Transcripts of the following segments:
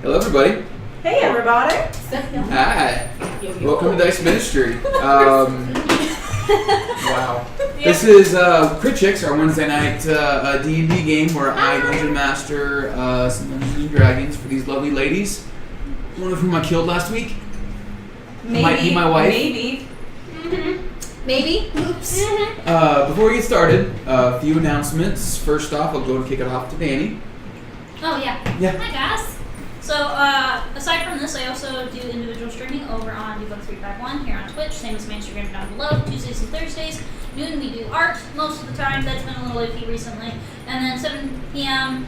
Hello, everybody. Hey, everybody. Hi. Welcome to Dice Ministry. Wow. This is Crit Chicks, our Wednesday night D&D game where I dungeon master some Dungeons and Dragons for these lovely ladies. One of whom I killed last week. Maybe. Might be my wife. Maybe. Maybe. Oops. Before we get started, a few announcements. First off, I'll go and kick it off to Danny. Oh, yeah. Yeah. Hi, guys. So, aside from this, I also do individual streaming over on Ep.33 here on Twitch, same as my Instagram down below, Tuesdays and Thursdays. Noon, we do art most of the time. That's been a little iffy recently. And then 7 p.m.,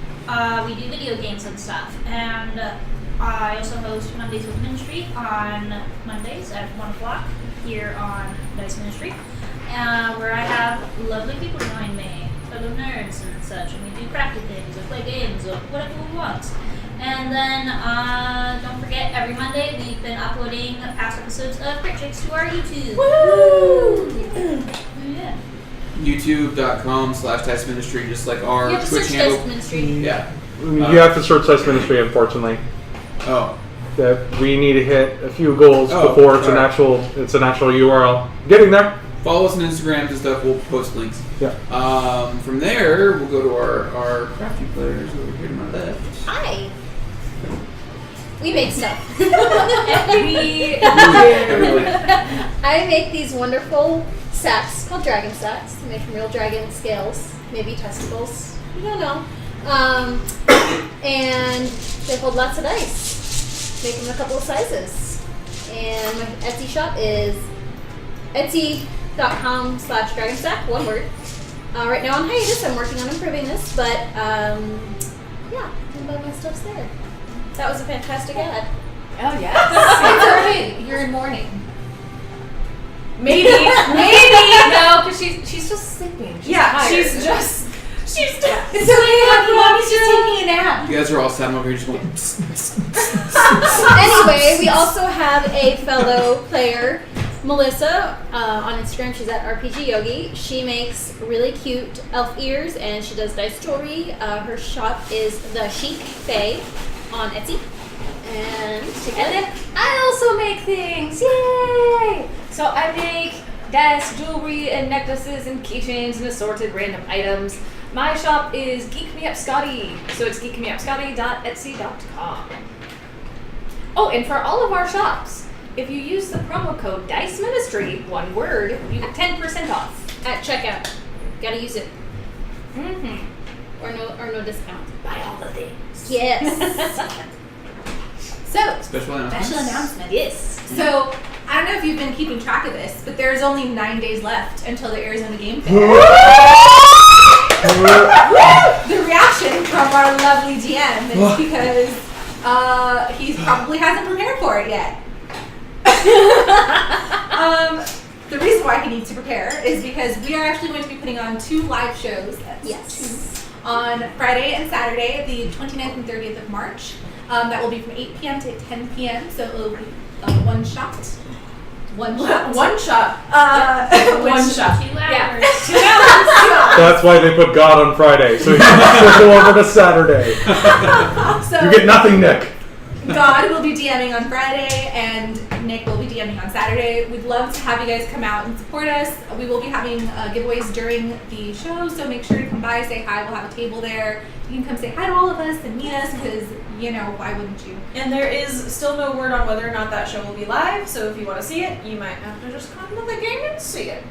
we do video games and stuff. And I also host Mondays with Ministry on Mondays at 1 o'clock here on Dice Ministry, where I have lovely people join me, fellow nerds and such, and we do crafty things or play games or whatever we want. And then, don't forget, every Monday we've been uploading past episodes of Crit Chicks to our YouTube. Woo! Yeah. YouTube.com/Dice Ministry, just like our You have to Twitch search handle. Dice Ministry. Yeah. You have to search Dice Ministry, unfortunately. Oh. That we need to hit a few goals before it's an actual URL. Getting there. Follow us on Instagram and stuff. We'll post links. Yeah. From there, we'll go to our crafty players over here to my left. Hi. We make stuff. Everybody. I make these wonderful sacks called dragon sacks. They're made from real dragon scales, maybe testicles. You don't know. And they hold lots of dice. Make them in a couple of sizes. And my Etsy shop is etsy.com/dragonstack, one word. Right now on hiatus, I'm working on improving this, but yeah, you can buy my stuff's there. That was a fantastic ad. Oh, yes. It's early. You're in mourning. Maybe. No, because she's just sleeping. She's tired. She's It's okay. Mommy's just taking a nap. You guys are all sat over here just going. Anyway, we also have a fellow player, Melissa, on Instagram. She's at RPG Yogi. She makes really cute elf ears and she does dice jewelry. Her shop is The Chic Fae on Etsy. And then I also make things. Yay! So I make dice, jewelry, and necklaces and keychains and assorted random items. My shop is Geek Me Up Scotty. So it's geekmeupscotty.etsy.com. Oh, and for all of our shops, if you use the promo code Dice Ministry, one word, you get 10% off. at checkout. Gotta use it. Mm-hmm. Or no discount. Buy all the things. Yes. So, Special announcement. special announcement. Yes. So, I don't know if you've been keeping track of this, but there's only 9 days left until the Arizona Game Fair. The reaction from our lovely GM is because he probably hasn't prepared for it yet. The reason why he needs to prepare is because we are actually going to be putting on 2 live shows. Yes. On Friday and Saturday, the 29th and 30th of March. That will be from 8 p.m. to 10 p.m. So it will be one shot. One shot. One shot. 2 hours. Yeah. 2 hours. That's why they put God on Friday, so you can go over to Saturday. So You get nothing, Nick. God will be DMing on Friday, and Nick will be DMing on Saturday. We'd love to have you guys come out and support us. We will be having giveaways during the show, so make sure to come by, say hi. We'll have a table there. You can come say hi to all of us and meet us, because, why wouldn't you? And there is still no word on whether or not that show will be live, so if you want to see it, you might have to just come to the game and see it.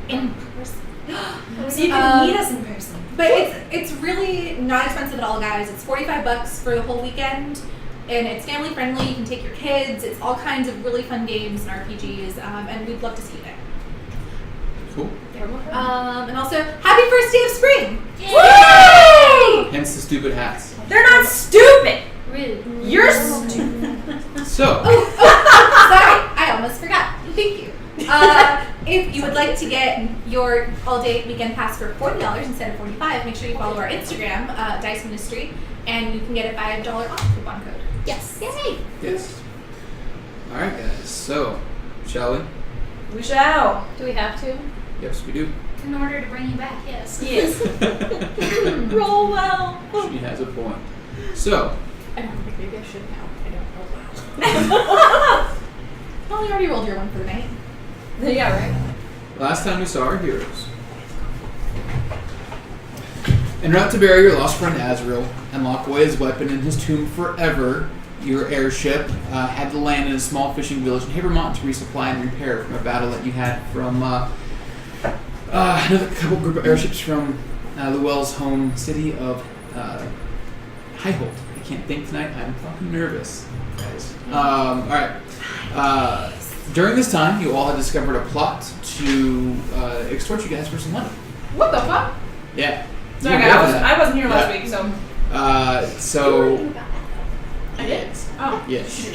In person. So you can meet us in person. But it's really not expensive at all, guys. It's $45 for the whole weekend, and it's family friendly. You can take your kids. It's all kinds of really fun games and RPGs, and we'd love to see you there. Cool. And also, happy first day of spring! Yay! Hence the stupid hats. They're not stupid! Rude. You're stupid. So, Sorry, I almost forgot. Thank you. If you would like to get your all-day weekend pass for $40 instead of $45, make sure you follow our Instagram, Dice Ministry, and you can get a $5 off coupon code. Yes. Yay! yes. All right, guys. So, shall we? We shall. Do we have to? Yes, we do. In order to bring you back, yes. Yes. Roll well. She has a point. So, I don't think maybe I should now. I don't know. Well, you already rolled your one for the night. Yeah, right. Last time we saw our heroes. En route to bury your lost friend Azrael and lock away his weapon in his tomb forever, your airship had to land in a small fishing village in Havermont to resupply and repair from a battle that you had from another couple group of airships from Llewell's home city of Highhold. I can't think tonight. I'm fucking nervous, guys. Alright. During this time, you all had discovered a plot to extort you guys for some money. What the fuck? Yeah. So, You okay, remember that. I wasn't here last week, so. So, I did? Oh. yes.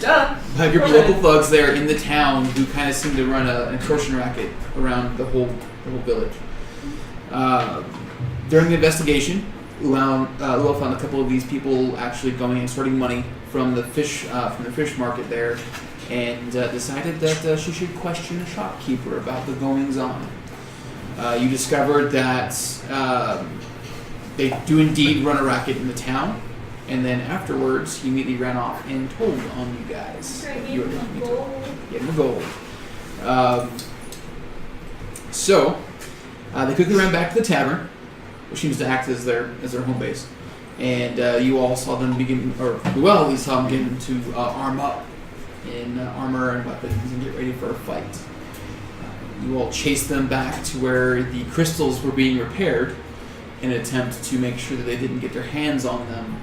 Duh. By a group of local thugs there in the town who kind of seem to run an extortion racket around the whole village. During the investigation, Llewell found a couple of these people actually going and extorting money from the fish market there, and decided that she should question the shopkeeper about the goings on. You discovered that they do indeed run a racket in the town, and then afterwards he immediately ran off and told on you guys. You were going to be told. Gave him a gold. So they quickly ran back to the tavern, which seems to act as their home base, and you all saw them begin, or well, at least saw them begin to arm up in armor and weapons and get ready for a fight. You all chased them back to where the crystals were being repaired in an attempt to make sure that they didn't get their hands on them,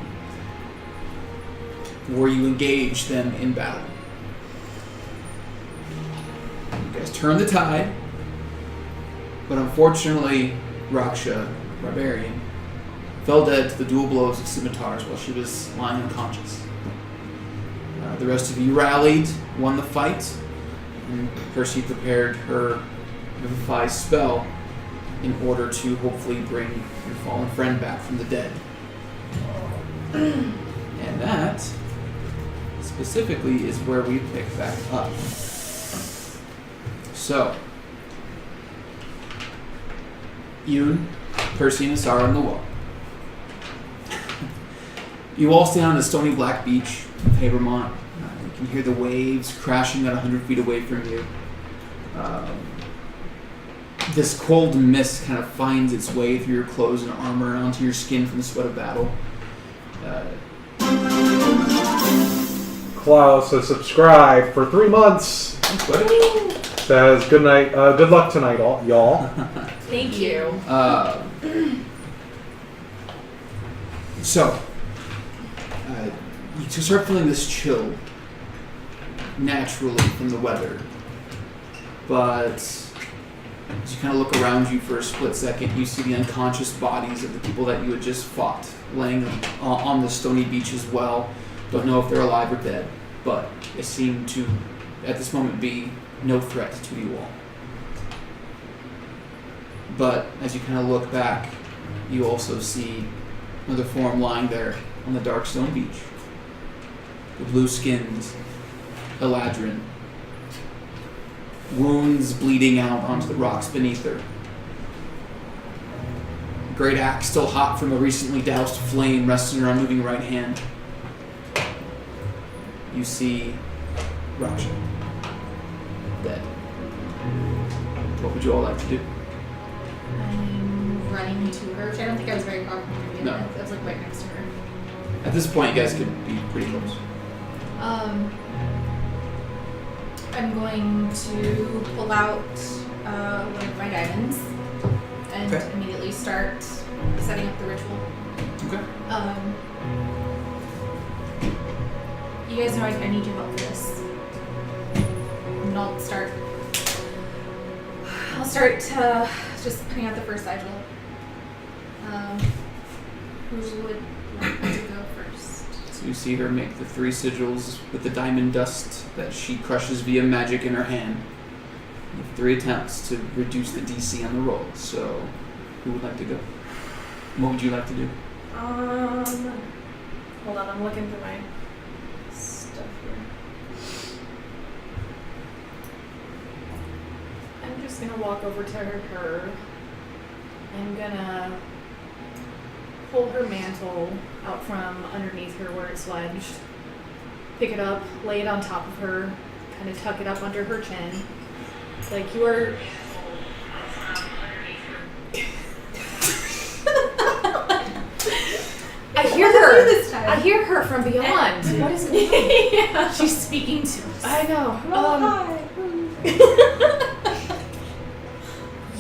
where you engaged them in battle. You guys turned the tide, but unfortunately, Raksha, Barbarian, fell dead to the dual blows of scimitars while she was lying unconscious. The rest of you rallied, won the fight, and Percy prepared her Vivify spell in order to hopefully bring your fallen friend back from the dead. And that, specifically, is where we pick back up. So, Yoon, Percy, and Asara on the wall. You all stand on the stony black beach of Havermont. You can hear the waves crashing at 100 feet away from you. This cold mist kind of finds its way through your clothes and armor and onto your skin from the sweat of battle. Klaus has subscribed for 3 months. Thanks, buddy. Says good night, good luck tonight, y'all. Thank you. So, you start feeling this chill naturally from the weather, but as you kind of look around you for a split second, you see the unconscious bodies of the people that you had just fought laying on the stony beach as well. Don't know if they're alive or dead, but they seem to, at this moment, be no threat to you all. But as you kind of look back, you also see another form lying there on the dark stone beach. The blue-skinned Eladrin. Wounds bleeding out onto the rocks beneath her. Great axe still hot from a recently doused flame resting in her unmoving right hand. You see Raksha. Dead. What would you all like to do? I'm running to her. I don't think I was very far from her. No. I was like right next to her. At this point, you guys could be pretty close. I'm going to pull out one of my diamonds and Okay. immediately start setting up the ritual. Okay. You guys know I need your help for this. And I'll start just putting out the first sigil. Who would like to go first? So you see her make the 3 sigils with the diamond dust that she crushes via magic in her hand. You have 3 attempts to reduce the DC on the roll. So, who would like to go? What would you like to do? Hold on, I'm looking through my stuff here. I'm just gonna walk over to her. I'm gonna pull her mantle out from underneath her where it's wedged, pick it up, lay it on top of her, kind of tuck it up under her chin. Like you are. I hear her. This time. I hear her from beyond. What is going on? Yeah. She's speaking to us. I know.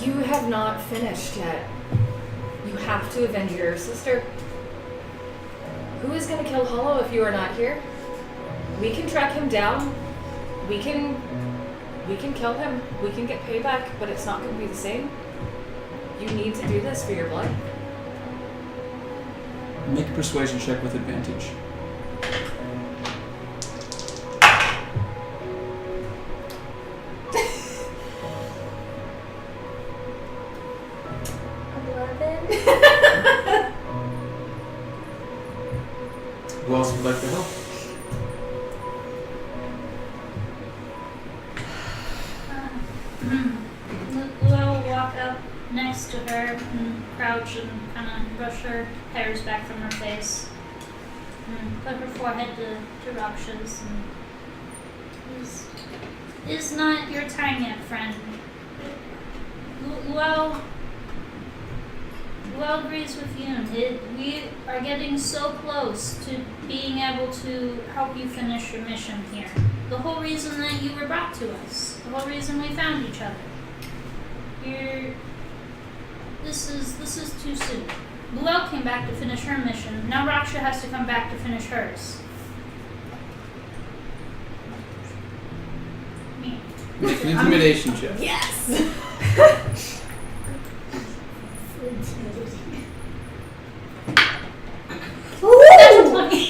You have not finished yet. You have to avenge your sister. Who is going to kill Hollow if you are not here? We can track him down. We can kill him. We can get payback, but it's not going to be the same. You need to do this for your blood. Make a persuasion check with advantage. Who else would like to help? We'll walk up next to her and crouch and kind of brush her hairs back from her face. And put her forehead to Raksha's. Is not your time yet, friend. Well agrees with you. We are getting so close to being able to help you finish your mission here. The whole reason that you were brought to us. The whole reason we found each other. This is too soon. Luel came back to finish her mission. Now Raksha has to come back to finish hers. Me. Make an intimidation check. Yes. That's a 20.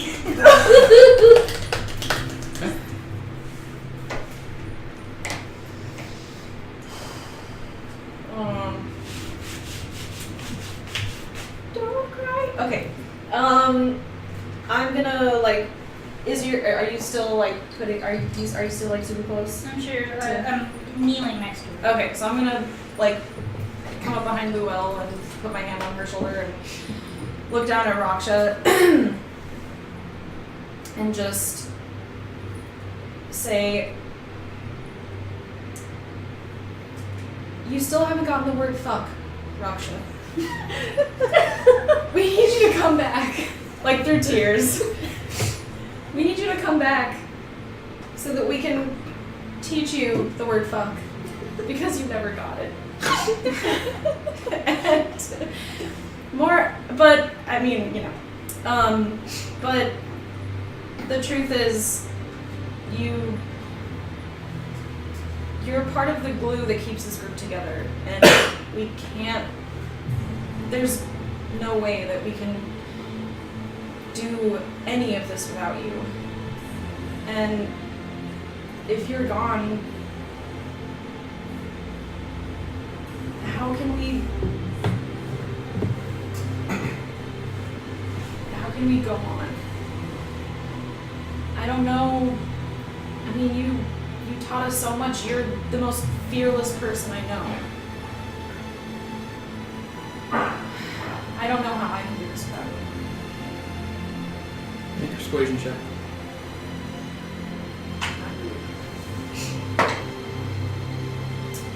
Don't cry. Okay. I'm gonna like. Are you still like putting? Are you still like super close? I'm sure. I'm kneeling next to her. Okay, so I'm gonna like come up behind Luel and put my hand on her shoulder and look down at Raksha and just say, "You still haven't gotten the word fuck, Raksha. We need you to come back." Like through tears. We need you to come back so that we can teach you the word fuck. Because you never got it. And more, but, I mean, you know. But the truth is, you're part of the glue that keeps this group together. And we can't, there's no way that we can do any of this without you. And if you're gone, how can we go on? I don't know. I mean, you taught us so much. You're the most fearless person I know. I don't know how I can do this without you. Make a persuasion check.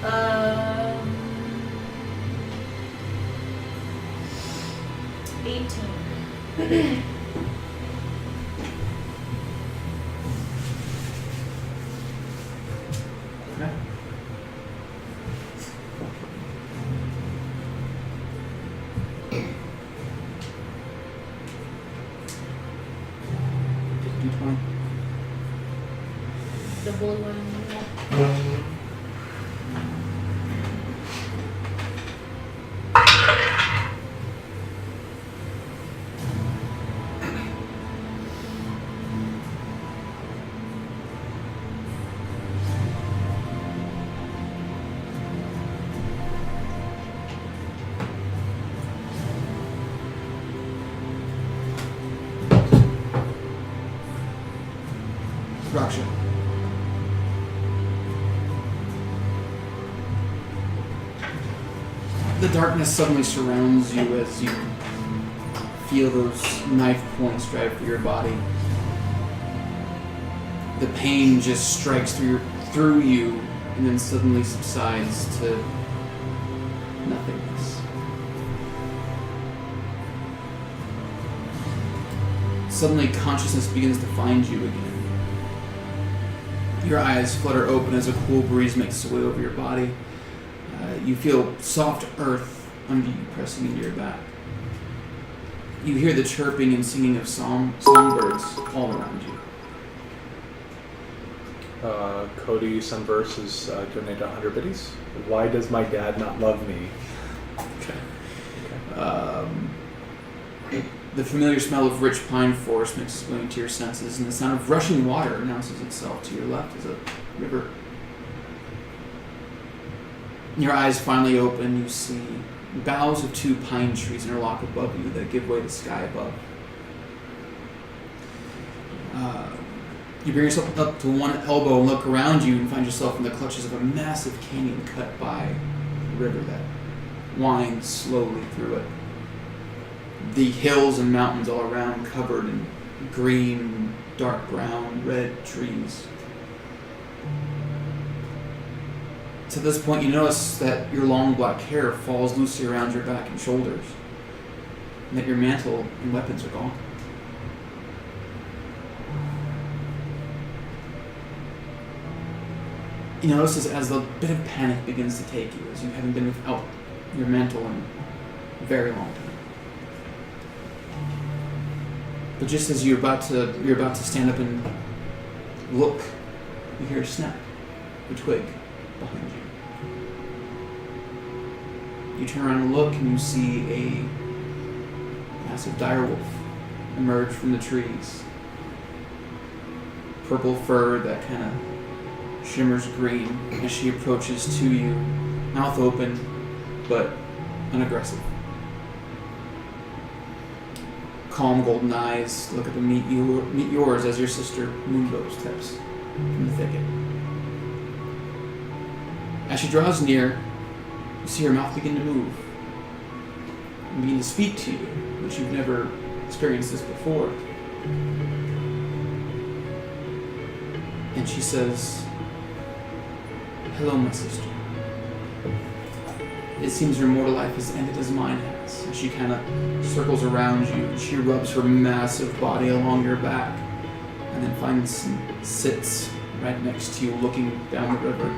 Um, 18. Okay. D20. The blue one. Raksha. The darkness suddenly surrounds you as you feel those knife points drive through your body. The pain just strikes through you and then suddenly subsides to nothingness. Suddenly consciousness begins to find you again. Your eyes flutter open as a cool breeze makes its way over your body. You feel soft earth under you pressing into your back. You hear the chirping and singing of songbirds all around you. Cody Sunverse has donated 100 biddies. Why does my dad not love me? The familiar smell of rich pine forest makes its way into your senses, and the sound of rushing water announces itself to your left as a river. Your eyes finally open, you see boughs of 2 pine trees interlock above you that give way to sky above. You bring yourself up to one elbow and look around you and find yourself in the clutches of a massive canyon cut by a river that winds slowly through it. The hills and mountains all around covered in green, dark brown, red trees. To this point, you notice that your long black hair falls loosely around your back and shoulders, and that your mantle and weapons are gone. You notice as a bit of panic begins to take you, as you haven't been without your mantle in a very long time. But just as you're about to stand up and look, you hear a snap, a twig behind you. You turn around and look, and you see a massive direwolf emerge from the trees. Purple fur that kind of shimmers green as she approaches to you, mouth open, but unaggressive. Calm golden eyes look up and meet yours as your sister Moonbow steps from the thicket. As she draws near, you see her mouth begin to move and begin to speak to you, which you've never experienced this before. And she says, "Hello, my sister. It seems your mortal life has ended as mine has." And she kind of circles around you, and she rubs her massive body along your back, and then finds and sits right next to you, looking down the river.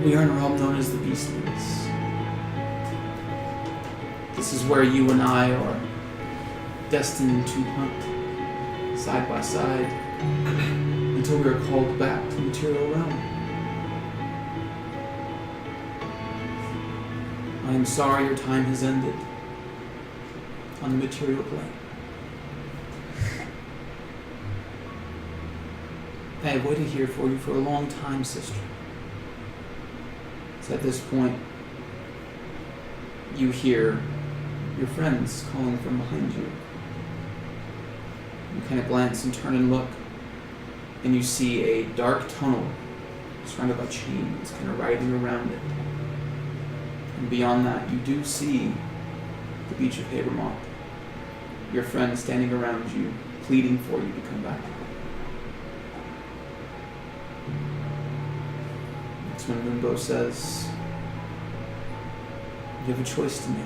We are in a realm known as the Beastlands. This is where you and I are destined to hunt side by side until we are called back to the material realm. I am sorry your time has ended on the material plane. I have waited here for you for a long time, sister. So at this point, you hear your friends calling from behind you. You kind of glance and turn and look, and you see a dark tunnel surrounded by chains kind of writhing around it. And beyond that, you do see the beach of Habermoth. Your friends standing around you, pleading for you to come back. That's when Moonbow says, "You have a choice to make.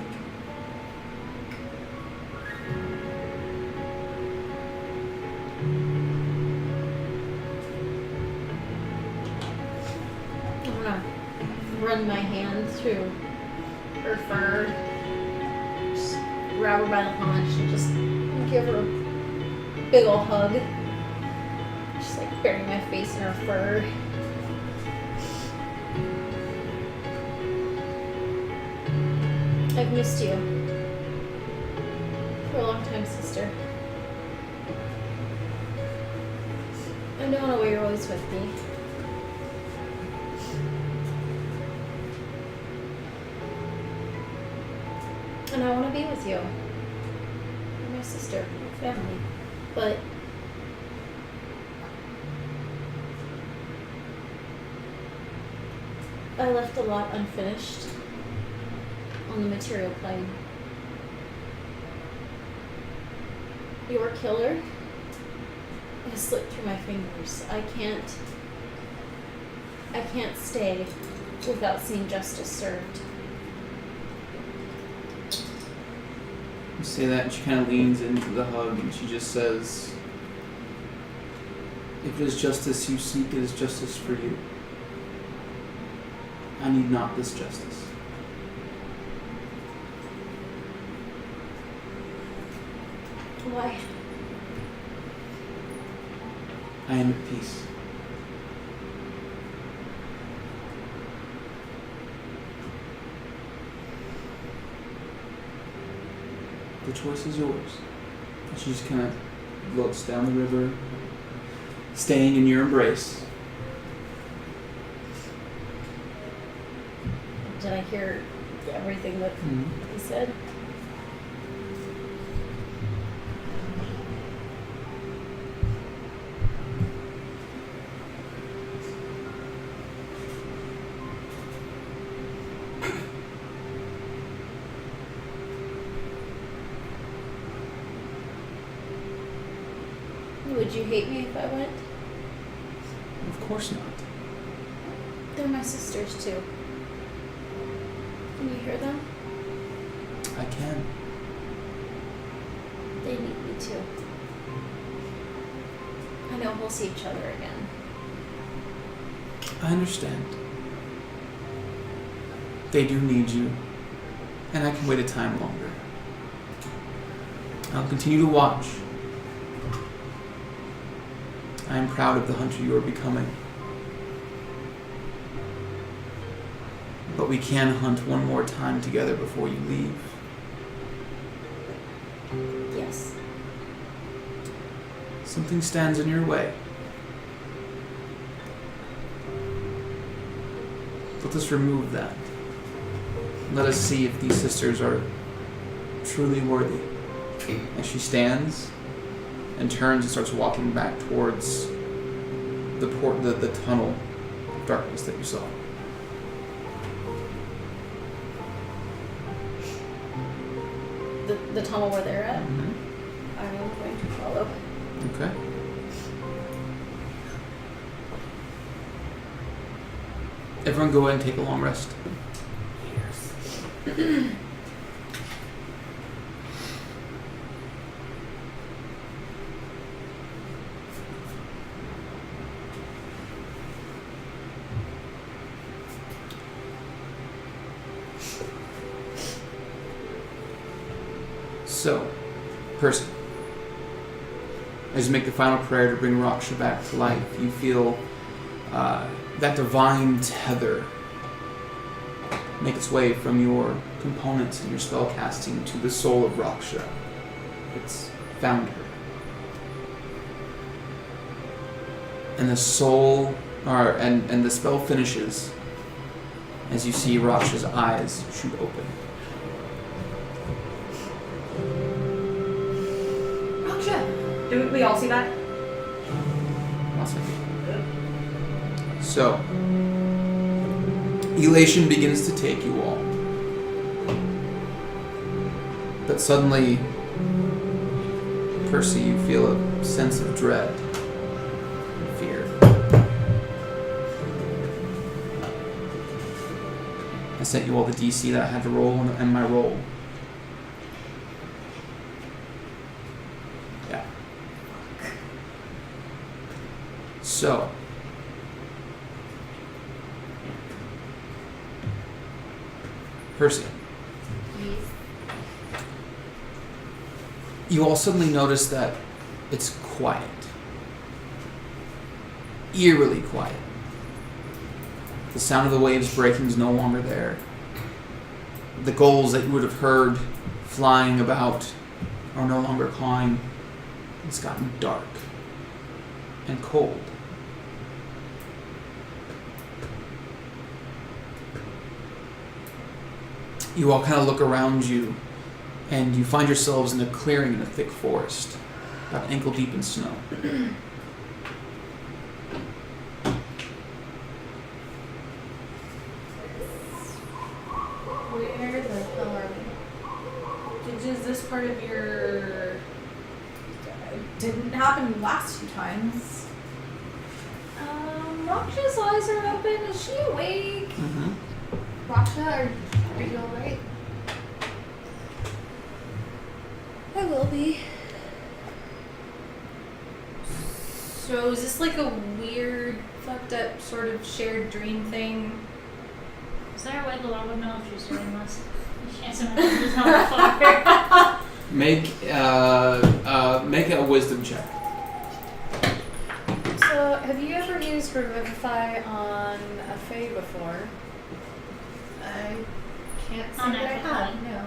I'm gonna run my hand through her fur, just grab her by the haunch and just give her a big ol' hug. Just like burying my face in her fur. I've missed you for a long time, sister. I know in a way you're always with me. And I want to be with you. You're my sister, my family. But I left a lot unfinished on the material plane. Your killer has slipped through my fingers. I can't stay without seeing justice served. You say that, and she kind of leans into the hug, and she just says, "If it is justice you seek, it is justice for you. I need not this justice." Why? I am at peace. The choice is yours. And she just kind of looks down the river, staying in your embrace. Did I hear everything that he said? Would you hate me if I went? Of course not. They're my sisters too. Can you hear them? I can. They need me too. I know we'll see each other again. I understand. They do need you, and I can wait a time longer. I'll continue to watch. I am proud of the hunter you are becoming. But we can hunt one more time together before you leave. Yes. Something stands in your way. Let us remove that. Let us see if these sisters are truly worthy. As she stands and turns and starts walking back towards the tunnel of darkness that you saw. The tunnel where they're at? Mm-hmm. I am going to follow. Okay. Everyone go ahead and take a long rest. So, Percy, as you make the final prayer to bring Raksha back to life, you feel that divine tether make its way from your components and your spell casting to the soul of Raksha. It's found her. And the soul, and the spell finishes as you see Raksha's eyes shoot open. Do we all see that? Awesome. So, elation begins to take you all. But suddenly, Percy, you feel a sense of dread and fear. I sent you all the DC that I had to roll and my roll. Yeah. So, Percy, you all suddenly notice that it's quiet. Eerily quiet. The sound of the waves breaking is no longer there. The gulls that you would have heard flying about are no longer cawing. It's gotten dark and cold. You all kind of look around you, and you find yourselves in a clearing in a thick forest, about ankle deep in snow. Where the How are we? Is this part of your... Didn't happen last 2 times. Raksha's eyes are open. Is she awake? Mm-hmm. Raksha, are you alright? I will be. So is this like a weird, fucked up sort of shared dream thing? Is there a way the Lord would know if she's doing this? Chance of just not far. Make a wisdom check. So, have you ever used Revivify on a Fae before? I can't say On that I natural have. 20. No.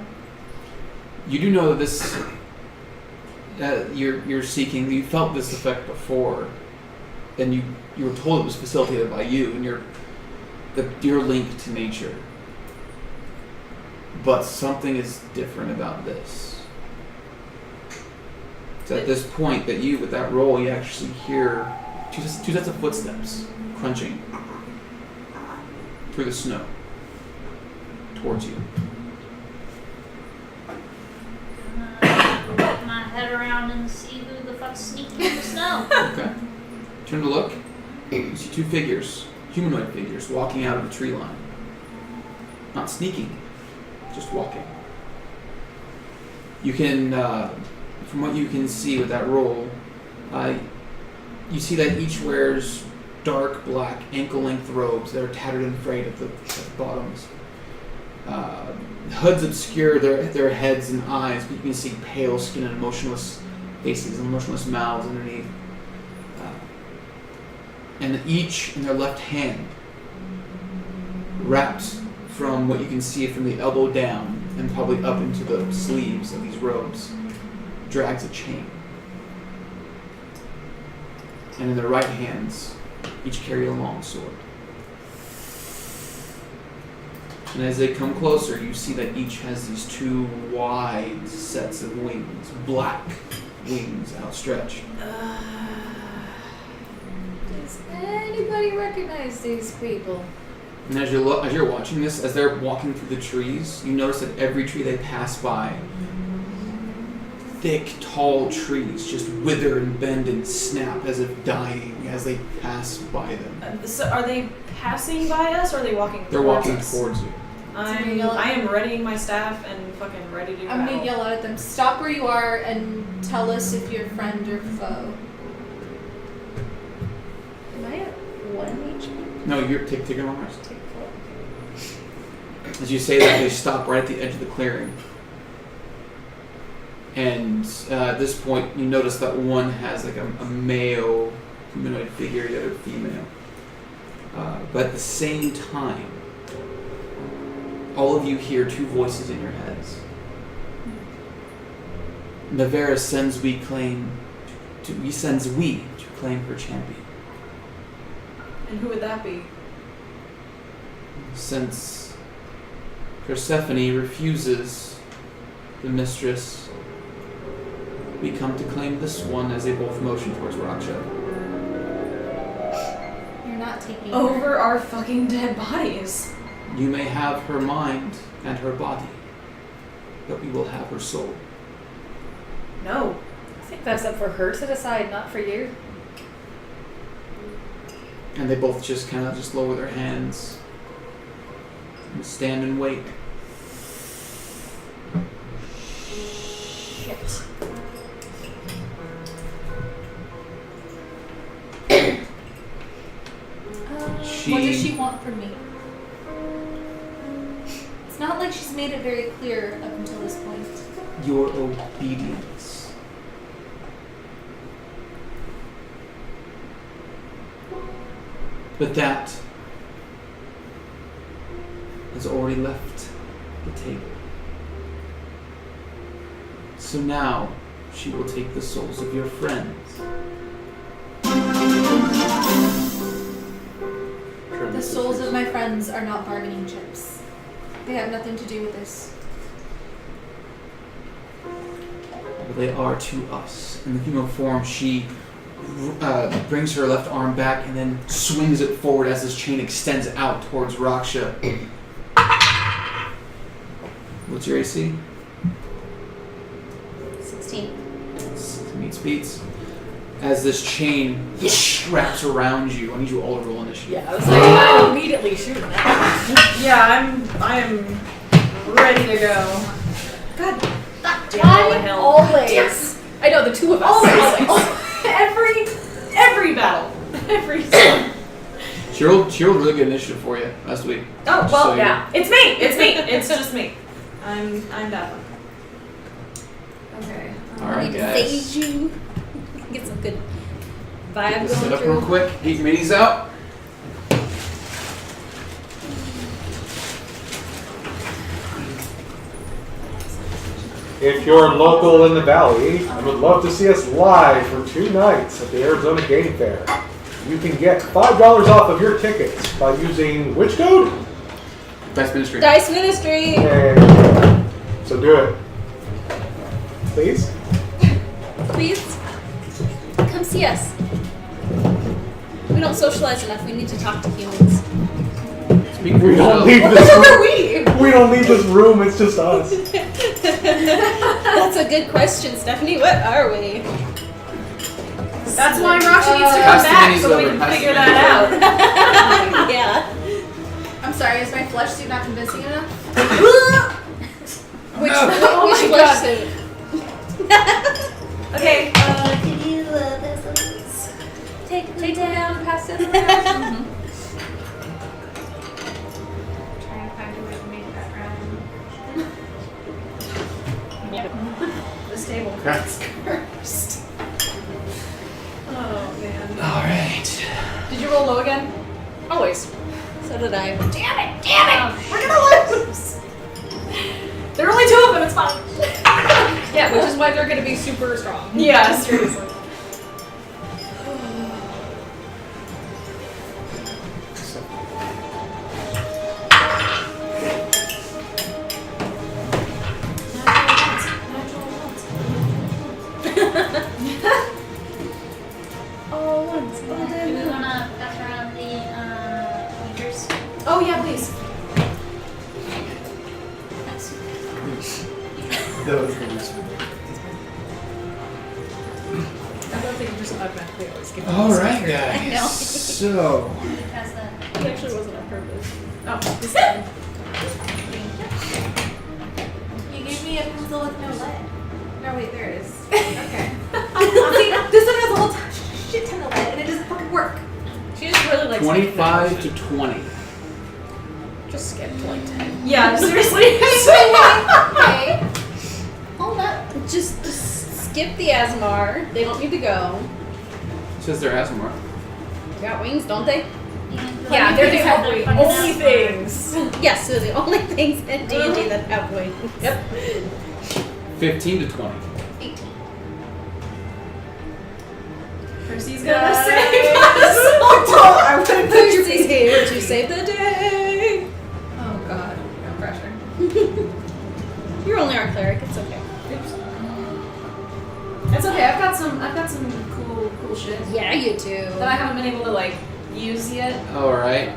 You do know that this you're seeking. You felt this effect before, and you were told it was facilitated by you, and you're linked to nature. But something is different about this. It's at this point that you, with that roll, you actually hear two sets of footsteps crunching through the snow towards you. Put my head around and see who the fuck's sneaking in the snow. Okay. Turn to look. You see 2 figures, humanoid figures, walking out of the tree line. Not sneaking, just walking. You can, from what you can see with that roll, you see that each wears dark black ankle-length robes that are tattered and frayed at the bottoms. Hoods obscure their heads and eyes, but you can see pale skin and emotionless faces and emotionless mouths underneath. And each in their left hand, wrapped from what you can see from the elbow down and probably up into the sleeves of these robes, drags a chain. And in their right hands, each carry a long sword. And as they come closer, you see that each has these 2 wide sets of wings, black wings outstretched. Does anybody recognize these people? And as you're watching this, as they're walking through the trees, you notice that every tree they pass by, thick, tall trees just wither and bend and snap as if dying as they pass by them. So are they passing by us or are they walking They're towards walking us? towards you. I am readying my staff and fucking ready to I'm battle. gonna yell out at them, stop where you are and tell us if you're friend or foe. Am I at 1 HP? No, you're take a long rest. Take 4. As you say that, they stop right at the edge of the clearing. And at this point, you notice that one has like a male humanoid figure, the other female. But at the same time, all of you hear 2 voices in your heads. Navera sends we to claim her champion. And who would that be? Since Persephone refuses the mistress, we come to claim this one as they both motion towards Raksha. You're not taking Over our fucking dead bodies. You may have her mind and her body, but we will have her soul. No. I think that's up for her to decide, not for you. And they both just kind of lower their hands and stand and wait. Shit. What does she want from me? It's not like she's made it very clear up until this point. Your obedience. But that has already left the table. So now she will take the souls of your friends. The souls of my friends are not bargaining chips. They have nothing to do with this. They are to us. In the human form, she brings her left arm back and then swings it forward as this chain extends out towards Raksha. What's your AC? 16. Meets beats. As this chain wraps around you, I need you all to roll initiative. Yeah, I was like, I'm immediately shooting that. Yeah, I am ready to go. God damn all the hell. Always. Yes. I know, the two of us. Always. Every battle. Every time. She rolled really good initiative for you last week. Oh, Just well, so you know. yeah. It's me. It's just me. I'm that one. Okay. All right, Need to guys. sage you. Get some good vibe Set going up real through. quick. Get your minis out. If you're local in the Valley and would love to see us live for 2 nights at the Arizona Game Fair, you can get $5 off of your tickets by using which code? Best ministry. Dice Ministry. Yay. So do it. Please? Please. Come see us. We don't socialize enough. We need to talk to humans. Speak for We don't yourself. leave Who this are room. we? We don't leave this room. It's just us. That's a good question, Stephanie. What are we? That's why Rashi needs to Pass come the back minis so we over, can pass the figure minis that out. Yeah. I'm sorry, is my flesh suit not convincing enough? Which, No. which my flesh God. suit? Okay. Can you love us? Take me down. Pass it around. Trying to find a way to make that rhyme. This table Okay. cursed. Oh man. All right. Did you roll low again? Always. So did I. Damn it! We're gonna lose. There are only 2 of them. It's fine. Yeah, which is why they're gonna be super strong. Yeah, seriously. Oh, once. Do we want to pass around the leaders? Oh yeah, please. That was the worst. I don't think you just automatically always give me All this right, picture. I know. guys. So, Pass that. It actually wasn't on purpose. Oh, this time. You gave me a pencil with no lead. No, wait, there it is. Okay. See, this one has a whole shit ton of lead, and it doesn't fucking work. She just really likes 25 to 20. Just skip to like 10. Yeah, seriously. Okay. Hold up. Just skip the Asmar. They don't need to go. It says they're Asmar. They got wings, don't they? Yeah, they're the only Only things. Yes, they're the only things in D&D that have wings. Yep. 15 to 20. 18. Percy's Guys. gonna save us. I would have put your Percy's here to save the day. Oh god, no pressure. You're only our cleric. It's okay. It's okay. I've got some cool shit Yeah, you do. that I haven't been able to like use yet. All right.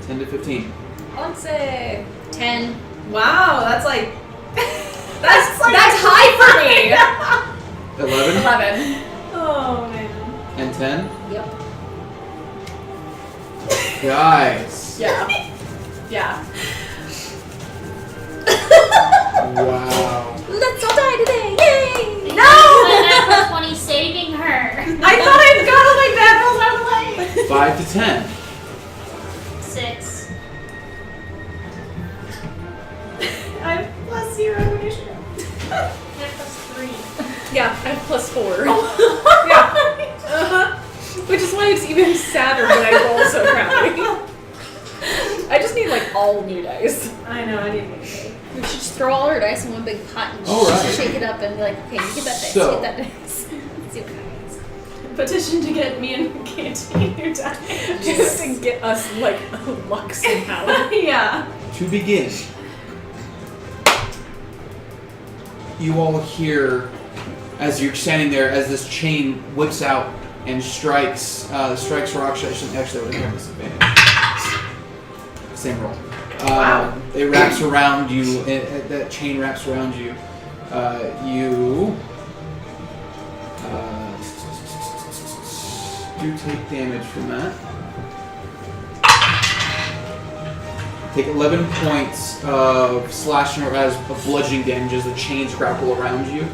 10 to 15. Once. 10. Wow, that's like that's high for me. 11 11. Oh man. and 10. Yep. Guys. Yeah. Yeah. Wow. Let's all die today. Yay! No! 20 saving her. I thought I'd gotten like that rolls out of the way. 5 to 10. 6. I have +0 initiative. +3. Yeah, I have +4. Yeah. Which is why it's even sadder when I roll so crappy. I just need like all new dice. I know. I need to make a cake. We should just throw all our dice in one big pot and All right. shake it up and be like, okay, you get that dice, So- get that dice. Let's see what happens. Petition to get me and Canteen new dice. Just to get us like luck somehow. Yeah. To begin, you all hear as you're standing there as this chain whips out and strikes. Strikes Rock. Actually, I would have disadvantage. Same roll. Wow. It wraps around you. That chain wraps around you. You do take damage from that. Take 11 points of slashing or as of bludgeoning damage as the chains grapple around you.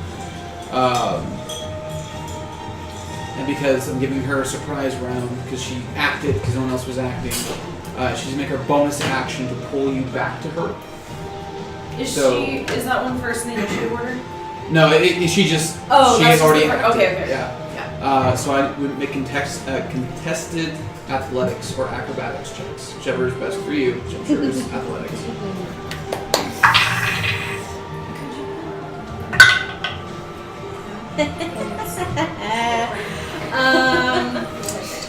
And because I'm giving her a surprise round, because she acted, because no one else was acting, she's gonna make her bonus action to pull you back to her. Is that one first in the initiative order? No, she just. Oh, she that's has already just acted. okay. Yeah. So I would make contested athletics or acrobatics checks, whichever is best for you, which I'm sure is athletics.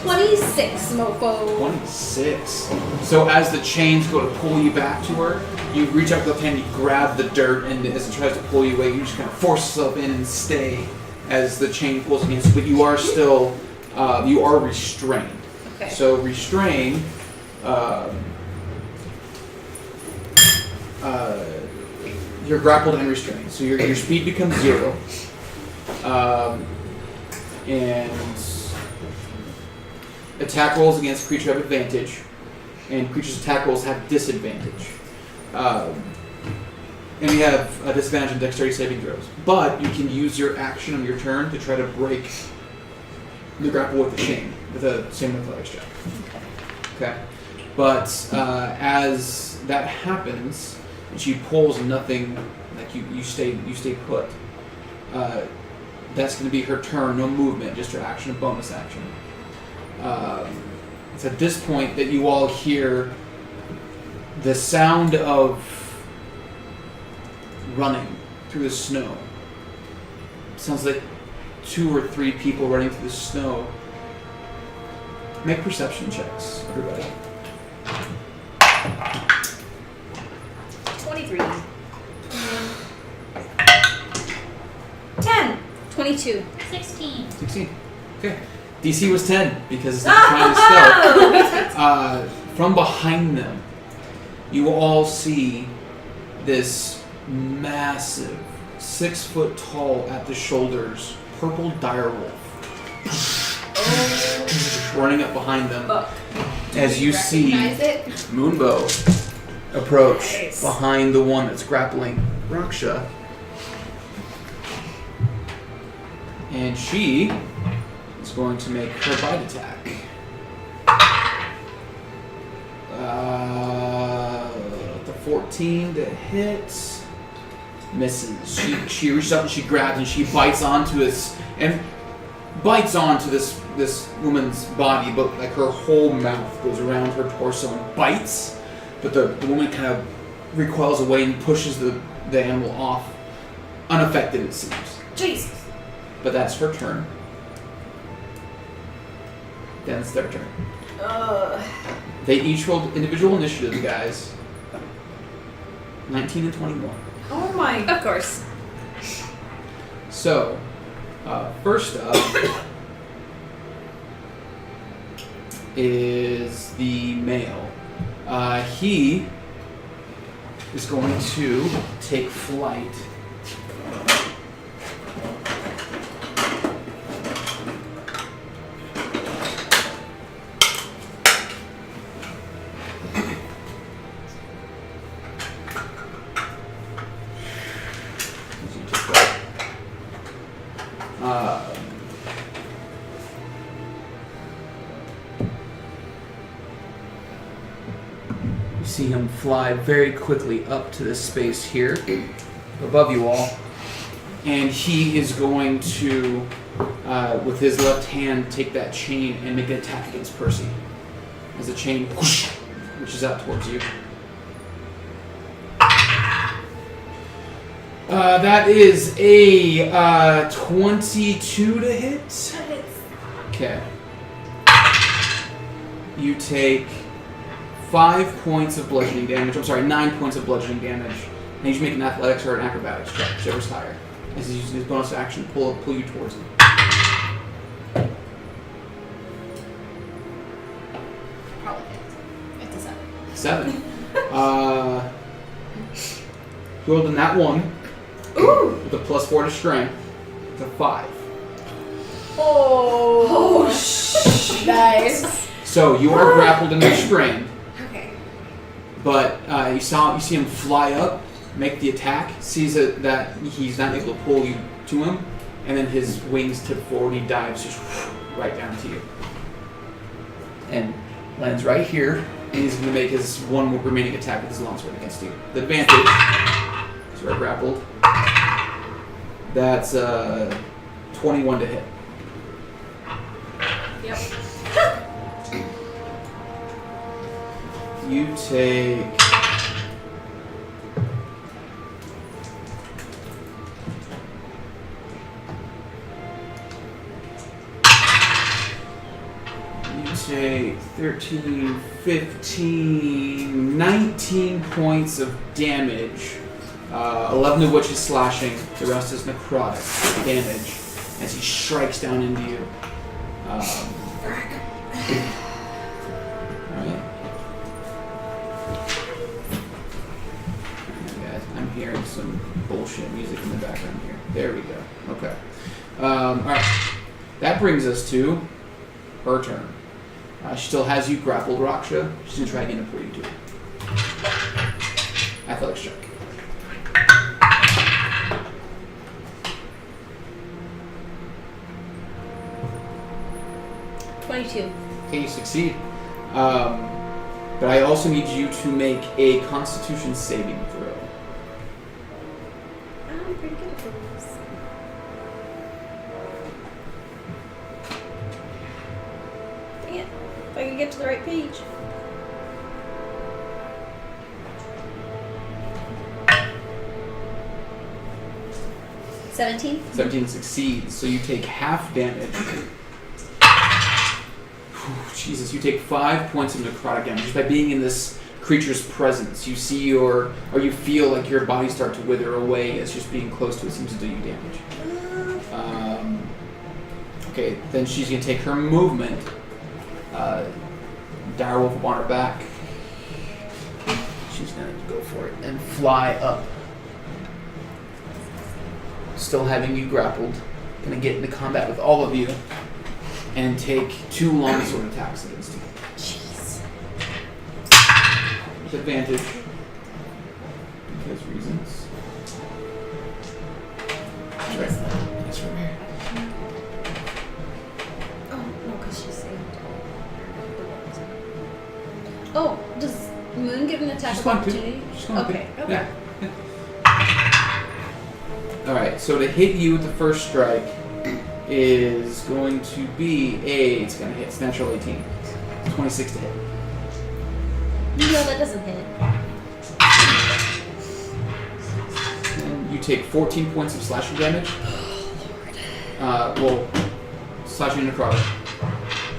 26, mofo. 26. So as the chains go to pull you back to her, you reach out with the hand, you grab the dirt, and as it tries to pull you away, you just kind of force yourself in and stay as the chain pulls against you. But you are still, you are restrained. Okay. So restrain, you're grappled and restrained. So your speed becomes 0. And attack rolls against creature have advantage, and creatures' attack rolls have disadvantage. And you have a disadvantage on dexterity saving throws. But you can use your action on your turn to try to break the grapple with the chain, with a same athletics check. Okay. But as that happens, and she pulls nothing, like you stay put. That's going to be her turn, no movement, just her action, a bonus action. It's at this point that you all hear the sound of running through the snow. Sounds like 2 or 3 people running through the snow. Make perception checks, everybody. 23. 10. 22. 16. 16. Okay. DC was 10 because it's not trying to stealth. From behind them, you all see this massive, 6 foot tall at the shoulders, purple direwolf running up behind them. As you see Recognize it? Moonbow approach Nice. behind the one that's grappling Raksha. And she is going to make her bite attack. The 14 to hit misses. She reaches out and she grabs and she bites onto this woman's body, but like her whole mouth goes around her torso and bites. But the woman kind of recoils away and pushes the animal off, unaffected it seems. Jesus. But that's her turn. Then it's their turn. They each rolled individual initiative, guys. 19 and 21. Oh my. Of course. So, first up is the male. He is going to take flight. You see him fly very quickly up to this space here, above you all, and he is going to, with his left hand, take that chain and make an attack against Percy. As the chain whoosh, reaches out towards you. That is a 22 to hit. Okay. You take 5 points of bludgeoning damage. I'm sorry, 9 points of bludgeoning damage. And you should make an athletics or an acrobatics check, whichever's higher. As he's using his bonus action to pull you towards him. Probably 57. 7. He rolled in that 1 Ooh! with a +4 to strength. It's a 5. Oh, nice. So you are grappled and restrained, Okay. but you see him fly up, make the attack, sees that he's not able to pull you to him, and then his wings tip forward. He dives just right down to you, and lands right here. And he's going to make his 1 more remaining attack with his longsword against you. The advantage. So we're grappled. That's 21 to hit. Yep. You take. You take 13, 15, 19 points of damage. 11 of which is slashing, the rest is necrotic damage as he strikes down into you. Alright. Guys, I'm hearing some bullshit music in the background here. There we go. Okay. Alright. That brings us to her turn. She still has you grappled, Raksha. She's going to try again to pull you to her. Athletics check. 22. Okay, you succeed. But I also need you to make a Constitution saving throw. I'm pretty good at this. Dang it. If I could get to the right page. $17. 17 succeeds, so you take half damage. Jesus, you take 5 points of necrotic damage just by being in this creature's presence. You see or you feel like your body start to wither away as just being close to it seems to do you damage. Okay, then she's going to take her movement. Direwolf on her back. She's going to go for it and fly up. Still having you grappled. Going to get into combat with all of you. And take 2 longsword attacks against you. Jeez. With advantage. Because reasons. That's right. That's from here. Oh, no, because she saved Oh, does Moon get an attack She's of going to. opportunity? She's going Okay, to. okay. Yeah. Alright, so to hit you with the first strike is going to be it's going to hit. It's natural 18. 26 to hit. No, that doesn't hit. And you take 14 points of slashing damage. Well, slashing necrotic.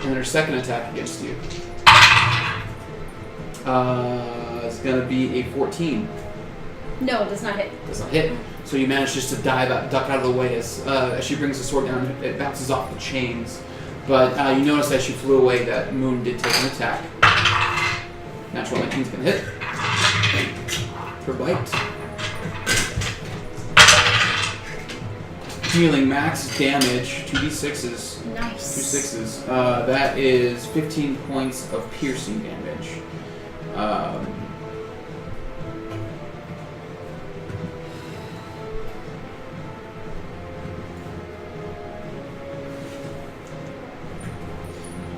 And then her second attack against you is going to be a 14. No, it does not hit. Does not hit. So you manage just to dive out, duck out of the way as she brings the sword down. It bounces off the chains. But you notice as she flew away that Moon did take an attack. Natural 19 is going to hit. For bite. Dealing max damage, 2d6s. Nice. 2 6s. That is 15 points of piercing damage.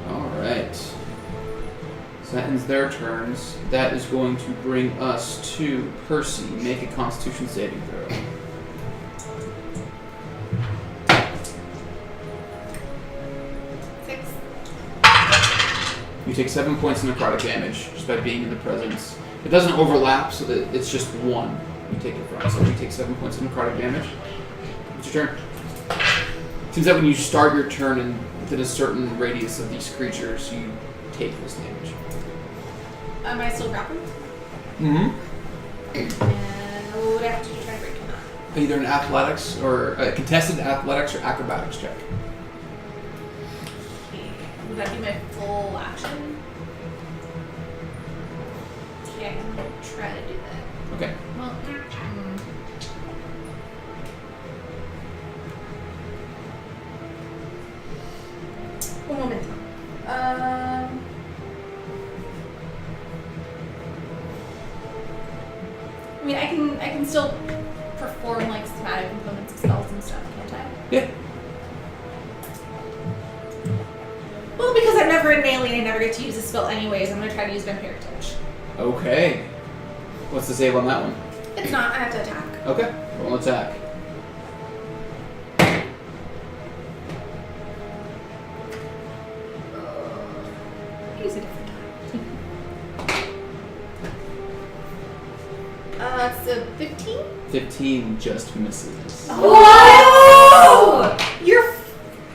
Alright. So that ends their turns. That is going to bring us to Percy. Make a Constitution saving throw. You take 7 points of necrotic damage just by being in the presence. It doesn't overlap, so that it's just 1 you take it from. So you take 7 points of necrotic damage. It's your turn. Seems that when you start your turn and within a certain radius of these creatures, you take this damage. Am I still grappled? Mm-hmm. And what would I have to do to try to break him out? Either an athletics or a contested athletics or acrobatics check. Would that be my full action? Okay, I'm gonna try to do that. Okay. Well, mean, I can still perform like somatic components of spells and stuff, can't I? Yeah. Well, because I'm never in melee and I never get to use a spell anyways, I'm gonna try to use Vampiric Touch. Okay. What's the save on that one? It's not, I have to attack. Okay. Roll an attack. Use a different time. It's a 15? 15 just misses. What? You're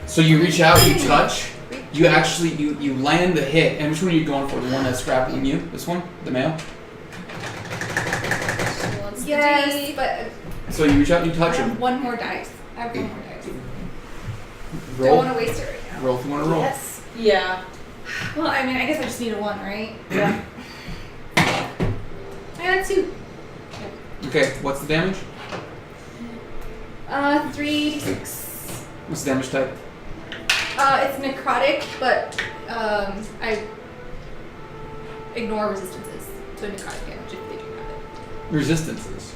So you reach out, you touch, you actually, you land the hit. And which one are you going for? The one that's grappling you? This one? The male? yes, but So you reach out and you I touch have him. one more dice. I have one more dice. Don't Roll. want to waste it right now. Roll if you want to roll. Yes. Yeah. Well, I mean, I guess I just need a 1, right? Yeah. I got a 2. Okay, what's the damage? 3d6. What's the damage type? It's necrotic, but I ignore resistances to necrotic damage if they do have it. Resistances.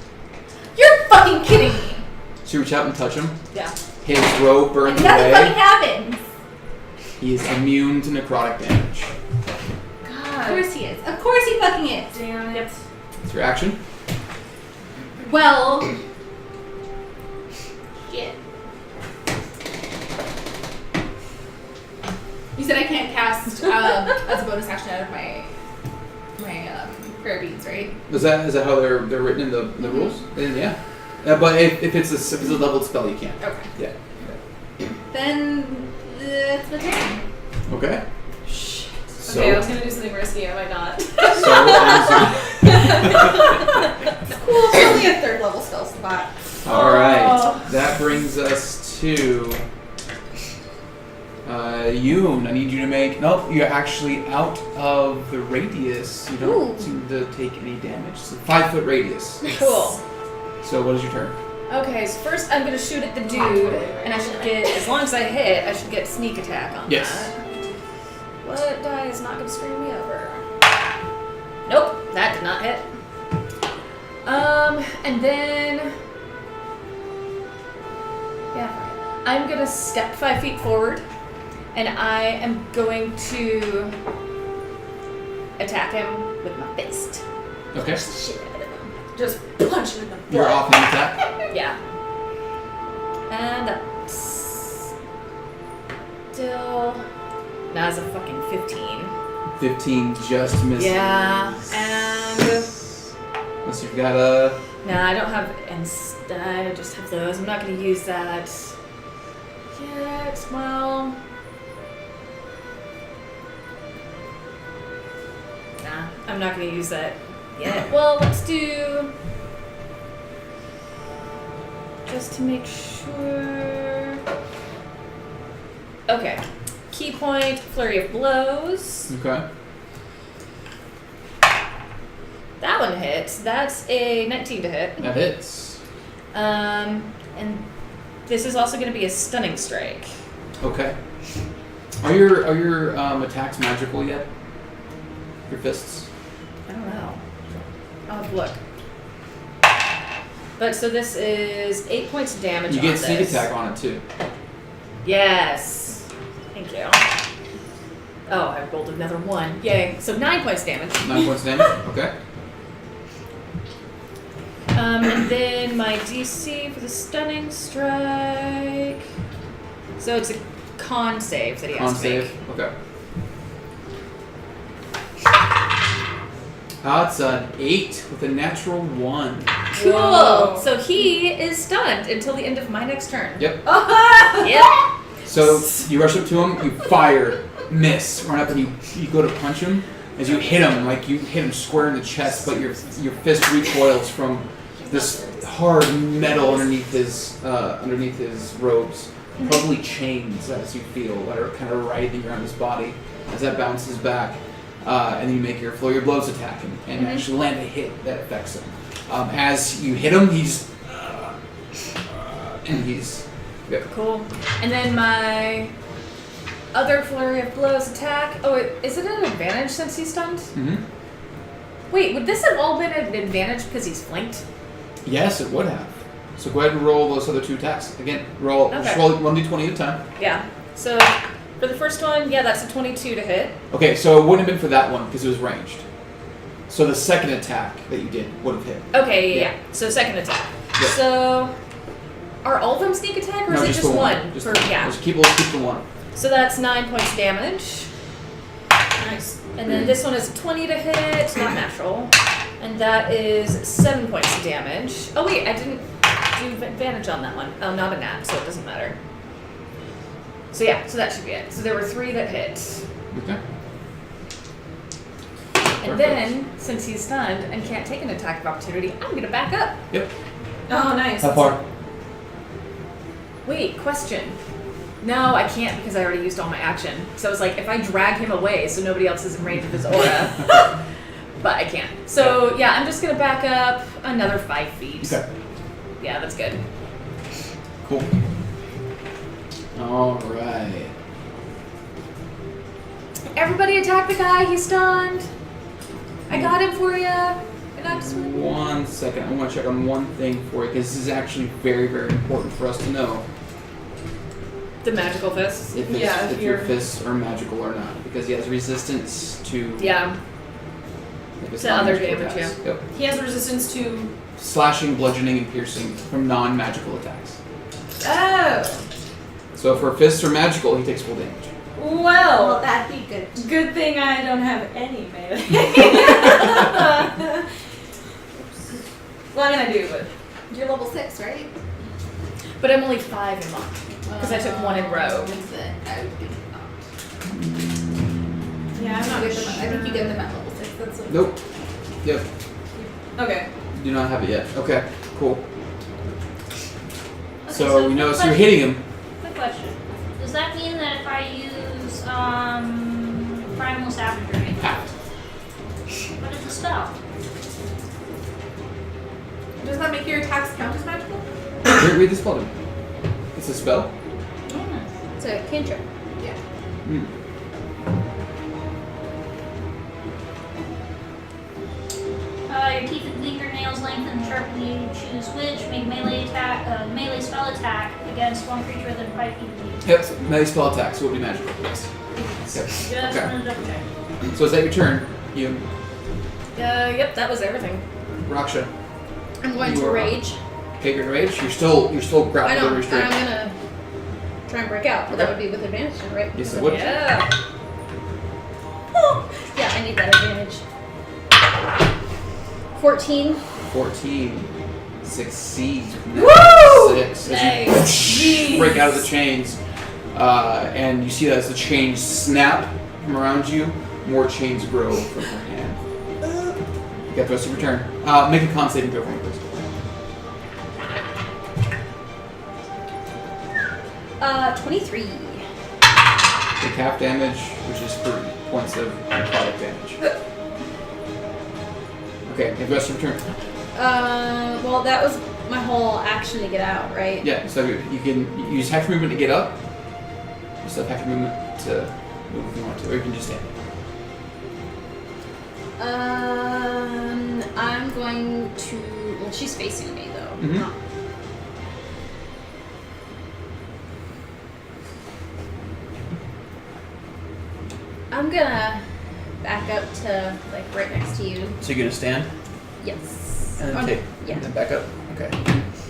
You're fucking kidding me! So you reach out and touch him. Yeah. His robe And burns nothing fucking away. happens! He is immune to necrotic damage. Of God. course he is. Of course he fucking is. Damn it. It's your action. Well... Shit. You said I can't cast as a bonus action out of my prayer beads, right? Is that how they're written in the rules? Yeah. But if it's a leveled spell, you can't. Okay. Yeah. Then it's my turn. Okay. So, Okay, I was gonna do something risky, I might not. so Cool, it's only a 3rd level spell slot. all right. That brings us to Yoon. I need you to make. Nope, you're actually out of the radius. You don't Ooh. seem to take any damage. It's a 5-foot radius. Cool. So what is your turn? Okay, so first I'm gonna shoot at the dude, and I should get, as long as I hit, I should get sneak attack on Yes. that. What die is not gonna screw me over? Nope, that did not hit. And then, yeah, I'm gonna step 5 feet forward, and I am going to attack him with my fist. Okay. Shit out of him. Just punch him in the butt. You're off an attack. Yeah. And that's still. That's a fucking 15. 15 just misses. Yeah. And. Unless you've got a. Nah, I don't have. I just have those. I'm not gonna use that yet. Well. Nah, I'm not gonna use that yet. Well, let's do. Just to make sure. Okay. Key point, flurry of blows. Okay. That one hits. That's a 19 to hit. That hits. And this is also going to be a stunning strike. Okay. Are your attacks magical yet? Your fists? I don't know. I'll have to look. But so this is 8 points of damage. You get on sneak this. attack on it too. Yes. Thank you. Oh, I rolled another 1. Yay. So 9 points damage. 9 points of damage. Okay. And then my DC for the stunning strike. So it's a con save that he has Con to make. save. Okay. It's an 8 with a natural 1. Cool. Whoa. So he is stunned until the end of my next turn. Yep. Yep. So you rush up to him, you fire, miss, run up and you go to punch him. As you hit him, like you hit him square in the chest, but your fist recoils from this hard metal underneath his robes. Probably chains, as you feel, that are kind of writhing around his body as that bounces back. And then you make your flurry of blows attack and actually land a hit that affects him. As you hit him, he's yep. Cool. And then my other flurry of blows attack. Oh, is it an advantage since he's stunned? Mm-hmm. Wait, would this have all been an advantage because he's flanked? Yes, it would have. So go ahead and roll those other 2 attacks. Again, Okay. just roll 1d20 at a time. Yeah. So for the first one, yeah, that's a 22 to hit. Okay, so it wouldn't have been for that one because it was ranged. So the second attack that you did would have hit. Okay, Yeah. yeah. So second attack. Yeah. So are all of them sneak attack or No, is it just just the one? Just For, the one. yeah. Let's keep the one. So that's 9 points damage. Nice. And then this one is 20 to hit, not natural. And that is 7 points of damage. Oh wait, I didn't do advantage on that one. Oh, not a nat, so it doesn't matter. So yeah, so that should be it. So there were 3 that hit. Okay. And then, since he's stunned and can't take an attack of opportunity, I'm gonna back up. Yep. Oh, nice. How far? Wait, question. No, I can't because I already used all my action. So it's like if I drag him away so nobody else is in range of his aura. But I can't. So yeah, I'm just gonna back up another 5 feet. Okay. Yeah, that's good. Cool. All right. Everybody attack the guy, he's stunned. I got him for you. And I just went. 1 second. I want to check on one thing for you because this is actually very, very important for us to know The magical fists. if, Yeah, if your fists are magical or not because he has resistance to Yeah. if it's To other non-magical damage, attacks. Yep. He has resistance to. Slashing, bludgeoning, and piercing from non-magical attacks. Oh. So if her fists are magical, he takes full damage. Well, that'd be good. good thing I don't have any melee. Well, I mean, I do, but. You're level 6, right? But I'm only 5 in monk. Because I took 1 in rogue. I would think not. Yeah, I'm not I sure. think you get them at level 6. That's what. Nope. Yep. Okay. Do not have it yet. Okay. Cool. Okay, So you know, quick so you're question. hitting him. Quick question. Does that mean that if I use Primal Savagery, Half. what is the spell? Does that make your attacks count as magical? Read the spell to me. It's a spell. Yeah. It's a cantrip. Yeah. Hmm. Your teeth and fingernails lengthen sharply. You choose which. Make melee spell attack against one creature within 5 feet of you. Yep. So melee spell attack. So it would be magical. Yes. Yep. Just Okay. wanted to double check. So is that your turn? You, Yep, that was everything. Raksha. I'm going You to are up. rage. Take your rage. You're still I grappled know. or I'm restrained. gonna try and break out, but that Okay. would be with advantage, right? Yes, it would. Yeah. Yeah, I need that advantage. 14. 14 succeeds. Woo! 6 as you break out of the chains, and you see that as the chains snap from around you, more chains grow from her hand. You got the rest of your turn. Make a con saving throw for me, please. 23. Take half damage, which is 3 points of product damage. Okay, you have the rest of your turn. Well, that was my whole action to get out, right? Yeah, so you can use half your movement to get up. You still have half your movement to move if you want to, or you can just stand. I'm going to. Well, she's facing me though. Mhm. I'm gonna back up to like right next to you. So you're gonna stand Yes. and then Oh, take, yeah. and then back up. Okay.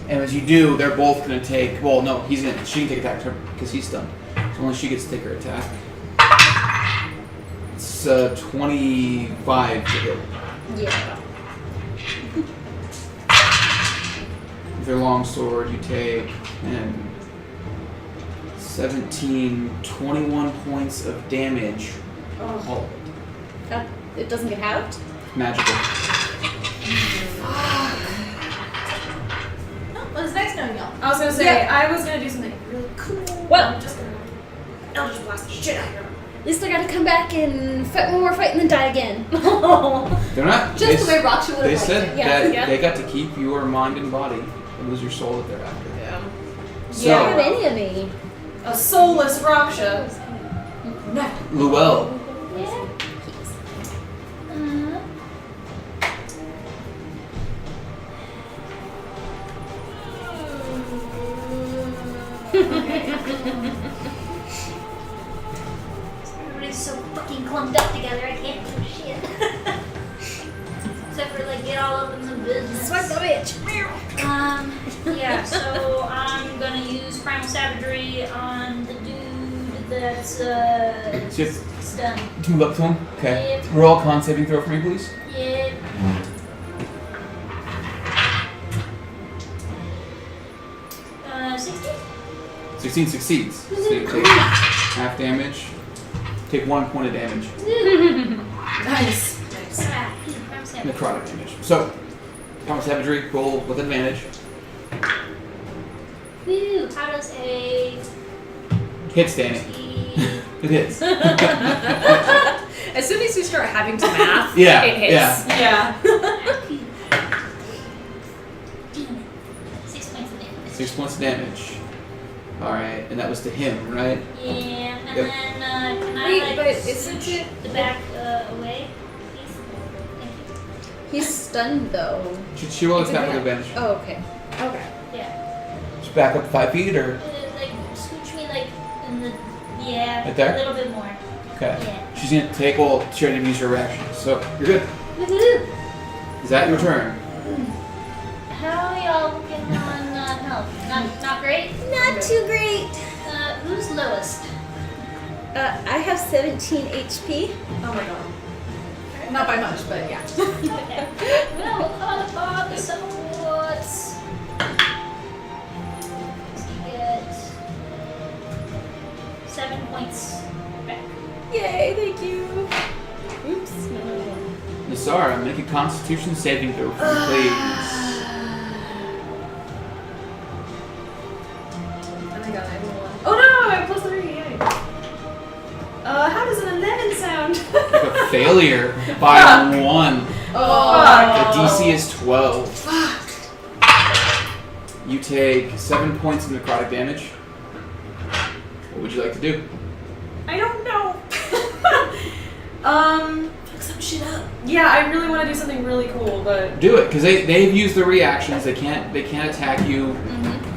And as you do, they're both gonna take. Well, no, she can take attack because he's stunned. So only she gets to take her attack. It's 25 to hit. Yeah. With your long sword, you take 17, 21 points of damage. All of it. It doesn't get halved. Magical. Oh, well, it's nice knowing y'all. I was gonna say, Yeah. I was gonna do something really cool. What? I'm just gonna Eldritch Blast the shit out of her. At least I gotta come back and fight one more fight and then die again. They're not. Just the way Raksha would They have liked said it. Yeah, that yeah. they got to keep your mind and body. It was your soul that they're after. Yeah. So, You don't have any of me. A soulless Raksha. Luell, bitch. Yeah, so I'm gonna use Primal Savagery on the dude that's So you have stunned. to move up to him. Okay. Yep. Roll a con saving throw for me, please. Yep. 16? 16 succeeds. So you take half damage. Take 1 point of damage. Nice. Ah, Primal Savagery. Necrotic damage. So, Primal Savagery, roll with advantage. Woo! How does a Hits, Danny. It hits. As soon as you start having to math, Yeah, it hits. yeah. Yeah. 6 points of damage. 6 points of damage. Alright, and that was to him, right? Yeah, and Yep. then can I Wait, like but isn't switch it- the back away, please? Thank you. He's stunned though. She rolled It's attack a with advantage. Oh, okay. Okay. Yeah. Just back up 5 feet, or? Like scooch me like in the Right there? a little bit more. Okay. Yeah. She's gonna take, well, she already used her reaction, so you're good. Woohoo! Is that your turn? How are y'all looking on health? Not great. Not too great. Who's lowest? I have 17 HP. Oh my god. Not by much, but yeah. Okay. We'll call upon the swords. So you get 7 points back. Yay, thank you. Oops. Nasara, make a Constitution saving throw for me, please. Oh my god, I have a 1. Oh no, I have +3, yay. How does an 11 sound? Like a failure by 1. The DC is 12. Fuck. You take 7 points of necrotic damage. What would you like to do? I don't know. Fuck some shit up. Yeah, I really want to do something really cool, but Do it, because they've used the reactions. They can't attack you.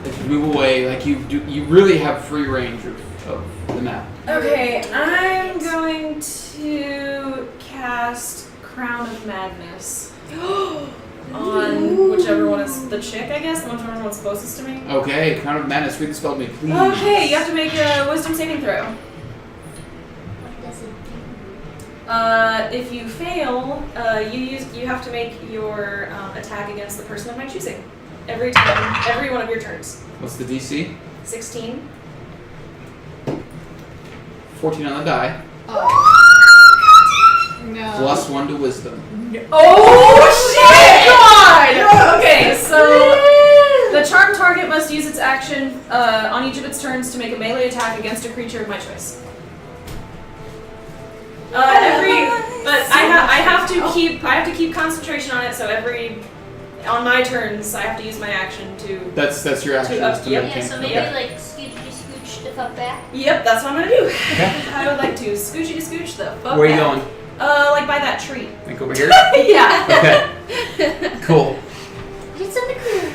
They can move away. Like you really have free range of the map. okay, I'm going to cast Crown of Madness on whichever one is the chick, I guess, the whichever one's closest to me. Okay, Crown of Madness. Read the spell to me, please. Okay, you have to make a Wisdom saving throw. What does it do? If you fail, you have to make your attack against the person of my choosing. Every one of your turns. What's the DC? 16. 14 on the die. No. Plus 1 to Wisdom. Oh shit! God! Okay, so the charmed target must use its action on each of its turns to make a melee attack against a creature of my choice. But I have to keep concentration on it. So on my turns, I have to use my action to. That's your action. To up- is to yep. make Yeah, it. so maybe Okay. like scooch the fuck back. Yep, that's what I'm gonna do. Okay. I would like to scoochy to scooch the fuck. Where are you back. going? Like by that tree. Like over here? Yeah. Okay. Cool. It's in the crew.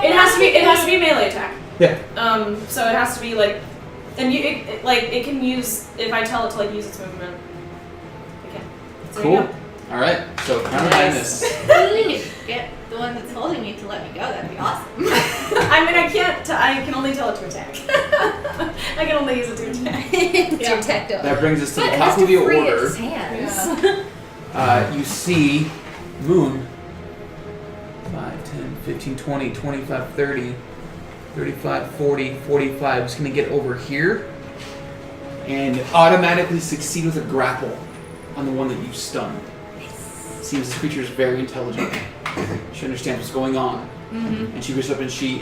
It has to be a melee attack. Yeah. So it has to be like, and it can use, if I tell it to like use its movement. It can. So there you Cool. All right. So Crown of Madness. Get the one that's holding me to let me go. That'd be awesome. go. I mean, I can only tell it to attack. I can only use it to attack. It's your tech dog. That brings us to the But it top has of to the free order. its hands. You see Moon. 5, 10, 15, 20, 25, 30, 35, 40, 45. Just going to get over here and automatically succeed with a grapple on the one that you stunned. Seems this creature is very intelligent. She understands what's going on. And she goes up and she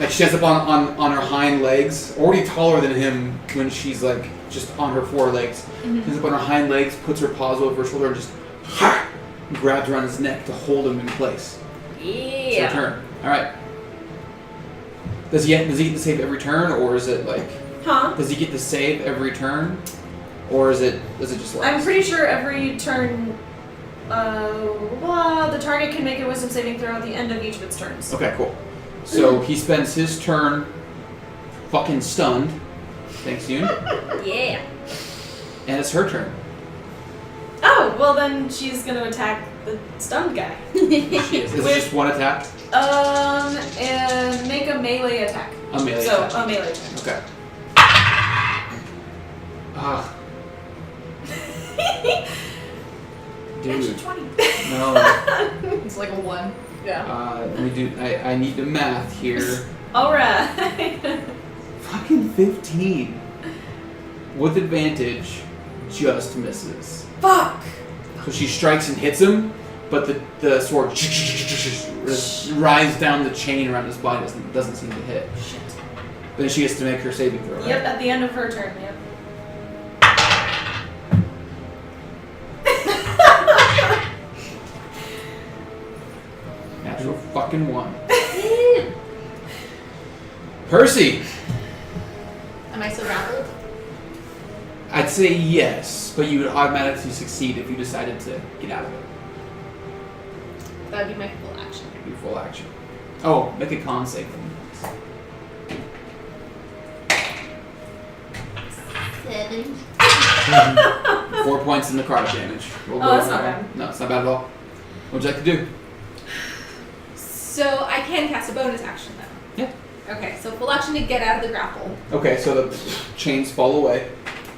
stands up on her hind legs, already taller than him when she's like just on her forelegs. Stands up on her hind legs, puts her paws over her shoulder, and just grabs around his neck to hold him in place. It's her turn. All right. Does he get to save every turn, or is it like? Huh? Does he get to save every turn, or does it just last? I'm pretty sure every turn, the target can make a wisdom saving throw at the end of each of its turns. Okay, cool. So he spends his turn fucking stunned. Thanks, Yoon. Yeah. And it's her turn. Oh, well then she's gonna attack the stunned guy. She is. Is it just one attack? And make a melee attack. A melee So, attack. a melee attack. Okay. Ah. Dude. 20. No. It's like a 1. Yeah. Let me do. I need the math here. Alright. Fucking 15. With advantage, just misses. Fuck! So she strikes and hits him, but the sword rides down the chain around his body, doesn't seem to hit. Shit. Then she gets to make her saving throw, right? Yep, at the end of her turn, yep. Natural fucking 1. Percy! Am I still grappled? I'd say yes, but you would automatically succeed if you decided to get out of it. That would be my full action. Be full action. Oh, make a con save for me. 7. 4 points in necrotic damage. Roll Oh, that's roll. not bad. No, it's not bad at all. What would you like to do? So I can cast a bonus action though. Yeah. Okay, so full action to get out of the grapple, Okay, so the chains fall away.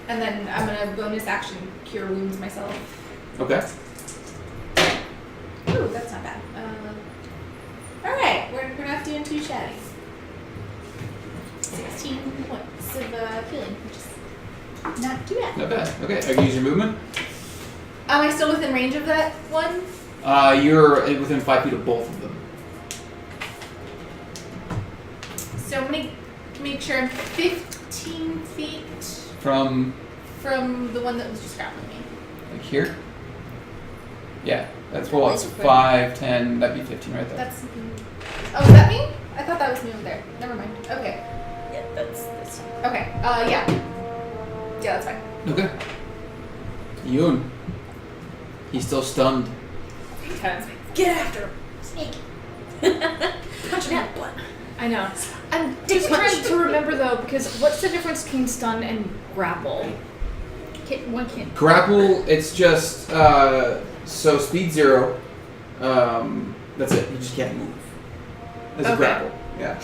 and then I'm gonna bonus action cure wounds myself. Okay. Ooh, that's not bad. All right, we're not doing too shabby. 16 points of healing, which is not too bad. Not bad. Okay, are you using your movement? Am I still within range of that one? You're within 5 feet of both of them. So I'm gonna make sure I'm 15 feet From from the one that was just grappling me. like here? Yeah, that's well, it's 5, 10, that'd be 15 right there. That's. Oh, is that me? I thought that was me over there. Never mind. Okay. Yeah, that's Okay. Yeah. Yeah, that's fine. Okay. Yoon. He's still stunned. Get after him. Snake. Punch him in the butt. I know. I'm just trying to remember though, because what's the difference between stun and grapple? One can't. Grapple, it's just so speed 0. That's it. You just can't move. It's a Okay. grapple. Yeah.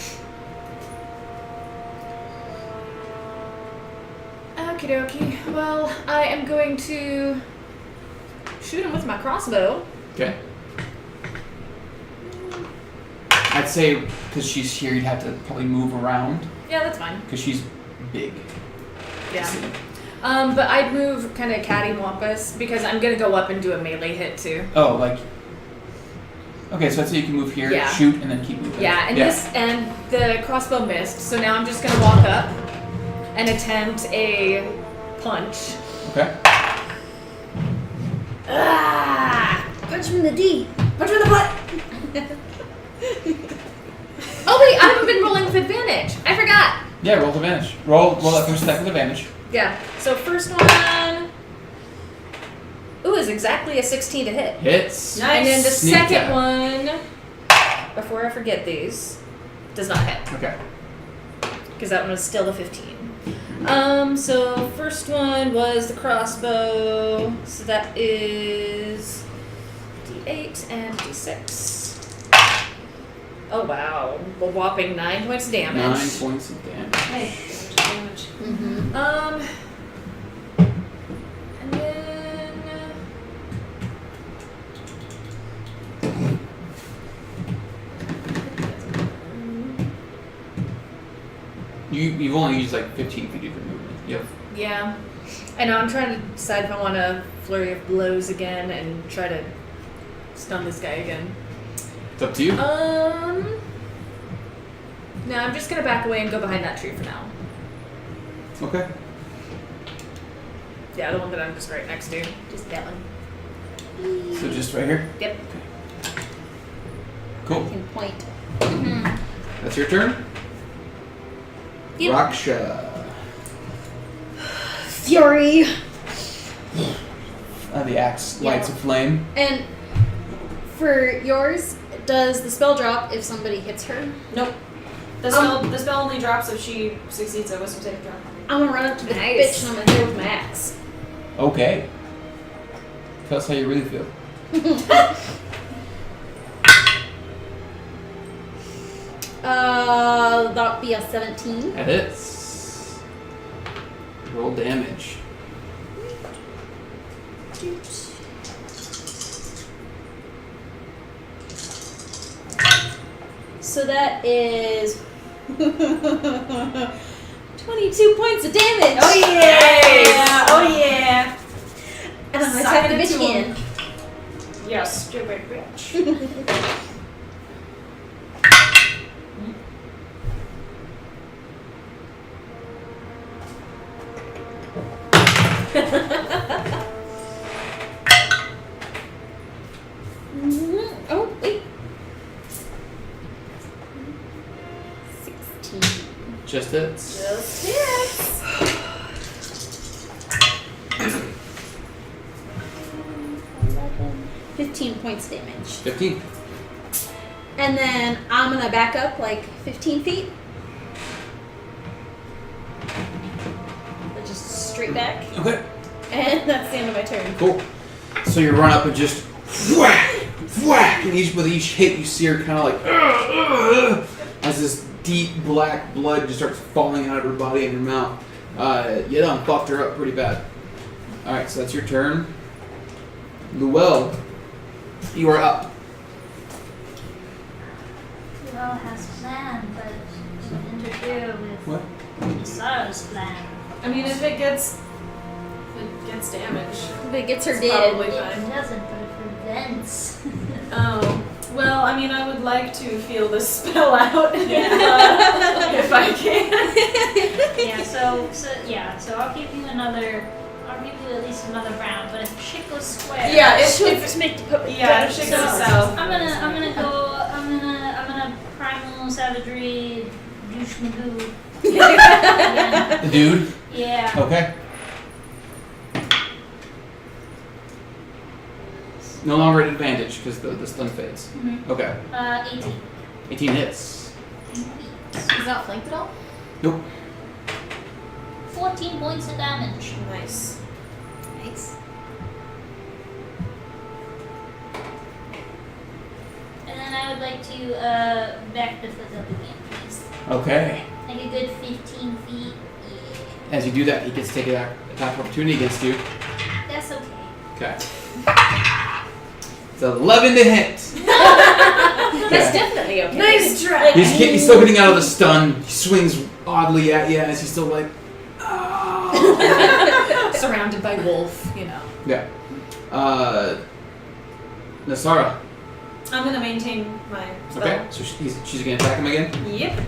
Okie dokie. Well, I am going to shoot him with my crossbow. Okay. I'd say because she's here, you'd have to probably move around Yeah, that's fine. because she's big. Yeah. See? But I'd move kind of cattywampus because I'm gonna go up and do a melee hit too. Oh, like. Okay, so I'd say you can move here, Yeah. shoot, and then keep moving. Yeah, and the crossbow missed, so now I'm just gonna walk up and attempt a punch. Okay. Ah! Punch him in the D. Punch him in the butt. Oh wait, I haven't been rolling with advantage. I forgot. Yeah, roll with advantage. Roll that first attack with advantage. Yeah. So first one. Ooh, is exactly a 16 to hit. Hits. Nice. And then the Sneak second attack. one, before I forget these, does not hit. Okay. Because that one was still a 15. So first one was the crossbow. So that is D8 and D6. Oh wow. A whopping 9 points of damage. 9 points of damage. Nice. Damage. Mm-hmm. And then You've only used like 15 feet of your movement. Yep. yeah. I know, I'm trying to decide if I want to flurry of blows again and try to stun this guy again. It's up to you. No, I'm just gonna back away and go behind that tree for now. Okay. Yeah, the one that I'm just right next to. Just that one. So just right here. Yep. Cool. Can point. That's your turn. Yep. Raksha. Fury. The axe Yeah. lights a flame. And for yours, does the spell drop if somebody hits her? Nope. The spell only drops if she succeeds a wisdom saving throw. I'm gonna run up to the Nice. bitch and I'm gonna hit her with my axe. Okay. Tell us how you really feel. That'll be a 17. That hits. Roll damage. So that is 22 points of damage. Oh yeah! Oh yeah! And I'm gonna Suck attack the it bitch to him. again. You stupid bitch. Oh, wait. 16. Just hits. Just hits. 15 points damage. 15. And then I'm gonna back up like 15 feet. Just straight back. Okay. And that's the end of my turn. Cool. So you run up and just whack, whack, and with each hit you see her kind of like as this deep black blood just starts falling out of her body and her mouth. You done fucked her up pretty bad. All right, so that's your turn. Luell, you are up. Well has planned, but to interfere with What? Sarah's plan. I mean, if it gets damage, If it gets her it's dead. probably It fine. doesn't, but it prevents. Oh, well, I mean, I would like to feel this spell out Yeah. if I can. Yeah, so I'll give you at least another round, but if shit goes square. Yeah, if If shit goes south. I'm gonna primal savagery douche magoo. The dude. Yeah. Okay. No longer at advantage because the stun fades. Mhm. Okay. 18. 18 hits. He's not flanked at all? Nope. 14 points of damage. Nice. Nice. And then I would like to back the foot up again, please. Okay. Like a good 15 feet. Yeah. As you do that, he gets to take an attack opportunity against you. That's okay. Okay. It's 11 to hit. That's definitely okay. Nice try. He's still getting out of the stun. He swings oddly at you as he's still like, oh. Surrounded by wolf, you know. Yeah. Nasara. I'm gonna maintain my spell. Okay. So she's gonna attack him again. Yep.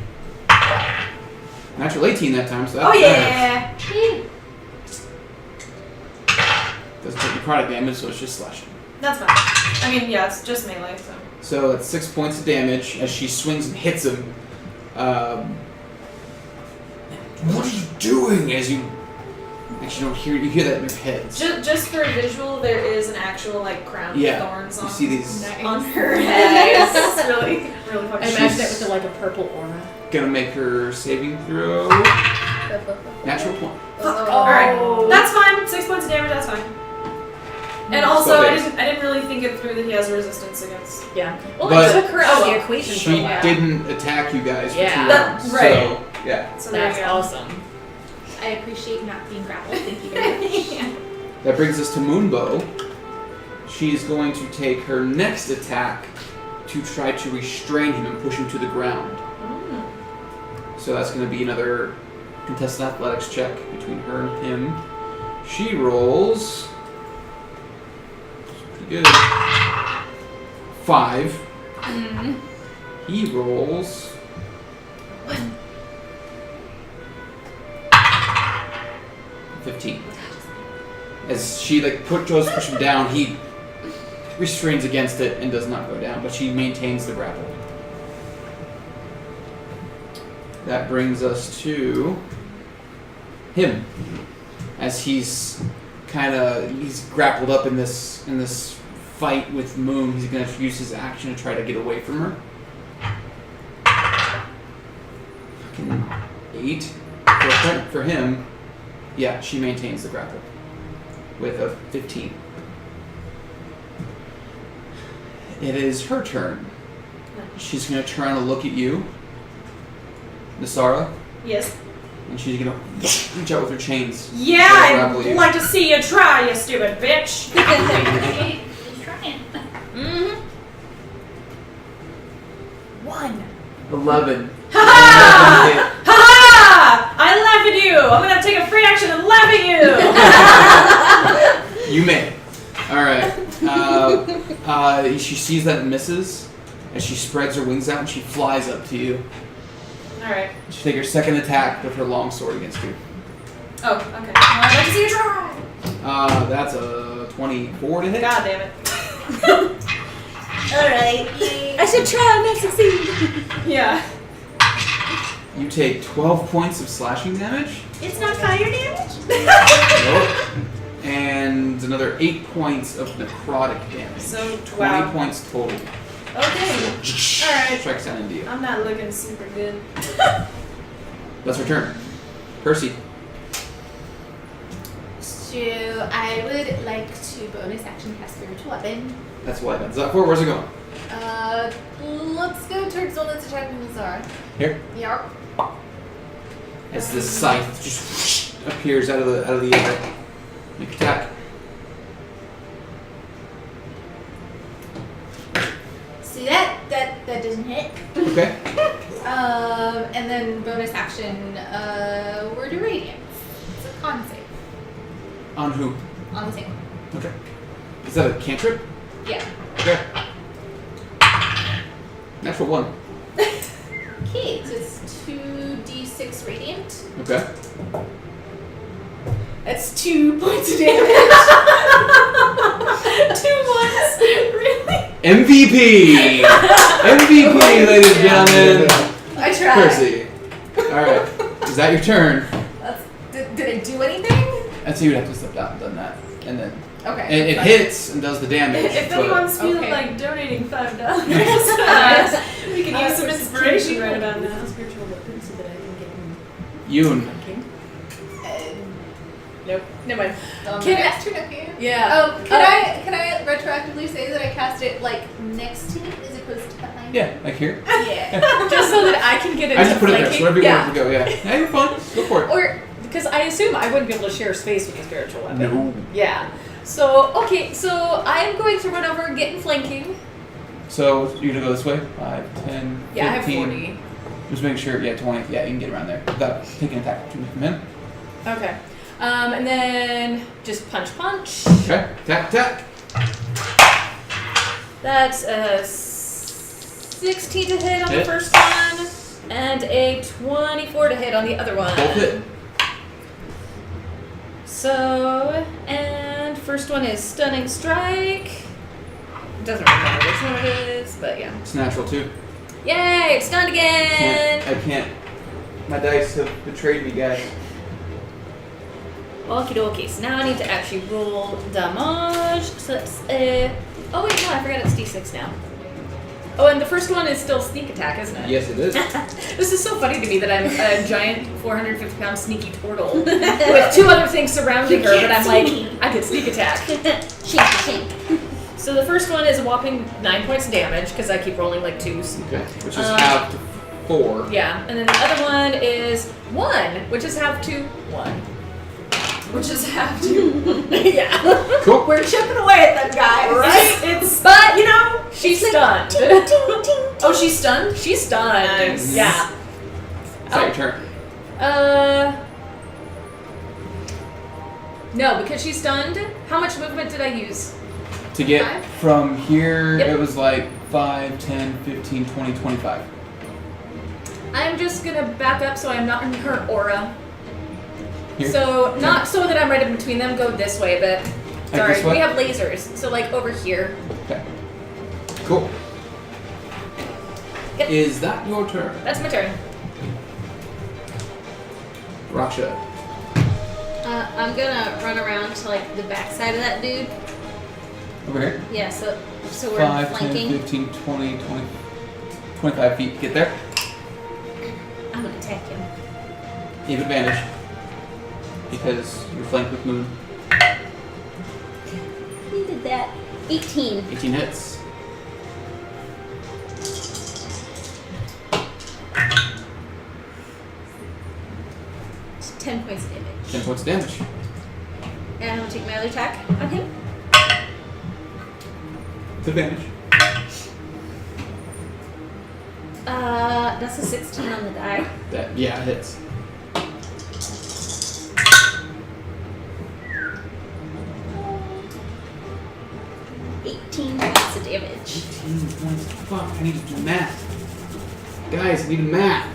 Natural 18 that time. So Oh that hurts. yeah. Doesn't take necrotic damage, so it's just slashing. That's fine. I mean, yeah, it's just melee, so. So that's 6 points of damage as she swings and hits him. What are you doing? As you actually don't hear, you hear that in your heads. Just for a visual, there is an actual like crown Yeah. of thorns You on, see these on her head. It's really, really fucking I imagine it with like a purple aura. gonna make her saving throw. Natural 20. Alright, that's fine. 6 points of damage, that's fine. And also, So I base. didn't really think it through that he has resistance against. Yeah. Well, But it took her out of the equation for She a while. didn't attack you guys for Yeah. 2 That- rounds. right. So, yeah. So there That's you go. awesome. I appreciate not being grappled. Thank you very much. That brings us to Moonbow. She's going to take her next attack to try to restrain him and push him to the ground. So that's going to be another contested athletics check between her and him. She rolls. Pretty good. 5. He rolls. 15. As she goes to push him down, he restrains against it and does not go down, but she maintains the grapple. That brings us to him, as he's grappled up in this fight with Moon. He's going to use his action to try to get away from her. Fucking 8 for him. Yeah, she maintains the grapple with a 15. It is her turn. She's going to try to look at you, Nasara, Yes. and she's going to reach out with her chains. Yeah, to grapple I'd you. like to see you try, you stupid bitch. He's trying. Mm-hmm. 1. 11. Ha ha! Ha ha! I laugh at you. I'm gonna take a free action and laugh at you. You may. Alright. She sees that it misses, and she spreads her wings out and she flies up to you. All right. She take her second attack with her long sword against you. Oh, okay. Well, I'd like to see you try. That's a 24 to hit. God damn it. Alright. I should try and not succeed. Yeah. You take 12 points of slashing damage. It's not fire damage? Nope. And another 8 points of necrotic damage. So, 20 wow. points total. Okay. Alright. Strikes down into you. I'm not looking super good. That's her turn. Percy. So I would like to bonus action cast spiritual weapon. That's what that's up for. Where's it going? Let's go towards the one that's attacking Lazara. Here. Yep. As this scythe just appears out of the air. Make attack. See that doesn't hit. Okay. And then bonus action, word of radiance. It's a con save On who? on the same one. Okay. Is that a cantrip? Yeah. Okay. Natural 1. Okay, so it's 2d6 radiant. Okay. That's 2 points of damage. 2 ones. Really? MVP! MVP, ladies and gentlemen. I tried. Percy. Alright. Is that your turn? Did it do anything? And so you'd have to step down and done that. And then Okay. it hits and does the damage. If but anyone's feeling Okay. like donating $5, we can use some inspiration right about now. Spiritual weapon so that I can get him Yoon. flanking. Nope. Never mind. Can I turn up here? Yeah. Can I retroactively say that I cast it like next to me as opposed to behind? Yeah, like here. Yeah. Just so that I can get it. I just put it there, flanking. so whatever you Yeah. want to go, yeah. Yeah, you're fine. Go for it. Or because I assume I wouldn't be able to share space with a spiritual weapon. No. Yeah. So okay, so I'm going to run over and get in flanking. So you're gonna go this way? 5, 10, 15. Yeah, I have 40. Just make sure, 20. Yeah, you can get around there without taking an attack from him. Okay. And then just punch. Okay, attack. That's a 16 to hit on Hit. the first one, and a 24 to hit on the other one. Both hit. So, and first one is stunning strike. Doesn't remember which one it is, but yeah. It's natural too. Yay! Stunned again. I can't. My dice have betrayed me, guys. Okie dokie. So now I need to actually roll damage. So that's oh wait, no, I forgot it's d6 now. Oh, and the first one is still sneak attack, isn't it? Yes, it is. This is so funny to me that I'm a giant 450-pound sneaky turtle with 2 other things surrounding her, but I'm like, I could sneak attack. Shink. So the first one is a whopping 9 points of damage because I keep rolling like 2s. Okay, which is half to 4. Yeah, and then the other one is 1, which is half to 1. Which is have to. Yeah. Cool. We're chipping away at them guys. Right? It's But, you know, she's stunned. oh, she's stunned. She's stunned. Nice. Yeah. Is that your turn? No, because she's stunned. How much movement did I use? To get 5? from here, Yep. it was like 5, 10, 15, 20, 25. I'm just gonna back up so I'm not in her aura. Here? So, not so that I'm right in between them, go this way, but Like sorry, this way? we have lasers. So, like, over here. Okay. Cool. Yep. Is that your turn? That's my turn. Raksha. I'm gonna run around to like the backside of that dude. Over here. Yeah, so we're 5, 10, flanking. 15, 20, 25 feet. Get there. I'm gonna attack him. You have advantage. Because you're flanked with Moon. He did that. 18. 18 hits. 10 points of damage. 10 points of damage. And I'm gonna take my other attack on him. It's advantage. That's a 16 on the die. That hits. $18 points of damage. 18 points. Fuck, I need to do math. Guys, I need math.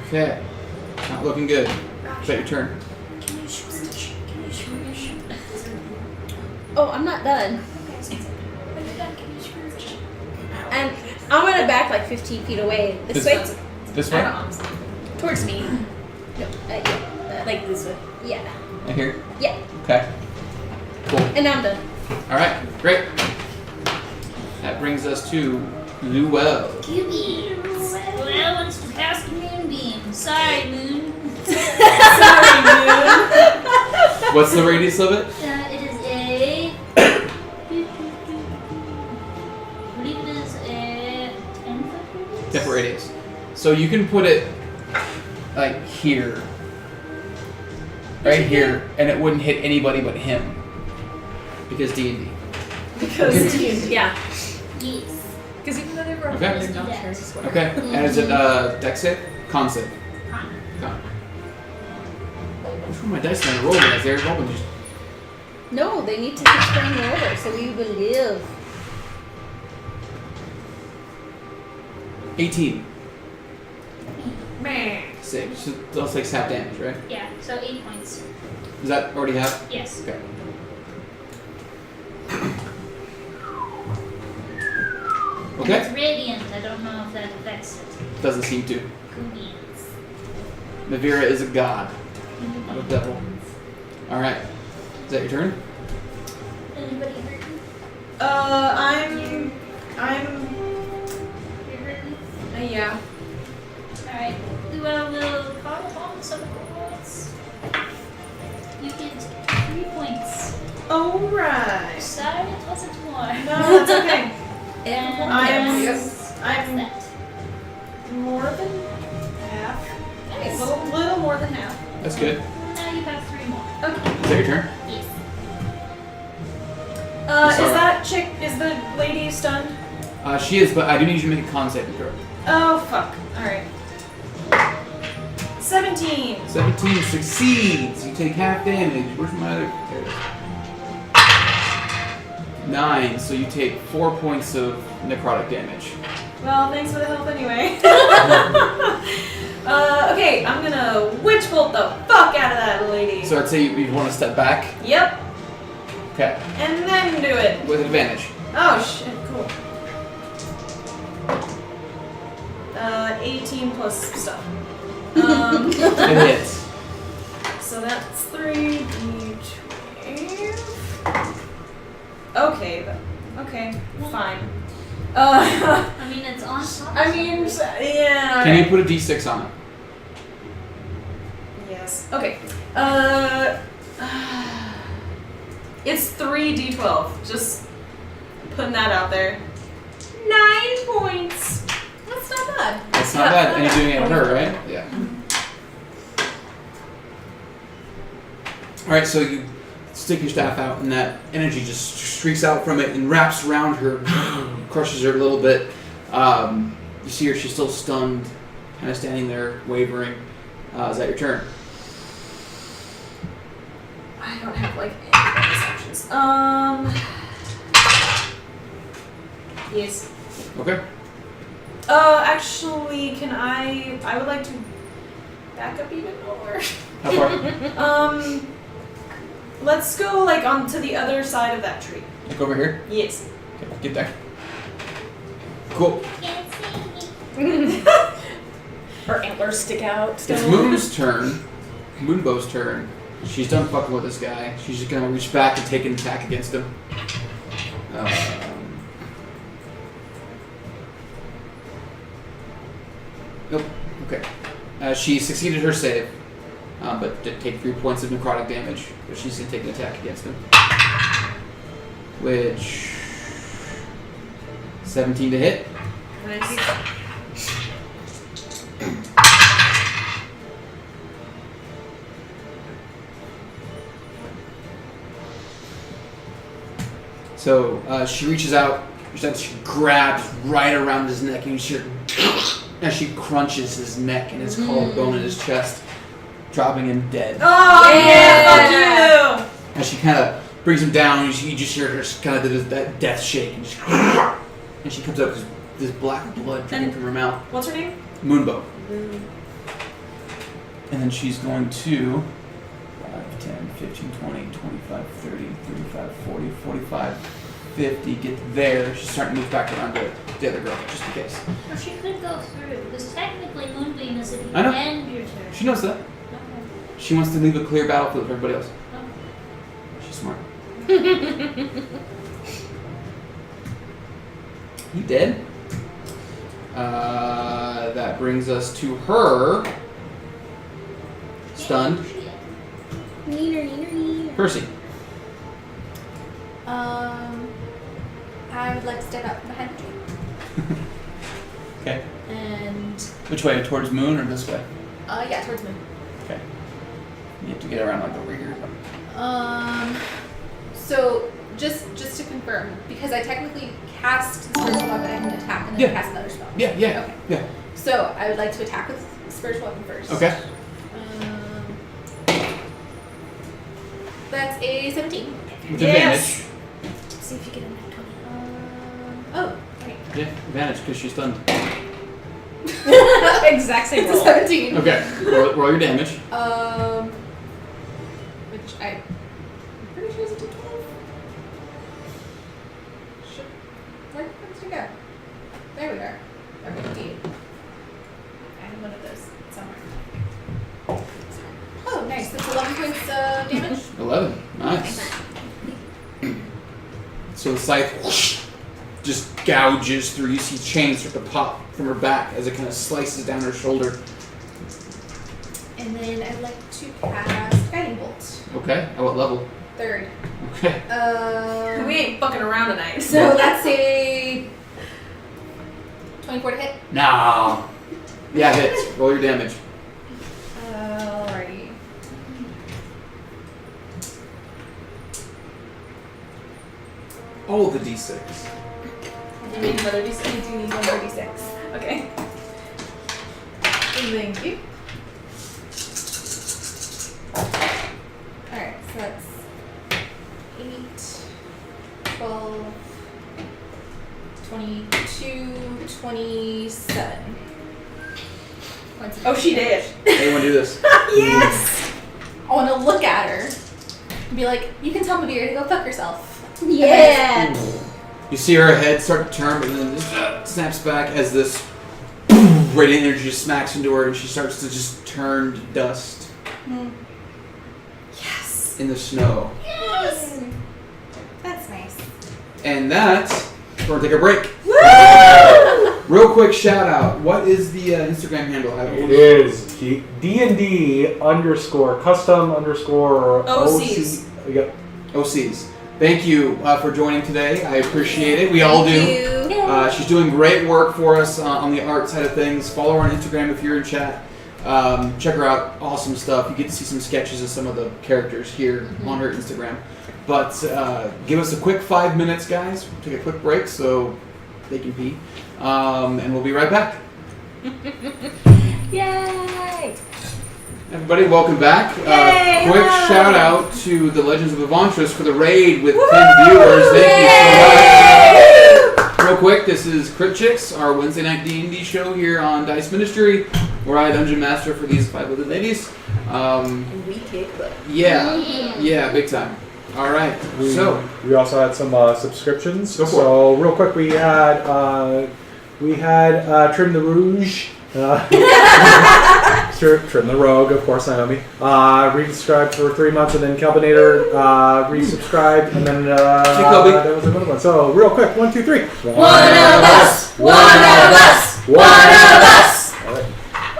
Okay. Not looking good. Is that your turn? Oh, I'm not done. And I'm gonna back like 15 feet away. This way? This I way? don't know. Towards me. No, yeah. Like this way. Yeah. I hear. Yeah. Okay. Cool. And I'm done. Alright, great. That brings us to Luell. Cubies. Well, wants to pass the moonbeam. Sorry, moon. Sorry, dude. What's the radius of it? It is a. I believe it is a 10-foot radius. 10-foot radius. So you can put it like here. Right here, and it wouldn't hit anybody but him. Because D&D. Because yeah. Yes. Because even though they were Okay. they're not sure as well. Okay. And is it dex save? Con save. Con. Con. Which one of my dice gonna roll guys? They're rolling just. No, they need to keep spraying over so we will live. 18. Man. Save. So that's like half damage, right? Yeah, so 8 points. Does that already have? Yes. Okay. And Okay. it's radiant. I don't know if that affects it. Doesn't seem to. Cubies. Navira is a god, not a devil. Alright. Is that your turn? Anybody hurting? I'm. You're hurting? Yeah. Alright. Luau will call upon some points. You get 3 points. Alright. Sorry, it wasn't more. No, that's okay. And I'm what's that? more than half. Nice. Little more than half. That's good. Now you have 3 more. Okay. Is that your turn? Yes. Is Sorry. that chick? Is the lady stunned? She is, but I do need you to make a con saving throw. Oh fuck. All right. 17. 17 succeeds. You take half damage. Where's my other? There it is. 9, so you take 4 points of necrotic damage. Well, thanks for the help anyway. Okay, I'm gonna witch bolt the fuck out of that lady. So I'd say you want to step back. Yep. Okay. And then do it. With advantage. Oh shit, cool. 18 plus stuff. It hits. So that's 3d12. Okay, fine. I mean, it's on top. I mean, yeah. Can you put a d6 on it? Yes. Okay. It's 3d12. Just putting that out there. 9 points. That's not bad. That's not bad. And you're doing it on her, right? Yeah. Alright, so you stick your staff out, and that energy just streaks out from it and wraps around her, crushes her a little bit. You see her, she's still stunned, kind of standing there, wavering. Is that your turn? I don't have like any bonus actions. Yes. Okay. Actually, can I would like to back up even more. How far? Let's go like onto the other side of that tree. Like over here? Yes. Okay, get there. Cool. Can't see me. Her antlers stick out. It's Moon's turn. Moonbow's turn. She's done fucking with this guy. She's just gonna reach back and take an attack against him. Nope. Okay. She succeeded her save, but did take 3 points of necrotic damage. But she's gonna take an attack against him, which 17 to hit. So she reaches out, she grabs right around his neck, and you see her as she crunches his neck and his collarbone and his chest, dropping him dead. Oh yeah! Fuck As she kind of brings him down, and you just hear her kind of do that death shake, and she comes up with this black blood dripping from her mouth. What's her name? Moonbow. And then she's going to 5, 10, 15, 20, 25, 30, 35, 40, 45, 50, get there. She's starting to move back around to the other girl, just in case. Or she could go through, because technically Moonbeam is at the I know. end of your turn. She knows that. Okay. She wants to leave a clear battlefield for everybody else. Okay. She's smart. He dead. That brings us to her. Stunned. Neener. Percy. I would like to stand up behind the tree. Okay. And Which way? Towards Moon or this way? yeah, towards me. Okay. You have to get around like over here. So just to confirm, because I technically cast spiritual weapon, I can attack and then Yeah. cast another spell. Yeah. Okay. Yeah. So I would like to attack with spiritual weapon first. Okay. That's a 17. With Yes. See if you get a nat 20. Oh, okay. advantage. Yeah, advantage because she's stunned. Exact same It's a roll. 17. Okay. Roll your damage. Which I'm pretty sure is a d12. Where did it go? There we are. Okay, D8. I have one of those somewhere. Oh, nice. That's 11 points of damage. 11. Nice. So the scythe just gouges through. You see chains start to pop from her back as it kind of slices down her shoulder. And then I'd like to cast Guiding Bolt. Okay. At what level? 3rd. Okay. We ain't fucking around tonight. So that's a 24 to hit. No. Yeah, hits. Roll your damage. Alrighty. Oh, the d6. Do you need another d6? I do need one more d6. Okay. Thank you. Alright, so that's 8, 12, 22, 27. Oh, she did. Anyone do this? Yes! I want to look at her and be like, you can tell Mavira to go fuck herself. Yeah. You see her head start to turn, but then just snaps back as this radiant energy just smacks into her, and she starts to just turn to dust Yes! in the snow. Yes! That's nice. And that, we're going to take a break. Real quick shout out. What is the Instagram handle? It is D&D _custom OCs. Yep. OCs. Thank you for joining today. I appreciate it. We all do. She's doing great work for us on the art side of things. Follow her on Instagram if you're in chat. Check her out. Awesome stuff. You get to see some sketches of some of the characters here on her Instagram. But give us a quick 5 minutes, guys. We'll take a quick break so they can pee. And we'll be right back. Yay! Everybody, welcome back. Yay, Quick hello. shout out to the Legends of Avantras for the raid with 10 viewers. Thank you so much. Real quick, this is Crit Chicks, our Wednesday night D&D show here on Dice Ministry, where I Dungeon Master for these 5 little ladies. And we kick butt. Yeah, big time. All right, so We also had some subscriptions. Go for So real quick, we had Trim the Rouge. Trim the Rogue, of course, Naomi. Resubscribed for 3 months, and then Kelvinator resubscribed, and then Kelby. that was another one. So real quick, 1, 2, 3. One of us! One of us! One of us!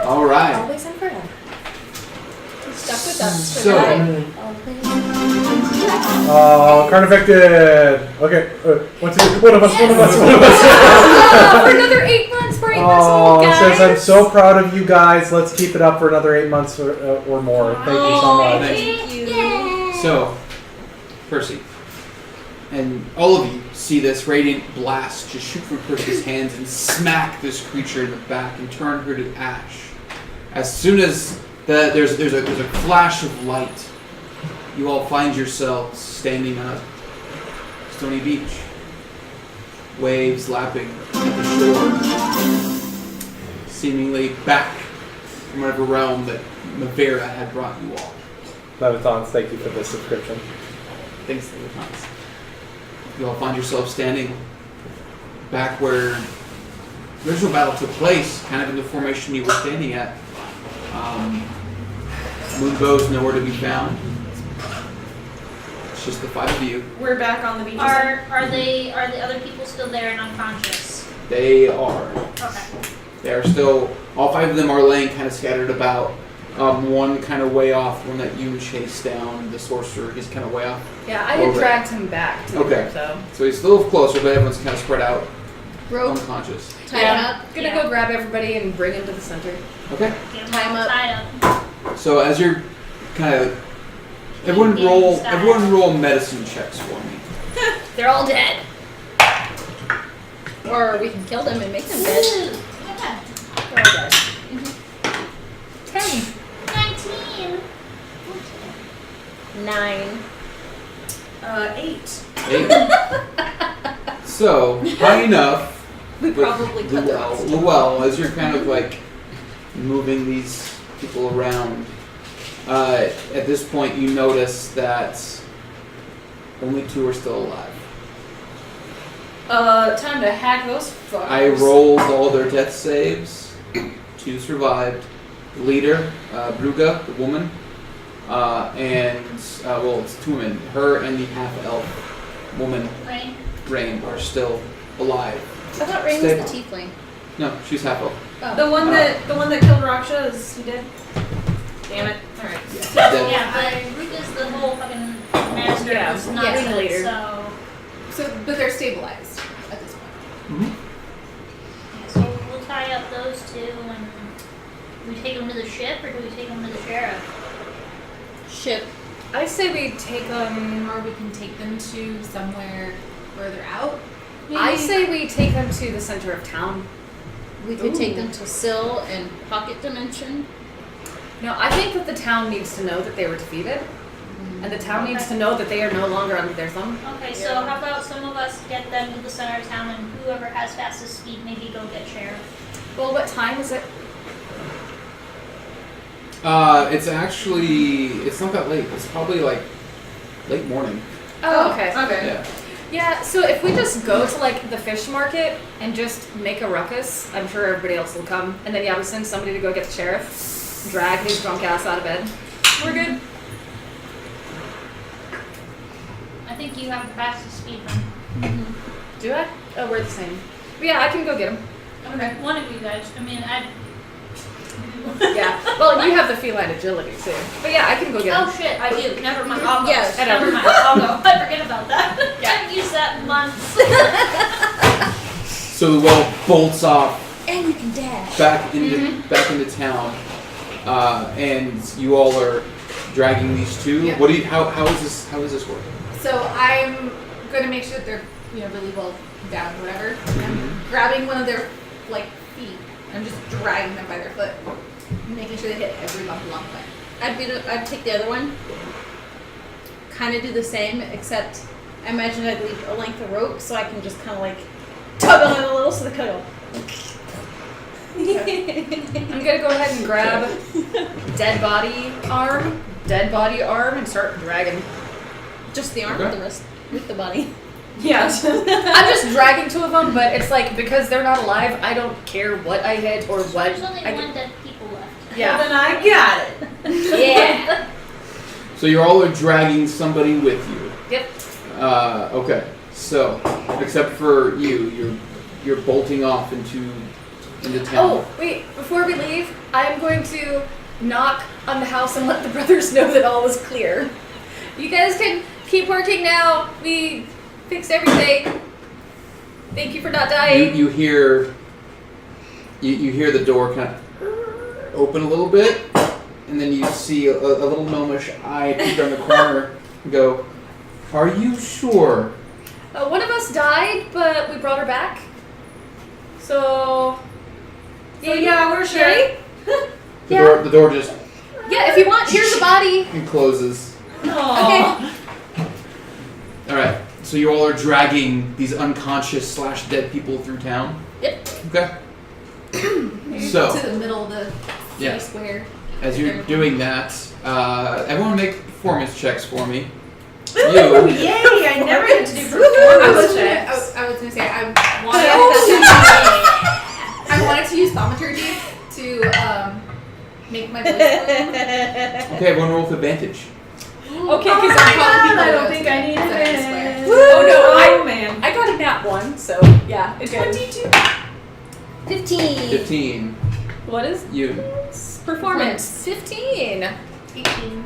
all right. Always and forever. Stuck with us for So- life. Always. Card affected. Okay, one of us. For another 8 months, for 8 months Oh, old, it guys. says I'm so proud of you guys. Let's keep it up for another 8 months or more. Thank you so much. Thank you. So, Percy, and all of you see this radiant blast just shoot from Percy's hands and smack this creature in the back and turn her to ash. As soon as there's a flash of light, you all find yourselves standing on a stony beach, waves lapping at the shore, seemingly back from whatever realm that Mavera had brought you all. Leviathans, thank you for the subscription. Thanks to the times. You all find yourself standing back where the original battle took place, kind of in the formation you were standing at. Moonbow's nowhere to be found. It's just the 5 of you. We're back on the beach. Are the other people still there and unconscious? They are. Okay. They are still. All 5 of them are laying kind of scattered about. One kind of way off, one that you chased down, the sorcerer. He's kind of way off. Yeah, I had Over. dragged him back to the Okay. group, though. So he's still closer, but everyone's kind of spread out, Rope, unconscious. tie him up. Gonna go grab everybody and bring him to the center. Okay. Get 'em Tie 'em all up. tied up. So as you're kind of everyone roll medicine checks for me. They're all dead. Or we can kill them and make them dead. Yeah. They're all dead. 10. 19. 9. 8. 8. So high enough. We with probably cut their off. Luell, as you're kind of like moving these people around, at this point you notice that only 2 are still alive. Time to hack those fuckers. I rolled all their death saves. 2 survived. The leader, Bruga, the woman, and well, it's 2 women. Her and the half-elf woman, Right? Rain, are still alive. I thought Rain was the tiefling. No, she's half-elf. Oh. The one that killed Raksha, is he dead? Damn it. Alright. Dead. Yeah, but Ruka's the whole fucking master Yeah, of yeah, nonsense, later. So, but they're stabilized at this point. Mhm. Yeah, so we'll tie up those 2 and we take them to the ship or do we take them to the sheriff? Ship. I say we take them. Or we can take them to somewhere further out. I say we take them to the center of town. We could take them to Syl and Pocket Dimension. No, I think that the town needs to know that they were defeated, and the town needs to know that they are no longer under their thumb. Okay, so how about some of us get them to the center of town and whoever has fastest speed maybe go get sheriff? Well, what time is it? It's actually, it's not that late. It's probably like late morning. Oh, okay. Yeah. Yeah, so if we just go to like the fish market and just make a ruckus, I'm sure everybody else will come. And then we send somebody to go get the sheriff, drag his drunk ass out of bed. We're good. I think you have the fastest speed then. Do I? Oh, we're the same. But yeah, I can go get him. Okay. One of you guys. I mean, Yeah. Well, you have the feline agility too. But yeah, I can go get him. Oh shit, I do. Never mind. I'll go. Yes. Never mind. I'll go. I forget about that. Yeah. I haven't used that in months. So the well bolts off And you can dash. back into town, and you all are dragging these 2. Yeah. What do you? How is this working? So I'm going to make sure that they're, really well down or whatever. I'm grabbing one of their, feet. I'm just dragging them by their foot. Making sure they hit every bump along the way. I'd take the other one. Kind of do the same, except I imagine I'd leave a length of rope so I can just kind of tug on it a little so they kind of I'm gonna go ahead and grab dead body arm, and start dragging. just the arm Okay. with the wrist, with the body. Yeah. I'm just dragging 2 of them, but it's because they're not alive, I don't care what I hit or what. There's only I one dead people left. Yeah. Then I got it. Yeah. So you all are dragging somebody with you. Yep. Okay. So, except for you're bolting off into town. Oh, wait, before we leave, I'm going to knock on the house and let the brothers know that all is clear. You guys can keep working now. We fixed everything. Thank you for not dying. You hear the door kind of open a little bit, and then you see a little gnomish eye peek around the corner and go, "Are you sure?" One of us died, but we brought her back. So yeah, we're sure. Ready? The door just Yeah, if you want, here's the body. and closes. Okay. All right. So you all are dragging these unconscious / dead people through town. Yep. Okay. So to the middle of the city Yeah. square. as you're doing that, everyone make performance checks for me. Ooh, You. yay! I never get to do I performance was checks. gonna say I Oh, wanted to use thaumaturgy to make my voice grow. Okay, everyone roll with advantage. Okay, Oh because my I'm God, probably I don't think I need Square. it. Oh no, Oh man. I got a nat 1, so yeah, it's good. 22. 15. 15. What is You. performance? 15. 18.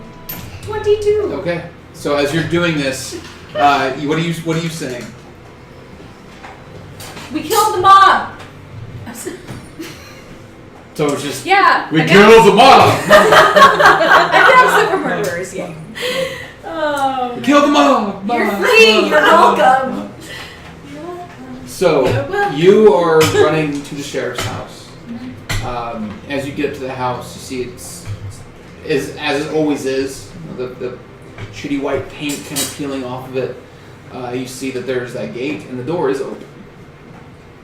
22. Okay. So as you're doing this, what are you saying? We killed the mob. So it's just Yeah. we I killed the mob. I got super murderers, yay. Oh. We killed the mob. You're free. You're welcome. So you are running to the sheriff's house. As you get to the house, you see it's as it always is. The shitty white paint kind of peeling off of it. You see that there's that gate and the door is open.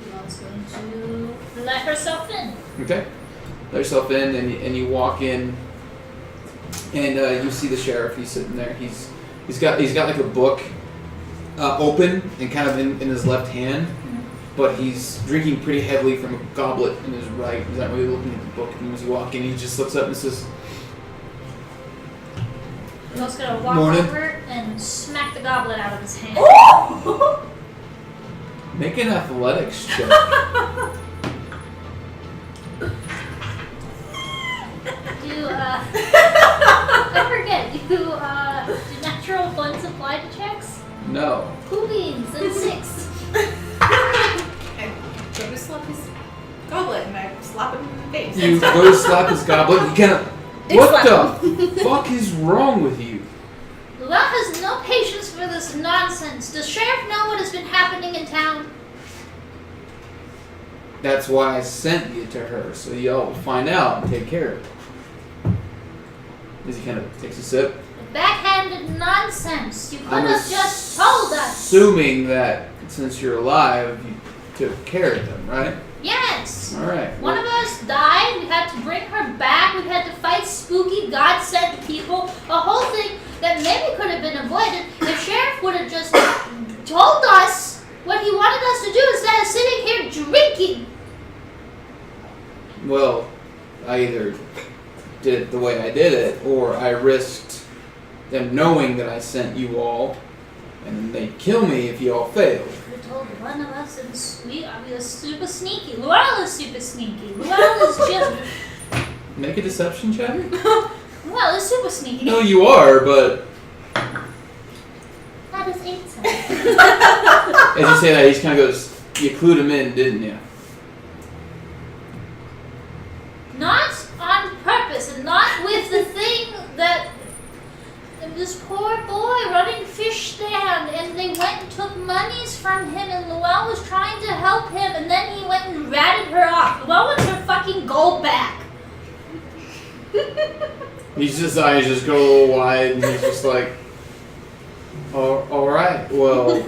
Lua's going to let herself in. Okay. Let yourself in and you walk in and you see the sheriff. He's sitting there. He's got like a book open and kind of in his left hand, but he's drinking pretty heavily from a goblet in his right. He's not really looking at the book. And as you walk in, he just looks up and says, Lua's going to walk Morning. over and smack the goblet out of his hand. "Make an athletics check." I forget, do natural ones apply to checks? No. Cool beans and 6. I go to slap his goblet and I slap him in the face. You go to slap his goblet. You kind of. Dick What slap the fuck is wrong with you? Lua has no patience for this nonsense. Does Sheriff know what has been happening in town? That's why I sent you to her, so y'all will find out and take care of it. As he kind of takes a sip. Backhanded nonsense. You could I'm have just told us. assuming that since you're alive, you took care of them, right? Yes. All right. One of us died. We had to bring her back. We had to fight spooky God-sent people. A whole thing that maybe could have been avoided if Sheriff would have just told us what he wanted us to do instead of sitting here drinking. Well, I either did it the way I did it, or I risked them knowing that I sent you all, and then they'd kill me if you all failed. You told one of us, and we are super sneaky. Luella is super sneaky. Luella is just. Make a deception check? Luella is super sneaky. No, you are, but That is 8 cents. as you say that, he just kind of goes, "You clued him in, didn't you?" Not on purpose, and not with the thing that this poor boy running fish stand, and they went and took monies from him, and Luella was trying to help him, and then he went and ratted her off. Luella wants her fucking gold back. His eyes just go a little wide, and he's just like, all right, well,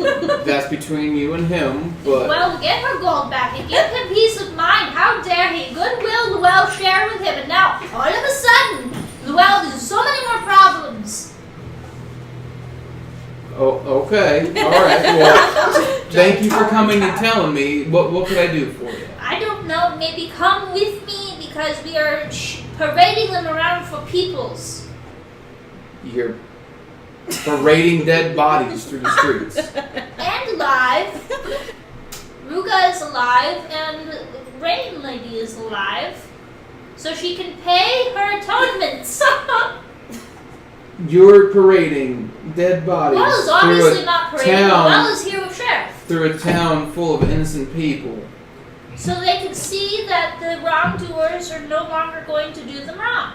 that's between you and him, but Well, get her gold back and give him peace of mind. How dare he? Goodwill Luella share with him, and now, all of a sudden, Luella has so many more problems. oh, okay, all right, well, thank you for coming and telling me. What could I do for you? I don't know, maybe come with me because we are parading them around for peoples. You're parading dead bodies through the streets. And alive. Ruga is alive, and the Rain Lady is alive. So she can pay her atonements. You're parading dead bodies Well, is through obviously a not parading. town, Well is here with Sheriff. through a town full of innocent people. So they can see that the wrongdoers are no longer going to do them wrong.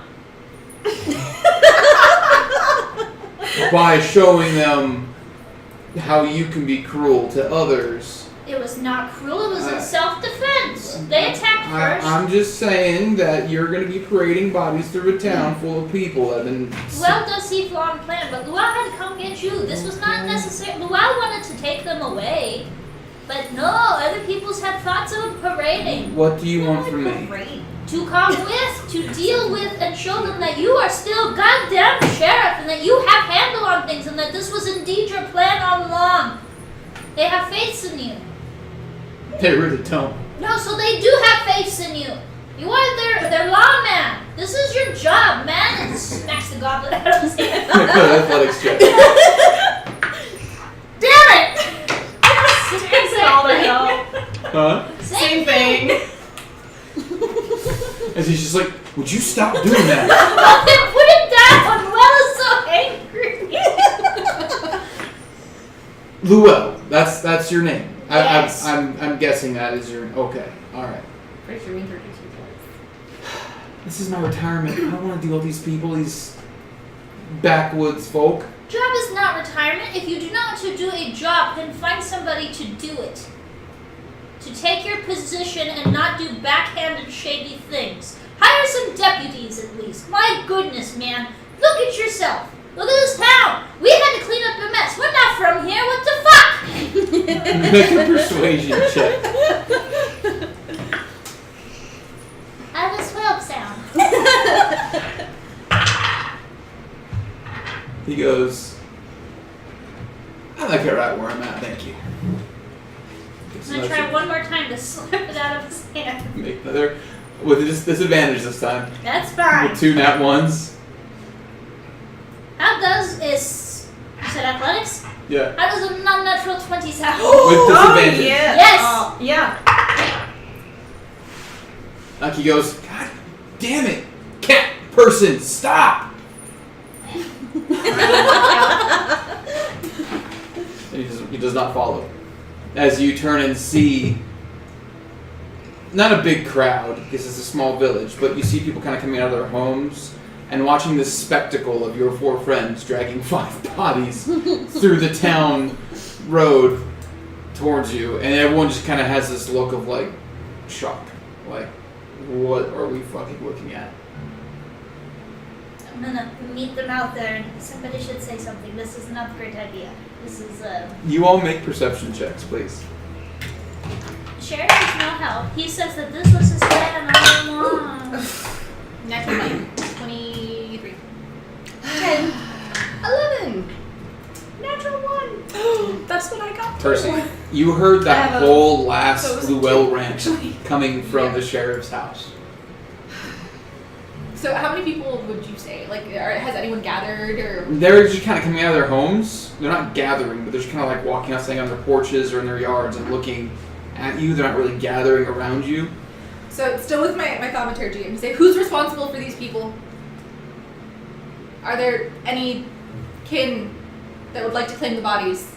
By showing them how you can be cruel to others. It was not cruel, it was in self-defense. They attacked first. I'm just saying that you're going to be parading bodies through a town full of people that have been... Luell does see flaw in the plan, but Luell had to come get you. This was not necessary. Luell wanted to take them away. But no, other people's had thoughts of parading. What do you want from me? To come with, to deal with, and show them that you are still goddamn sheriff, and that you have handle on things, and that this was indeed your plan all along. They have faith in you. They really don't. No, so they do have faith in you. You are their lawman. This is your job, man. And smacks the goblet out of his hand. Athletics check. Damn it! Takes it all the hell. Huh? Same thing. And he's just like, would you stop doing that? Well, then put it down. Luell is so angry. Luell, that's your name. Yes. I'm guessing that is your... Okay, alright. Pretty sure we introduced you This is my retirement. I don't want to deal with these people, these backwoods folk. Job is not retirement. If you do not want to do a job, then find somebody to do it. To take your position and not do backhanded shady things. Hire some deputies at least. My goodness, man. Look at yourself. Look at this town. We had to clean up your mess. We're not from here. What the fuck? Make a persuasion check. How does 12 sound? He goes, I like it right where I'm at, thank you. I'm going to try one more time to slip it out of his hand. Make another, with disadvantage this time. That's fine. With 2 nat ones. How does is... You said athletics? Yeah. How does a non-natural 20 sound? With disadvantage. Yeah. Yes. Yeah. Aki goes, God damn it! Cat person, stop! And he does not follow. As you turn and see, not a big crowd, because it's a small village, but you see people kind of coming out of their homes and watching this spectacle of your 4 friends dragging 5 bodies through the town road towards you, and everyone just kind of has this look of like shock, like, what are we fucking looking at? I'm gonna meet them out there and somebody should say something. This is not a great idea. This is, You all make perception checks, please. Sheriff is no help. He says that this was his plan all along. Natural 9. 23. 10. 11. Natural 1. That's what I got. Percy, you heard that I have a- whole last so it was Luell two, rant actually. coming from the sheriff's house. So how many people would you say? Like, has anyone gathered or? They're just kind of coming out of their homes. They're not gathering, but they're just kind of like walking out, staying on their porches or in their yards and looking at you. They're not really gathering around you. So still with my thaumaturgy, I'm say who's responsible for these people? Are there any kin that would like to claim the bodies?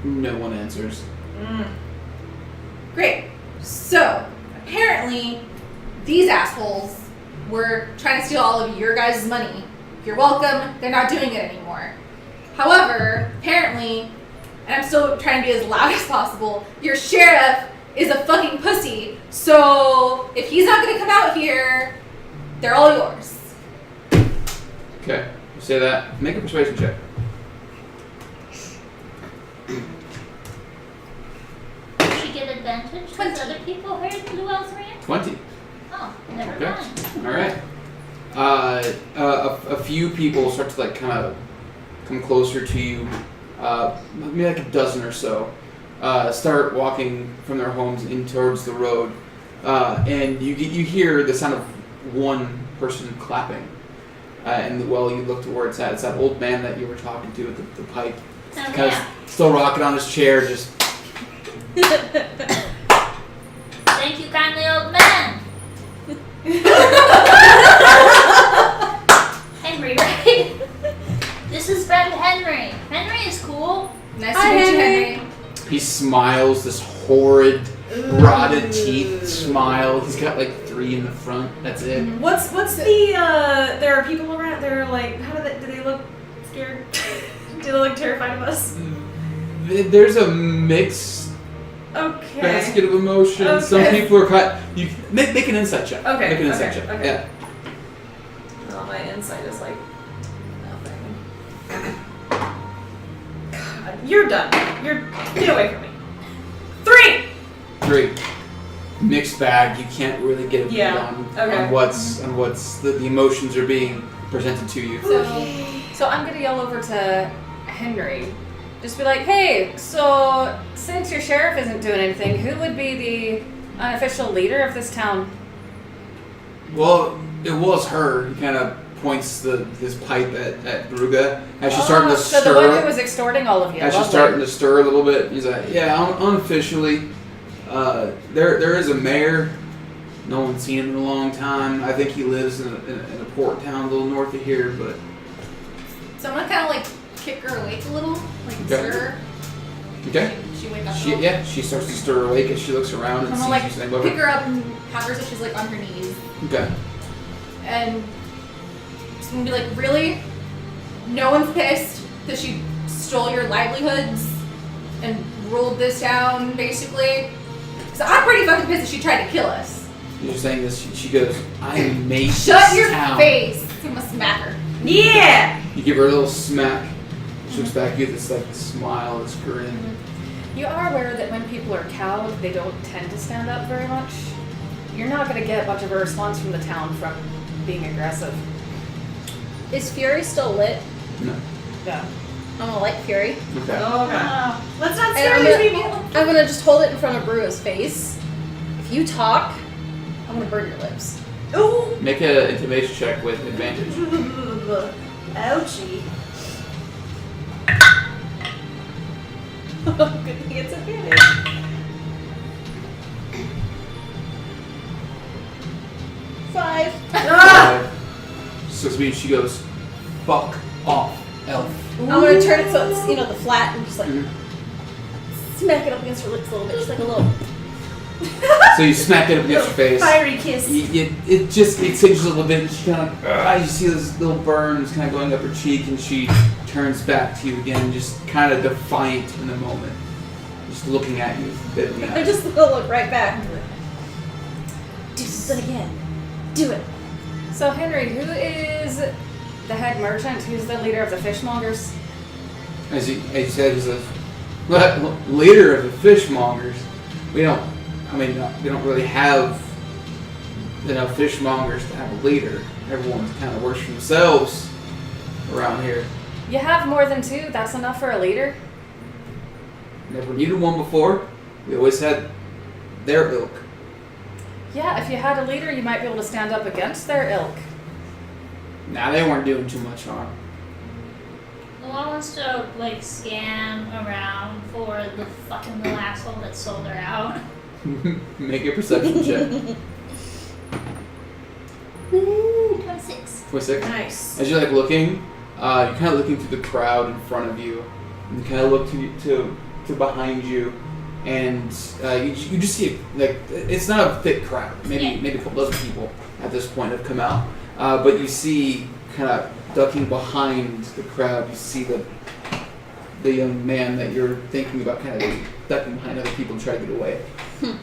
No one answers. Great. So apparently, these assholes were trying to steal all of your guys' money. You're welcome. They're not doing it anymore. However, apparently, and I'm still trying to be as loud as possible, your sheriff is a fucking pussy. So if he's not going to come out here, they're all yours. Okay, you say that. Make a persuasion check. Did she get advantage because other people heard Luell's rant? 20. Oh, never Okay. mind. All right. A few people start to like kind of come closer to you. Maybe like a dozen or so. Start walking from their homes in towards the road, and you hear the sound of one person clapping. And you look to where it's at. It's that old man that you were talking to with the pipe. Oh, Kind yeah. of still rocking on his chair, just. Thank you kindly, old man. Angry, right? He smiles this horrid, rotted teeth smile. He's got like 3 in the front. That's it. What's the there are people around, they're like, do they look scared? Do they look terrified of us? There's a mixed Okay. basket of emotions. Okay. Some people are kind. You make an insight check. Okay, Make an insight okay, check. okay. Yeah. Well, my insight is like nothing. God, you're done. Get away from me. 3! 3. Mixed bag. You can't really get a beat Yeah, on okay. what's the emotions are being presented to you. So I'm gonna yell over to Henry. Just be like, hey, so since your sheriff isn't doing anything, who would be the unofficial leader of this town? Well, it was her. He kind of points his pipe at Bruga as she's starting to So stir. the one who was extorting all of you. As she's Lovely. starting to stir a little bit, he's like, "Yeah, unofficially, there is a mayor. No one's seen him in a long time. I think he lives in a port town a little north of here, but So I'm gonna kind of like kick her awake a little, like Okay. stir her. okay." She wake up. She starts to stir awake as she looks around and I'm sees gonna you like standing over. pick her up and have her so she's like on her knees, Okay. and she's gonna be like, really? No one's pissed that she stole your livelihoods and ruled this town, basically. So I'm pretty fucking pissed that she tried to kill us. You're saying this. She goes, "I made Shut this your town." face! I'm gonna smack her. Yeah! You give her a little smack. She looks back at you with this like smile, this grin. You are aware that when people are cowed, they don't tend to stand up very much. You're not going to get much of a response from the town from being aggressive. Is Fury still lit? No. Yeah. I'm gonna light Fury. Okay. Okay. Let's not And scare I'm these gonna, people. I'm gonna just hold it in front of Brua's face. If you talk, I'm gonna burn your lips. Ooh! Make an intimidation check with advantage. Ouchie. Good thing it's advantage. Five. Ah! So it means she goes, "Fuck off, elf." I'm gonna turn it so it's, the flat and just like Mhm. smack it up against her lips a little bit, just like a little. So you smack it up against her face. Fiery kiss. It singes a little bit, and she kind of, you see those little burns kind of going up her cheek, and she turns back to you again, just kind of defiant in the moment, just looking at you. I just look right back. Do something again. Do it. So, Henry, who is the head merchant? Who's the leader of the fishmongers? As you said, he's the leader of the fishmongers. We don't really have enough fishmongers to have a leader. Everyone kind of works for themselves around here. You have more than 2. That's enough for a leader? Never needed one before. We always had their ilk. Yeah, if you had a leader, you might be able to stand up against their ilk. Nah, they weren't doing too much harm. Well, I wants to scan around for the fucking little asshole that sold her out. Make a perception check. 26. 26. Nice. As you're looking, you're kind of looking through the crowd in front of you, and you kind of look to behind you, and you just see it's not a thick crowd. Maybe a couple dozen people at this point have come out, but you see kind of ducking behind the crowd. You see the young man that you're thinking about kind of ducking behind other people to try to get away. I'm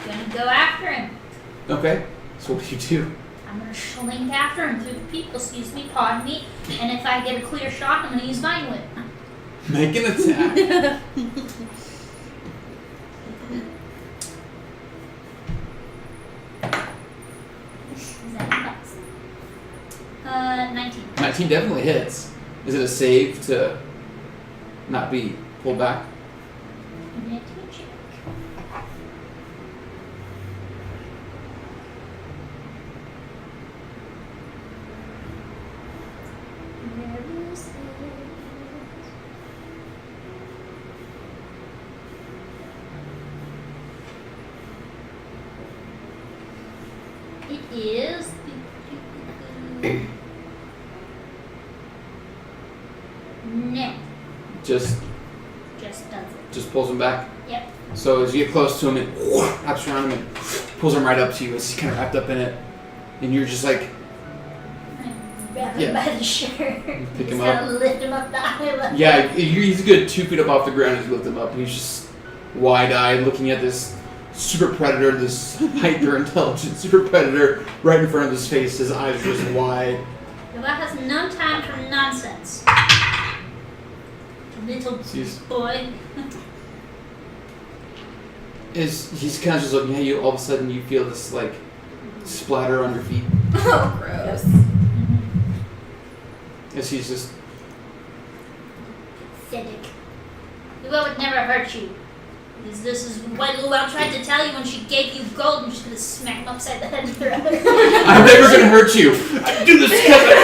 gonna go after him. Okay, so what do you do? I'm gonna slink after him through the people, pardon me, and if I get a clear shot, I'm gonna use Vine Whip. Make an attack. Is that nuts? 19. 19 definitely hits. Is it a save to not be pulled back? Advantage check. Where is it? It is. No. Just Just just does it. Just pulls him back. Yep. So as you get close to him, it wraps around him and pulls him right up to you as he's kind of wrapped up in it, and you're just like, Grab him Yeah. by the shirt. Pick Just him gotta up. lift him up the aisle. yeah, he's a good 2 feet up off the ground as you lift him up, and he's just wide-eyed looking at this super predator, this hyper-intelligent super predator right in front of his face. His eyes are just wide. Luau has no time for nonsense. Little Jeez. boy. He's kind of just looking at you. All of a sudden, you feel this like splatter on your feet Oh, gross. as he's just. Pathetic. Luau would never hurt you. This is what Luau tried to tell you when she gave you gold, and she's gonna smack him upside the head with her other. I'm never gonna hurt you. I do this because I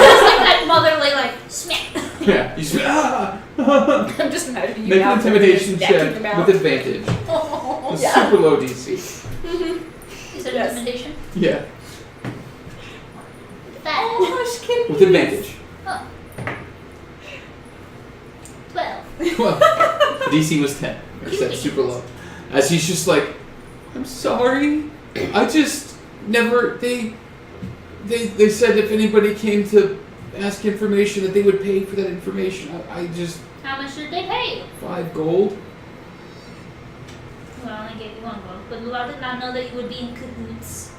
It's like that motherly, like, smack. love. Yeah, he's ah. I'm just imagining you Make now an intimidation with his neck in check your mouth. with advantage. Oh, A super low DC. Is it Yes. intimidation? Yeah, That. gosh, kidding. with advantage. Oh. 12. Well, DC was 10. Or set super low. As he's just like, I'm sorry. I just never. They said if anybody came to ask information that they would pay for that information. I just How much did they pay you? 5 gold. Well, I only gave you 1 gold, but Luau did not know that you would be in cahoots.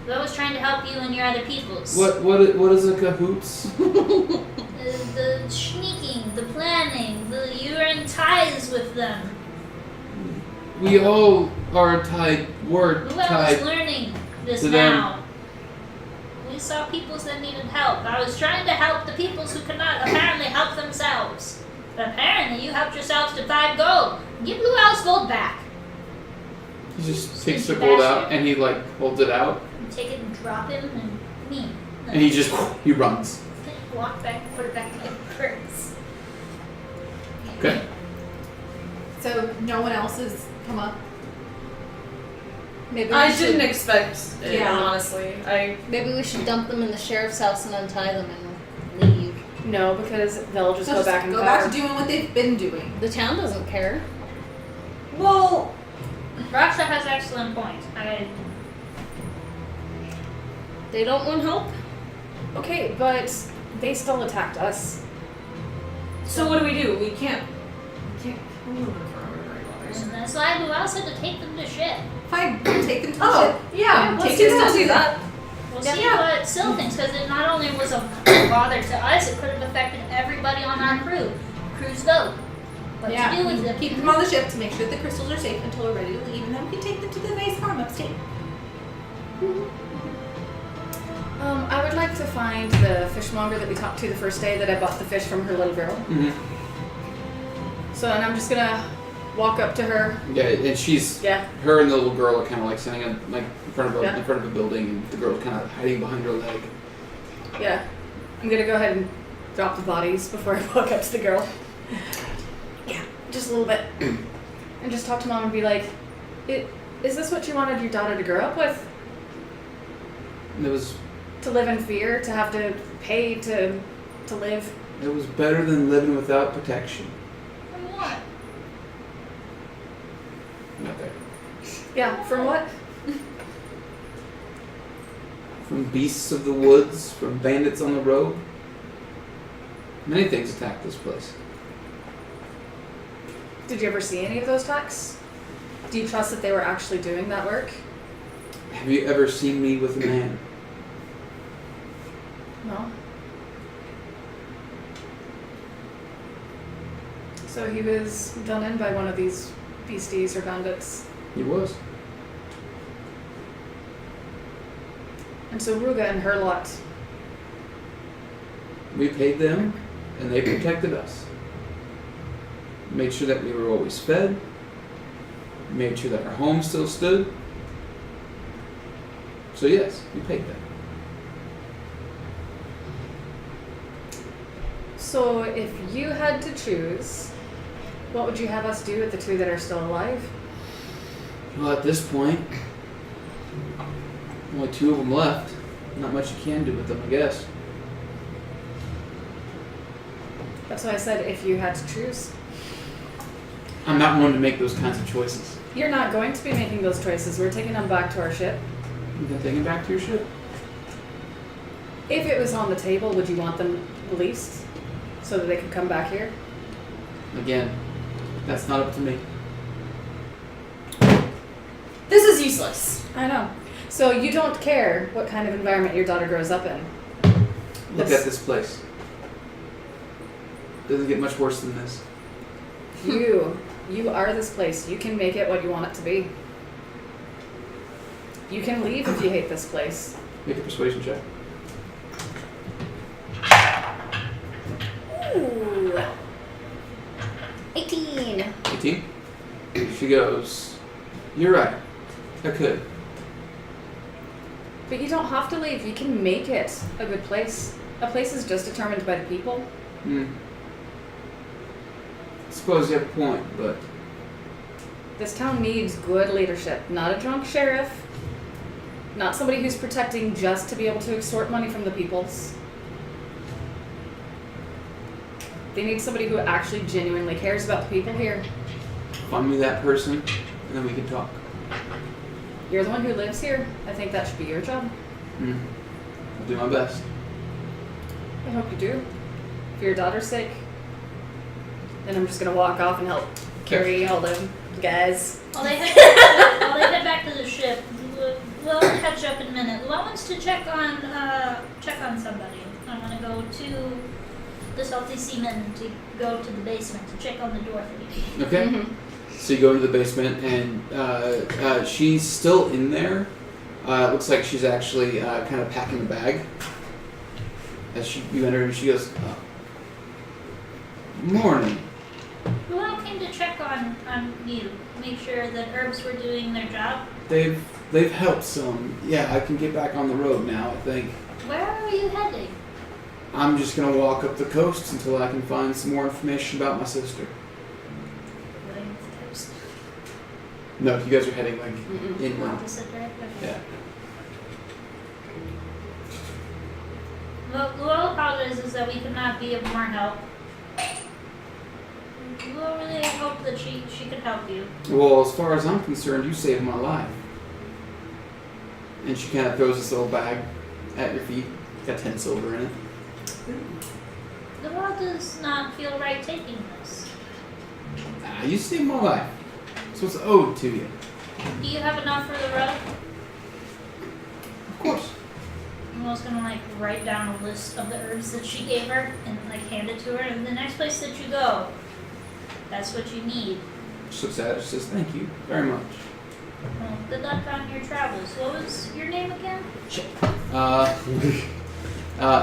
Luau was trying to help you and your other peoples. What is a cahoots? The sneaking, the planning, you're in ties with them. We all are tied. We're Luau is tied. learning this to them. now. We saw peoples that needed help. I was trying to help the peoples who could not apparently help themselves. But apparently you helped yourselves to 5 gold. Give Luau's gold back. He just takes the Sneaky gold bastard. out and he like holds it out And take it and drop him and me. and he just he runs. Walk back, put it back in my purse. Okay. So no one else has come up. Maybe I we should, didn't expect it, Yeah. honestly. Maybe we should dump them in the sheriff's house and untie them and leave. No, because they'll just So go back and go back to doing what they've been doing. The town doesn't care. Well, Rockstar has excellent points. They don't want help. okay, but they still attacked us. So what do? We can't kill them forever, right? And that's why Luau said to take them to ship. Fine, take them to the Oh, ship. yeah, Take let's it still to do the- that. We'll Yeah. see what Syl thinks, because it not only was a bother to us, it could have affected everybody on our crew. Crews vote. What to do with them. Keep them on the ship to make sure the crystals are safe until we're ready to leave, and then we can take them to the nice farm upstate. I would like to find the fishmonger that we talked to the first day that I bought the fish from her little girl. Mm-hmm. So, and I'm just gonna walk up to her. Yeah, and she's Yeah. her and the little girl are kind of like standing in, like in front of Yeah. a building, and the girl's kind of hiding behind her leg. Yeah. I'm gonna go ahead and drop the bodies before I walk up to the girl. Yeah, just a little bit. And just talk to mom and be like, is this what you wanted your daughter to grow up with? And it was To live in fear? To have to pay to live? better than living without protection. From what? Not there. Yeah, from what? From beasts of the woods, from bandits on the road. Many things attack this place. Did you ever see any of those attacks? Do you trust that they were actually doing that work? Have you ever seen me with a man? No. So he was done in by one of these beasties or bandits. He was. And so Ruga and her lot. We paid them, and they protected us. Made sure that we were always fed. Made sure that our home still stood. So yes, we paid them. So if you had to choose, what would you have us do with the 2 that are still alive? Well, at this point, only 2 of them left. Not much you can do with them, I guess. That's why I said if you had to choose. I'm not one to make those kinds of choices. You're not going to be making those choices. We're taking them back to our ship. You can take it back to your ship. If it was on the table, would you want them released so that they could come back here? Again, that's not up to me. This is useless. I know. So you don't care what kind of environment your daughter grows up in. Look at this place. Doesn't get much worse than this. You are this place. You can make it what you want it to be. You can leave if you hate this place. Make a persuasion check. Ooh. 18. 18. She goes, "You're right. I could." But you don't have to leave. You can make it a good place. A place is just determined by the people. Suppose you have a point, but This town needs good leadership, not a drunk sheriff, not somebody who's protecting just to be able to extort money from the peoples. They need somebody who actually genuinely cares about the people here. find me that person, and then we can talk. You're the one who lives here. I think that should be your job. I'll do my best. I hope you do. For your daughter's sake. Then I'm just gonna walk off and help carry all the guys. While they head back to the ship, we'll catch up in a minute. Luau wants to check on somebody. I'm gonna go to the Salty Seaman to go to the basement to check on the Dorothy. Okay. Mm-hmm. So you go into the basement, and she's still in there. It looks like she's actually kind of packing a bag. As you enter, and she goes, "Morning." Luau came to check on you, make sure that herbs were doing their job. They've helped some. Yeah, I can get back on the road now, I think. Where are you heading? I'm just gonna walk up the coast until I can find some more information about my sister. Going to the coast. No, you guys are heading like Mm-mm. inland. Opposite direction. Yeah. Well, Luau apologizes that we could not be of more help. Luau really hoped that she could help you. Well, as far as I'm concerned, you saved my life. And she kind of throws this little bag at your feet. It's got 10 silver in it. Luau does not feel right taking this. You saved my life. So it's owed to you. Do you have enough for the road? Of course. Luau's gonna write down a list of the herbs that she gave her and hand it to her. And the next place that you go, that's what you need. She looks at it and says, "Thank you very much." Well, good luck on your travels. What was your name again?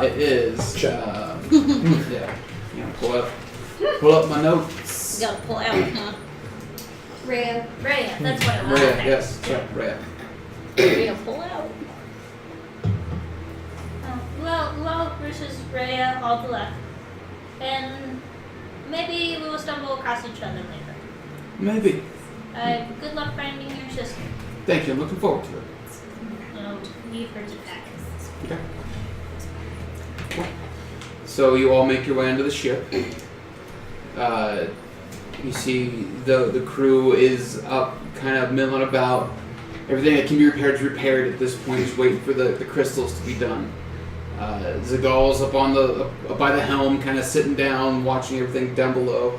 It is. Yeah. You know, pull up my notes. You gotta pull out, huh? Rhea. Rhea, that's what it was. Rhea, yes, that's right, Rhea. You gotta pull out. Well, versus Rhea, all the luck. And maybe we will stumble across each other later. Maybe. Good luck finding your sister. Thank you. I'm looking forward to it. So, leave her to pack. Okay. Cool. So you all make your way into the ship. You see the crew is up, kind of milling about. Everything that can be repaired is repaired at this point. Just waiting for the crystals to be done. Zagal's up by the helm, kind of sitting down, watching everything down below.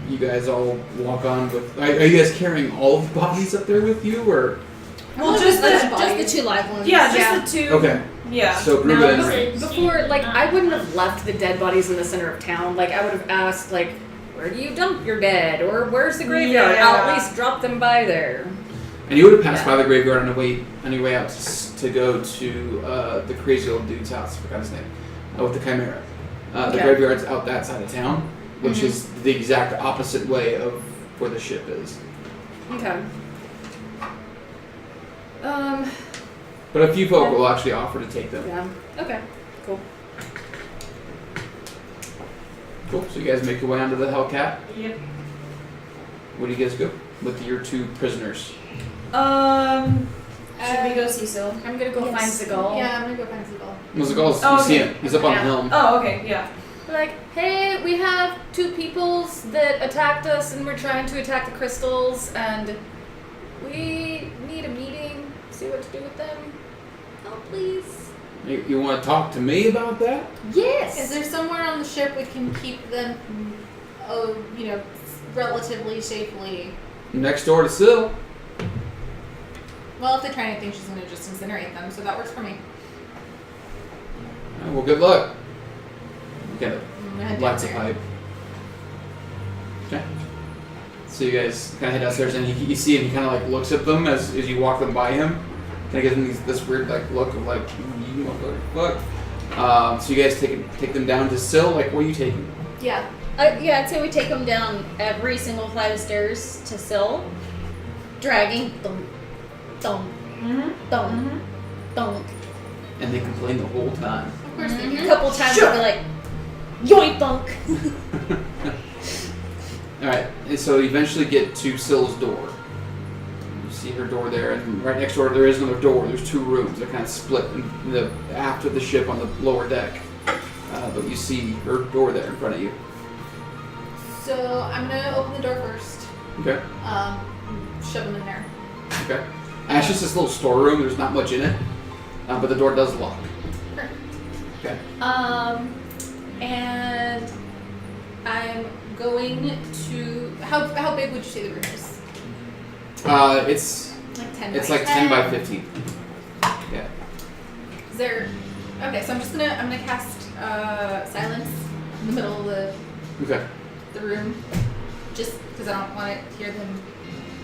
You guys all walk on with. Are you guys carrying all the bodies up there with you, or? Well, just the two live ones. Yeah, just the two. Okay. Yeah. So Now, Gruba and before, I wouldn't have left the dead bodies in the center of town. I would have asked, where do you dump your dead? Or where's the graveyard? Yeah. I'll at least drop them by there. And you would have passed by the graveyard on your way out to go to the crazy old dude's house. I forgot his name. With the Chimera. The Okay. graveyard's out that side of town, which is the exact opposite way of where the ship is. Okay. But a few folk will actually offer to take them. Yeah. Okay. Cool. Cool. So you guys make your way onto the Hellcat. Yep. Where do you guys go with your two prisoners? Should we go see Sil? I'm gonna go find Seagal. Yeah, I'm gonna go find Seagal. Well, Zagal's, Oh, you see okay. him. He's up on the Yeah. helm. Oh, okay, yeah. Like, hey, we have 2 peoples that attacked us and we're trying to attack the crystals and we need a meeting, see what to do with them. Help, please. You want to talk to me about that? Yes. Is there somewhere on the ship we can keep them, relatively safely? Next door to Syl. Well, if they try anything, she's gonna just incinerate them, so that works for me. Alright, well, good luck. You kind I'm gonna head of lights a downstairs. pipe. Okay. So you guys kind of head downstairs, and you see him. He kind of like looks at them as you walk them by him. Kind of gives them this weird like look of like, you fuck. So you guys take them down to Syl. Like, where are you taking? Yeah. Yeah, I'd say we take them down every single flight of stairs to Syl, dragging thump, thump, thump, thump. And they complain the whole time. Of course they A do. couple times I'll be like, yoink thunk. Alright, and so you eventually get to Syl's door. You see her door there, and right next door there is another door. There's 2 rooms. They're kind of split in the aft of the ship on the lower deck. But you see her door there in front of you. So I'm gonna open the door first. Okay. Shove them in there. Okay. And it's just this little storeroom. There's not much in it. But the door does lock. Perfect. Okay. And I'm going to. How big would you say the room is? It's Like 10 it's by like 10 by 15. Yeah. Is there? Okay, so I'm gonna cast silence in the middle of Okay. the room, just because I don't want to hear them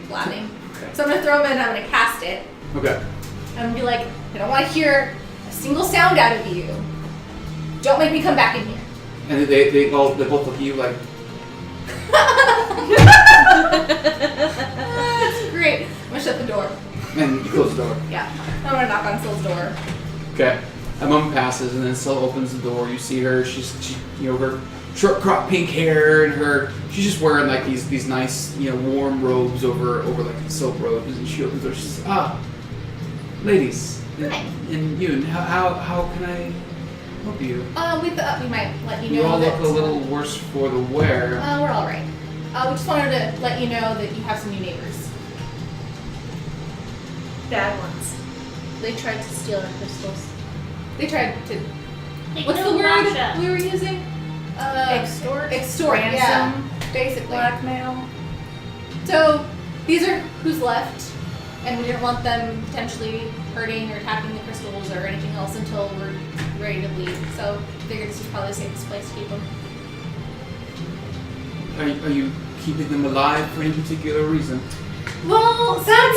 blabbing. Okay. So I'm gonna throw them in. I'm gonna cast it. Okay. I'm gonna be like, I don't want to hear a single sound out of you. Don't make me come back in here. And they both look at you like. That's great. I'm gonna shut the door. And you close the door. Yeah, I'm gonna knock on Syl's door. Okay. A moment passes, and then Syl opens the door. You see her. She her short crop pink hair, and she's just wearing like these nice warm robes over like silk robes. And she opens the door. She says, ladies, and you, how can I help you? We thought we might let you know You all that look a little worse for the wear. we're all right. We just wanted to let you know that you have some new neighbors. Bad ones. They tried to steal our crystals. They tried to. They What's the killed word Rasha. we were using? Extort. Extort. Yeah, basically. Blackmail. So these are who's left, and we didn't want them potentially hurting or attacking the crystals or anything else until we're ready to leave. So I figured this is probably the safest place to keep them. Are you keeping them alive for any particular reason? Well, some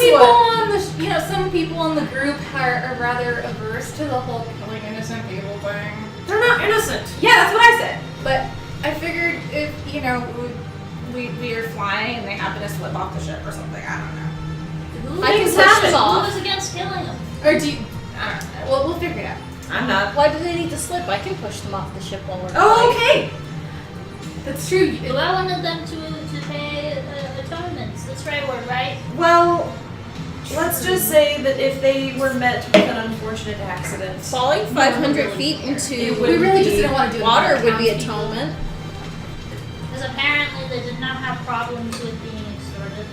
people in the group are rather averse to the whole killing innocent people thing. They're not innocent. Yeah, that's what I said. But I figured if we are flying and they happen to slip off the ship or something, I don't know. Who I can was push that? them Who off. was against killing them? Or do you? I don't know. Well, we'll figure it out. I'm not. Why do they need to slip? I can push them off the ship while we're Oh, flying. okay. That's true. Well, I wanted them to pay atonements. That's the right word, right? Well, let's just say that if they were met with an unfortunate accident, Falling 500 feet into It We really just didn't want to do it. water with would be townspeople. atonement. Because apparently they did not have problems with being extorted.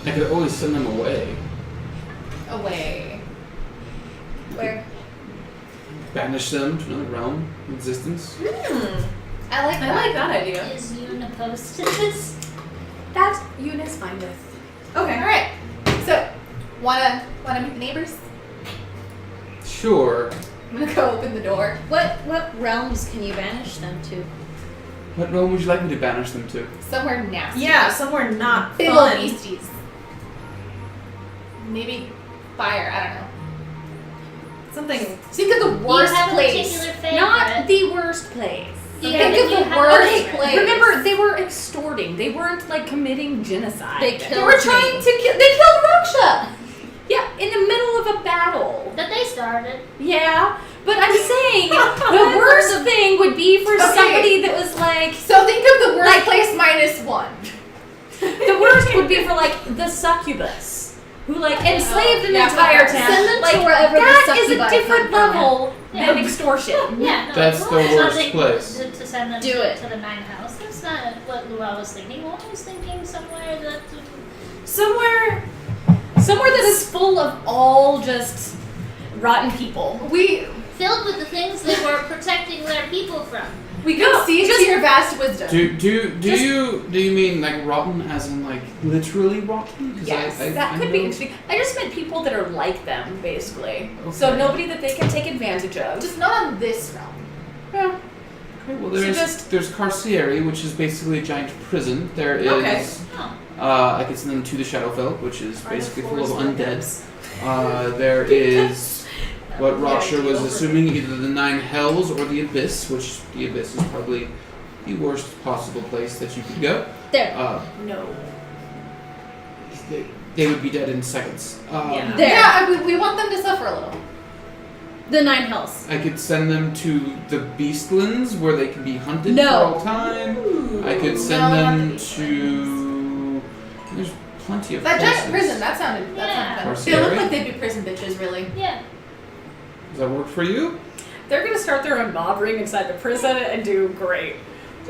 I could always send them away. Away. Where? Banish them to another realm of existence. I like I that. like that idea. Is Yoon opposed to this? That Eunice findeth. Okay. All right. So, wanna meet the neighbors? Sure. I'm gonna go open the door. What realms can you banish them to? What realm would you like me to banish them to? Somewhere nasty. Yeah, somewhere not Big old fun. beasties. Maybe fire. I don't know. Something. Think of the You worst have a place. particular favorite. Not the worst place. You Think have- of you the have a worst favorite. place. Remember, they were extorting. They weren't like committing genocide. They They killed were trying to kill. They killed Raksha. Yeah, in the middle of a battle. That they started. Yeah, but I'm saying the worst thing would be for Okay. somebody that was like, So think of the worst Like- place minus one. the worst would be for like the succubus. who like enslaved an Yeah, entire fuck town. Send them Like to wherever the that is a succubi different come from. level Yeah. than extortion. Yeah, no, That's Luau the was not worst thinking place. To send them Do to, it. to the 9 house. That's not what Luau was thinking. Luau was thinking somewhere that. Somewhere that is full of all just rotten people. Filled with the things they were protecting their people from. We can see into your vast wisdom. Do you mean like rotten as in like literally rotten? 'Cause Yes, I that could be know- interesting. I just meant people that are like them, basically. Okay. So nobody that they can take advantage of. Just not on this realm. Yeah. Okay, well, So there's Carcieri, which is basically a giant prison. There is, Okay. I can send them to the Shadowfell, which is basically full of undead. There is what Raksha was assuming, either the 9 Hells or the Abyss, which the Abyss is probably the worst possible place that you could go. There. No. They would be dead in seconds. Yeah. There. Yeah, we want them to suffer a little. The 9 hells. I could send them to the Beastlands, where they can be hunted No. for all time. I could send No, not them the to. There's plenty of That giant places. prison, that sounded fun. They Carcieri? look like they'd be prison bitches, really. Yeah. Does that work for you? They're gonna start their own mob ring inside the prison and do great.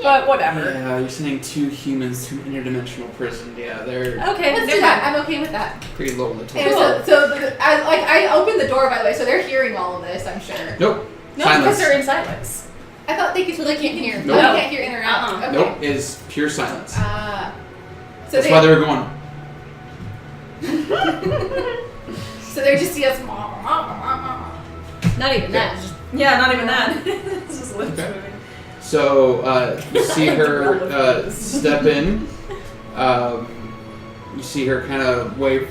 But whatever. Yeah, you're sending 2 humans to an interdimensional prison. Yeah, they're Okay, Let's they're do that. fine. I'm okay with that. pretty low on the And totem. I opened the door, by the way, so they're hearing all of this, I'm sure. Nope. No, Silence. because they're in silence. I thought they could. So they can't hear. Nope. They can't hear in or out. Uh-uh. Okay. Nope. It is pure silence. So That's they. why they were going. So they just see us. Not even that. Just Yeah, not even that. This is lips Okay. moving. So you see Like the her realm of things. step in. You see her kind of wave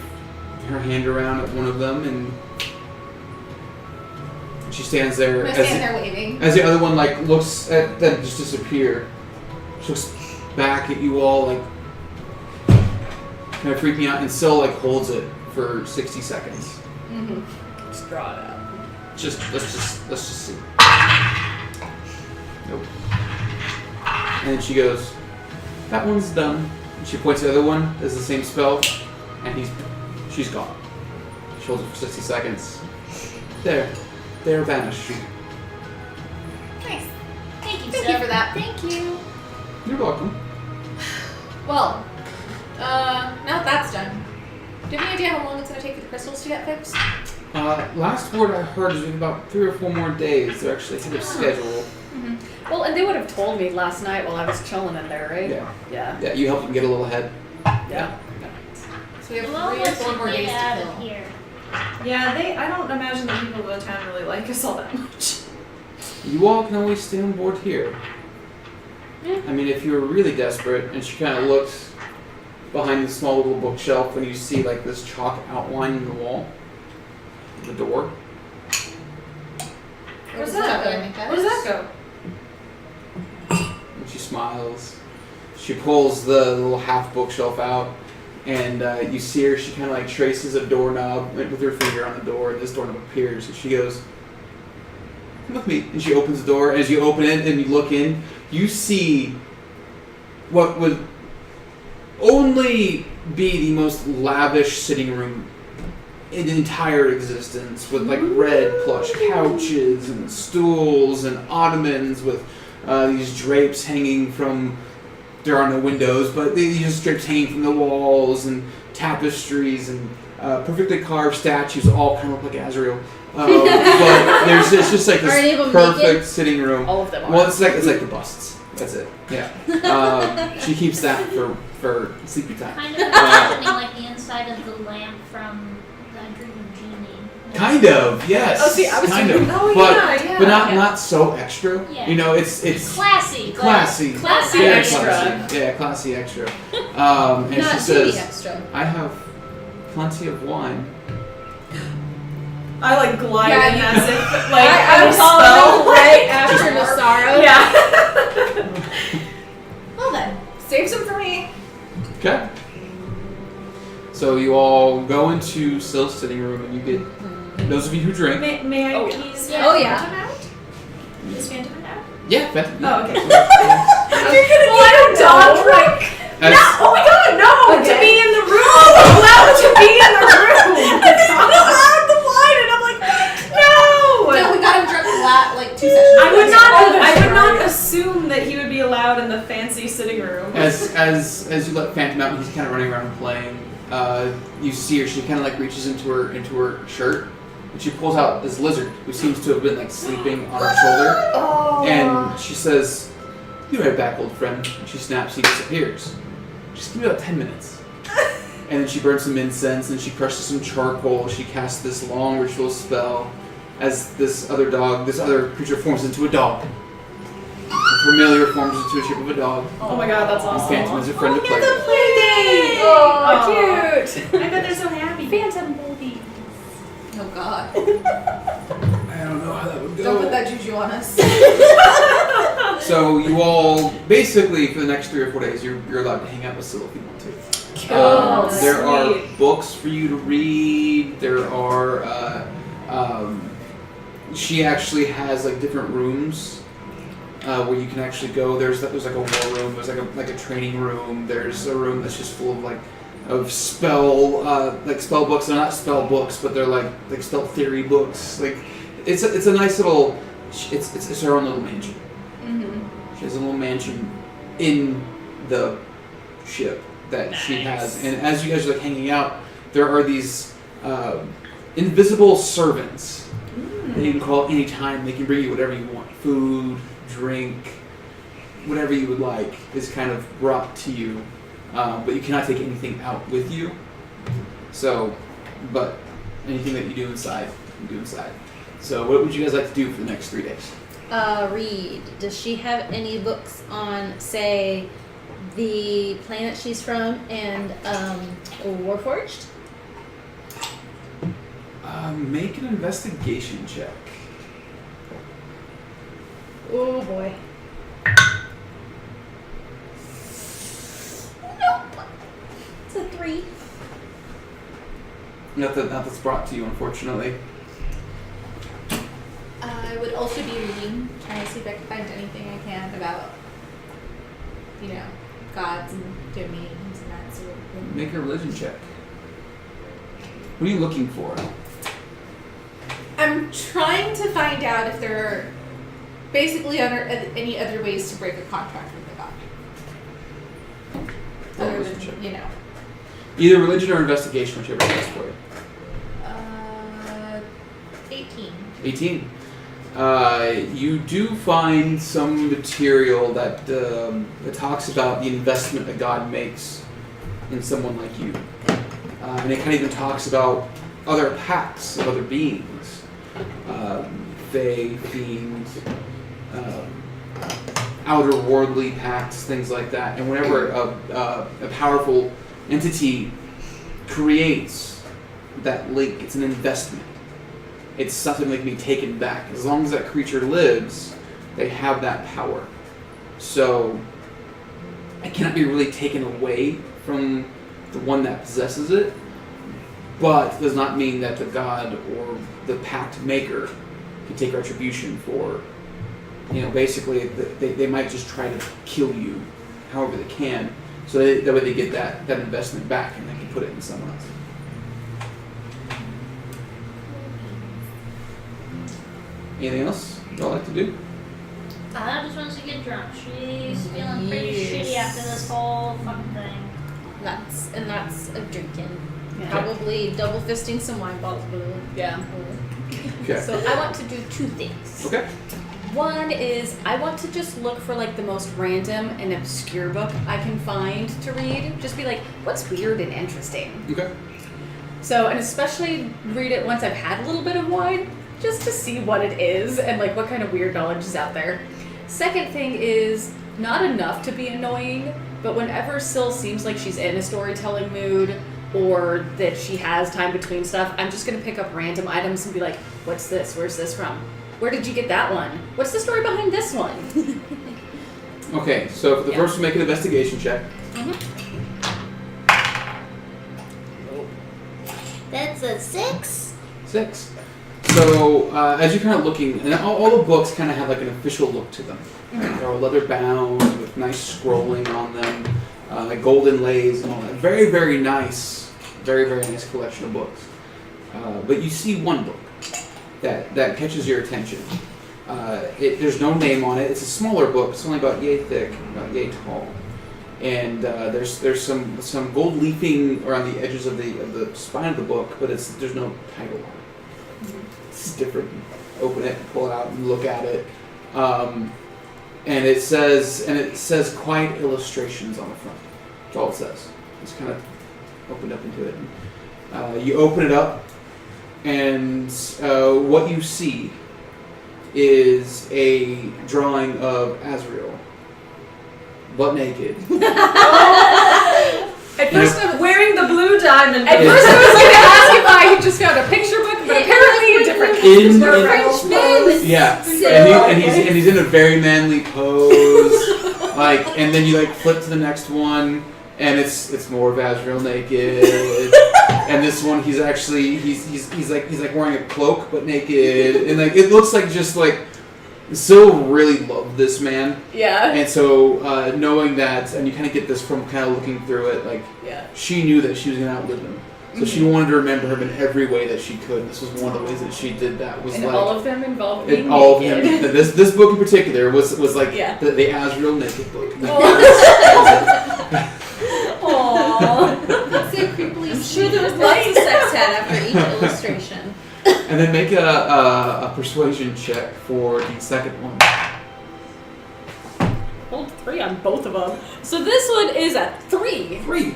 her hand around at one of them, and she stands there. I'm gonna stand there waving. As the other one like looks at them just disappear, she looks back at you all like kind of freaking out, and still like holds it for 60 seconds. Just draw it out. Let's just see. Nope. And then she goes, "That one's done." And she points to the other one, does the same spell, and she's gone. She holds it for 60 seconds. They're vanished. Nice. Thank you, Thank sir. you for that. Thank you. You're welcome. Well, now that that's done, do you have any idea how long it's going to take for the crystals to get fixed? Last word I heard is in about 3 or 4 more days. They're actually ahead of schedule. Well, and they would have told me last night while I was chilling in there, right? Yeah. Yeah. Yeah, you helped them get a little ahead. Yeah. So we have Well, 3 or let's 4 more get days out to of kill. here. Yeah, I don't imagine the people of the town really like us all that much. You all can always stay on board here. I mean, if you were really desperate, and she kind of looks behind the small little bookshelf, and you see like this chalk outline in the wall, the door. Where's Where that does go? make that? Where does that go? And she smiles. She pulls the little half bookshelf out, and you see her. She kind of like traces a doorknob with her finger on the door, and this doorknob appears. And she goes, "Come with me." And she opens the door. As you open it and you look in, you see what would only be the most lavish sitting room in entire existence, with like red plush couches and stools and ottomans with these drapes hanging from. There are no windows, but these just drapes hanging from the walls, and tapestries and perfectly carved statues, all kind of look like Azrael. But it's just like Are any of this them perfect naked? sitting room. All of them are. Well, it's like the busts. That's it. Yeah. She keeps that for sleepy time. Kind of imagining like the inside of the lamp from the Dream Genie. Kind of, yes. Oh, see, I was kind thinking- of, oh, but yeah. but not Yeah. not so extra. Yeah. You know, it's Classy. but- classy. Classy Yeah, extra. classy. Yeah, classy extra. And not she too says, extra. "I have plenty of wine." I like glide Yeah, in you- as if like I a was spell. right after Massaro. Yeah. Well then, save some for me. Okay. So you all go into Sill's sitting room, and you get those of you who drink. May I Oh, yeah. please? Oh, yeah. Phantom out? Is Phantom out? Yeah. Oh, okay. Well, I don't dodge drink. As, Oh my god, no! To Okay. be in the room! Allowed to be in the room! Phantom out and he's kind of running around playing. You see her. She kind of like reaches into her shirt, and she pulls out this lizard who seems to have been like sleeping on her shoulder. Oh. And she says, "Be right back, old friend." And she snaps. He disappears. Just give me about 10 minutes. And then she burns some incense and she crushes some charcoal. She casts this long ritual spell as this other creature forms into a dog. The familiar forms into the shape of a dog. Oh my god, that's And awesome. Phantom is a friend to play It's a with. play date! Oh, cute. I bet they're so happy. Phantom baby. Oh god. I don't know how that would go. Don't put that juju on us. So you all, basically, for the next 3 or 4 days, you're allowed to hang out with Syl if you want to. Oh, There are sweet. books for you to read. There are, she actually has like different rooms where you can actually go. There's like a war room. There's like a training room. There's a room that's just full of spell books. They're not spell books, but they're like spell theory books. Like it's a nice little. It's her own little mansion. She has a little mansion in the ship that she has, and as you guys are like hanging out, there are these invisible servants that you can call at any time. They can bring you whatever you want: food, drink, whatever you would like is kind of brought to you, but you cannot take anything out with you. So, but anything that you do inside, you do inside. So, what would you guys like to do for the next 3 days? Read. Does she have any books on, say, the planet she's from and Warforged? Make an investigation check. Oh boy. Nope. It's a 3. Nothing that's brought to you, unfortunately. I would also be reading, trying to see if I can find anything I can about, gods and domains and that sort of thing. Make a religion check. What are you looking for? I'm trying to find out if there are basically any other ways to break a contract with the god. Other Religion check. than, Either religion or investigation, whichever is best for you. 18. 18. You do find some material that talks about the investment a god makes in someone like you. And it kind of even talks about other pacts of other beings. Fae, fiend, outer worldly pacts, things like that. And whenever a powerful entity creates that link, it's an investment. It's something that can be taken back. As long as that creature lives, they have that power. So it cannot be really taken away from the one that possesses it, but does not mean that the god or the pact maker can take retribution for, basically they might just try to kill you however they can, so that way they get that investment back and they can put it in someone else. Anything else y'all like to do? I just wants to get drunk. She's feeling pretty shitty after this whole fucking thing. Lots of drinking. Yeah. Probably double fisting some wine bottles. Yeah. Okay. So I want to do 2 things. Okay. One is I want to just look for like the most random and obscure book I can find to read. Just be like, what's weird and interesting? Okay. So, and especially read it once I've had a little bit of wine, just to see what it is and like what kind of weird knowledge is out there. Second thing is not enough to be annoying, but whenever Syl seems like she's in a storytelling mood or that she has time between stuff, I'm just going to pick up random items and be like, what's this? Where's this from? Where did you get that one? What's the story behind this one? Okay, so for the first one, make an investigation check. That's a 6. 6. So as you're kind of looking, and all the books kind of have like an official look to them. They're all leather bound with nice scrolling on them, like gold inlays and all that. Very, very nice, very, very nice collection of books. But you see one book that catches your attention. There's no name on it. It's a smaller book. It's only about yay thick, about yay tall. and there's some gold leafing around the edges of the spine of the book, but there's no title on it. It's different. Open it, pull it out, and look at it, and it says quiet illustrations on the front. That's all it says. It's kind of opened up into it. You open it up, and what you see is a drawing of Azrael, butt naked. At first, I was Wearing the blue diamond. At first, I was going to ask if I had just found a picture book, but apparently a different. Yeah, and he's in a very manly pose, and then you flip to the next one, and it's more of Azrael naked, and this one he's wearing a cloak but naked, and it looks like just Syl really loved this man. Yeah. And so knowing that, and you kind of get this from kind of looking through it, she knew that she was going to outlive him. So she wanted to remember him in every way that she could. This was one of the ways that she did that. Was and all of them involved being all naked. of him. This book in particular was the Azrael naked book. Aww. That's so creepily. I'm sure there was lots of sex had after each illustration. And then make a persuasion check for the second one. Hold 3 on both of them. So this one is a 3. 3.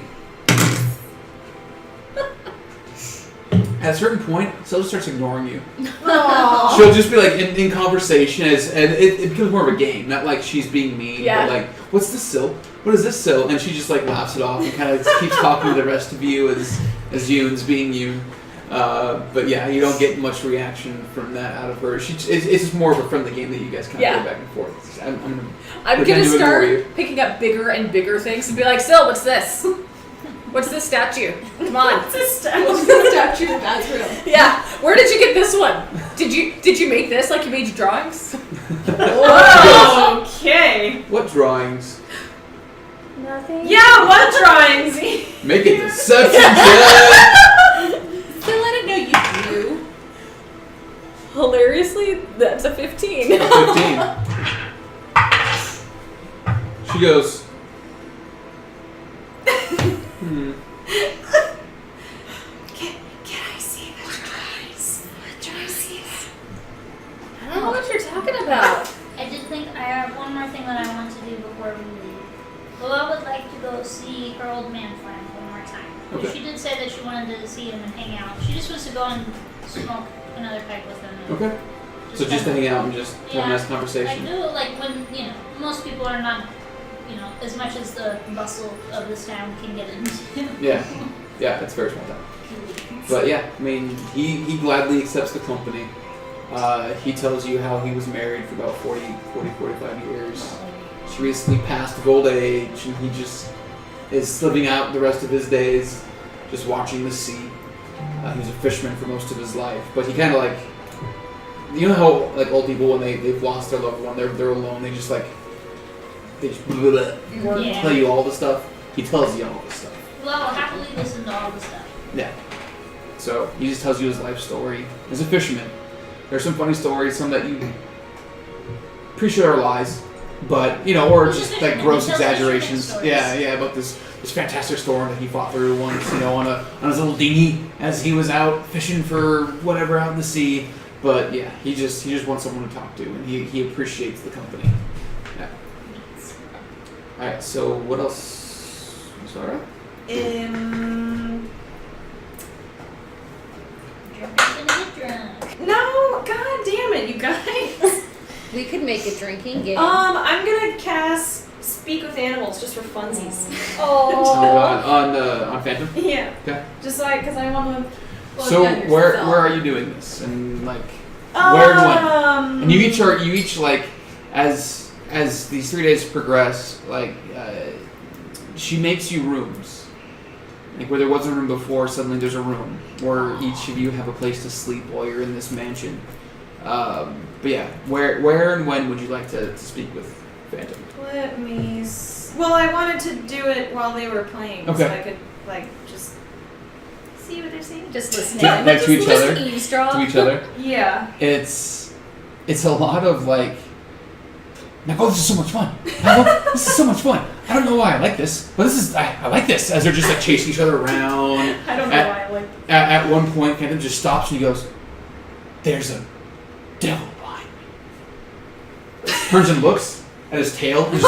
At a certain point, Syl starts ignoring you. Aww. She'll just be in conversation, and it becomes more of a game, not like she's being mean. Yeah. But what's this, Syl? What is this, Syl? And she just laughs it off and kind of keeps talking to the rest of you as Yoon's being Yoon. But yeah, you don't get much reaction from that out of her. It's just more of a friendly game that you guys kind of go back and forth. I'm gonna start picking up bigger and bigger things and be like, Syl, what's this? What's this statue? Come on. What's this statue of Azrael? Yeah. Where did you get this one? Did you make this like you made your drawings? Oh, okay. What drawings? Nothing. Yeah, what drawings? Make a deception check. So let it know you drew. Hilariously, that's a 15. 15. She goes, Can I see the drawings? Can I see that? I don't know what you're talking about. I did think I have one more thing that I want to do before we leave. Lola would like to go see her old man friend one more time. Okay. She did say that she wanted to see him and hang out. She just wants to go and smoke another pipe with him. And okay. So just to hang out and just have a nice I conversation. do when most people are not as much as the bustle of this town can get into. Yeah, it's very small town. But yeah, I mean, he gladly accepts the company. He tells you how he was married for about 45 years. She recently passed of old age, and he just is living out the rest of his days just watching the sea. He was a fisherman for most of his life, but he kind of you know how old people when they've lost their loved one, they're alone, they just tell you all the stuff. He tells you all the stuff. Well, I'll happily listen to all the stuff. Yeah. So he just tells you his life story as a fisherman. There's some funny stories, some that you pretty sure are lies, but or just gross exaggerations. Yeah, about this fantastic storm that he fought through once, on his little dinghy as he was out fishing for whatever out in the sea. But yeah, he just wants someone to talk to, and he appreciates the company. Yeah. All right. So what else, Sarah? No, god damn it, you guys. We could make a drinking game. I'm gonna cast Speak with Animals just for funsies. Oh God, on Phantom. Yeah. Okay. Just because I want to. So where are you doing this, and where and when? And you each as these 3 days progress, she makes you rooms. Where there wasn't a room before, suddenly there's a room where each of you have a place to sleep while you're in this mansion. But yeah, where and when would you like to speak with Phantom? Let me. Well, I wanted to do it while they were playing, Okay. so I could just see what they're saying. Just listening. Next to each other. Just eavesdrop. To each other. Yeah. It's a lot of now, this is so much fun. This is so much fun. I don't know why I like this, but I like this. As they're just like chasing each other around. I don't know why I like At one point, Kenton just stops and he goes, "There's a devil behind me." Turns and looks at his tail. And just,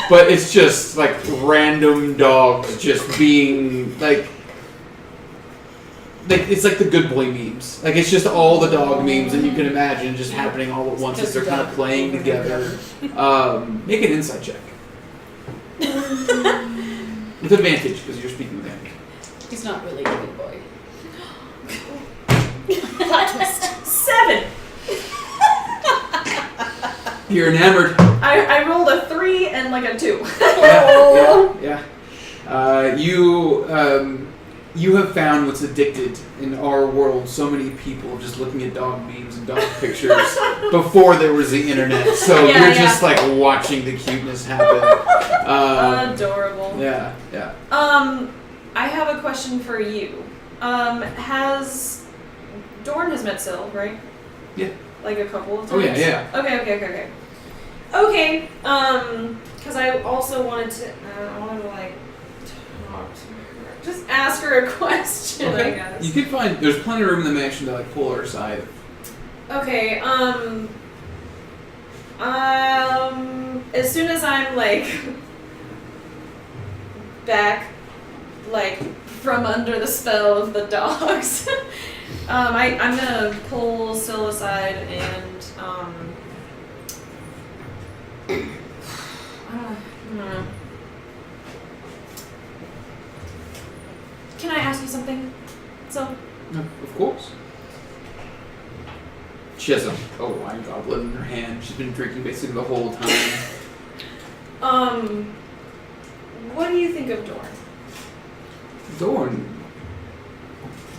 but it's just like random dogs just being like it's like the Good Boy memes. Like it's just all the dog memes that you can imagine just happening all at once as they're kind of playing together. Make an insight check with advantage because you're speaking with him. He's not really a good boy. Plot twist. 7. You're enamored. I rolled a 3 and like a 2. Yeah. You have found what's addicted in our world. So many people just looking at dog memes and dog pictures before there was the internet. So you're just like watching the cuteness happen. Adorable. Yeah. I have a question for you. Dorn has met Syl, right? Yeah. Like a couple of times? Oh yeah. Okay, because I also wanted to like talk to her. Just ask her a question, I guess. You can find, there's plenty of room in the mansion to like pull her aside. Okay, as soon as I'm like back, like from under the spell of the dogs, I'm gonna pull Syl aside and can I ask you something? So, Of course. She has a wine goblet in her hand. She's been drinking basically the whole time. what do you think of Dorn? Dorn.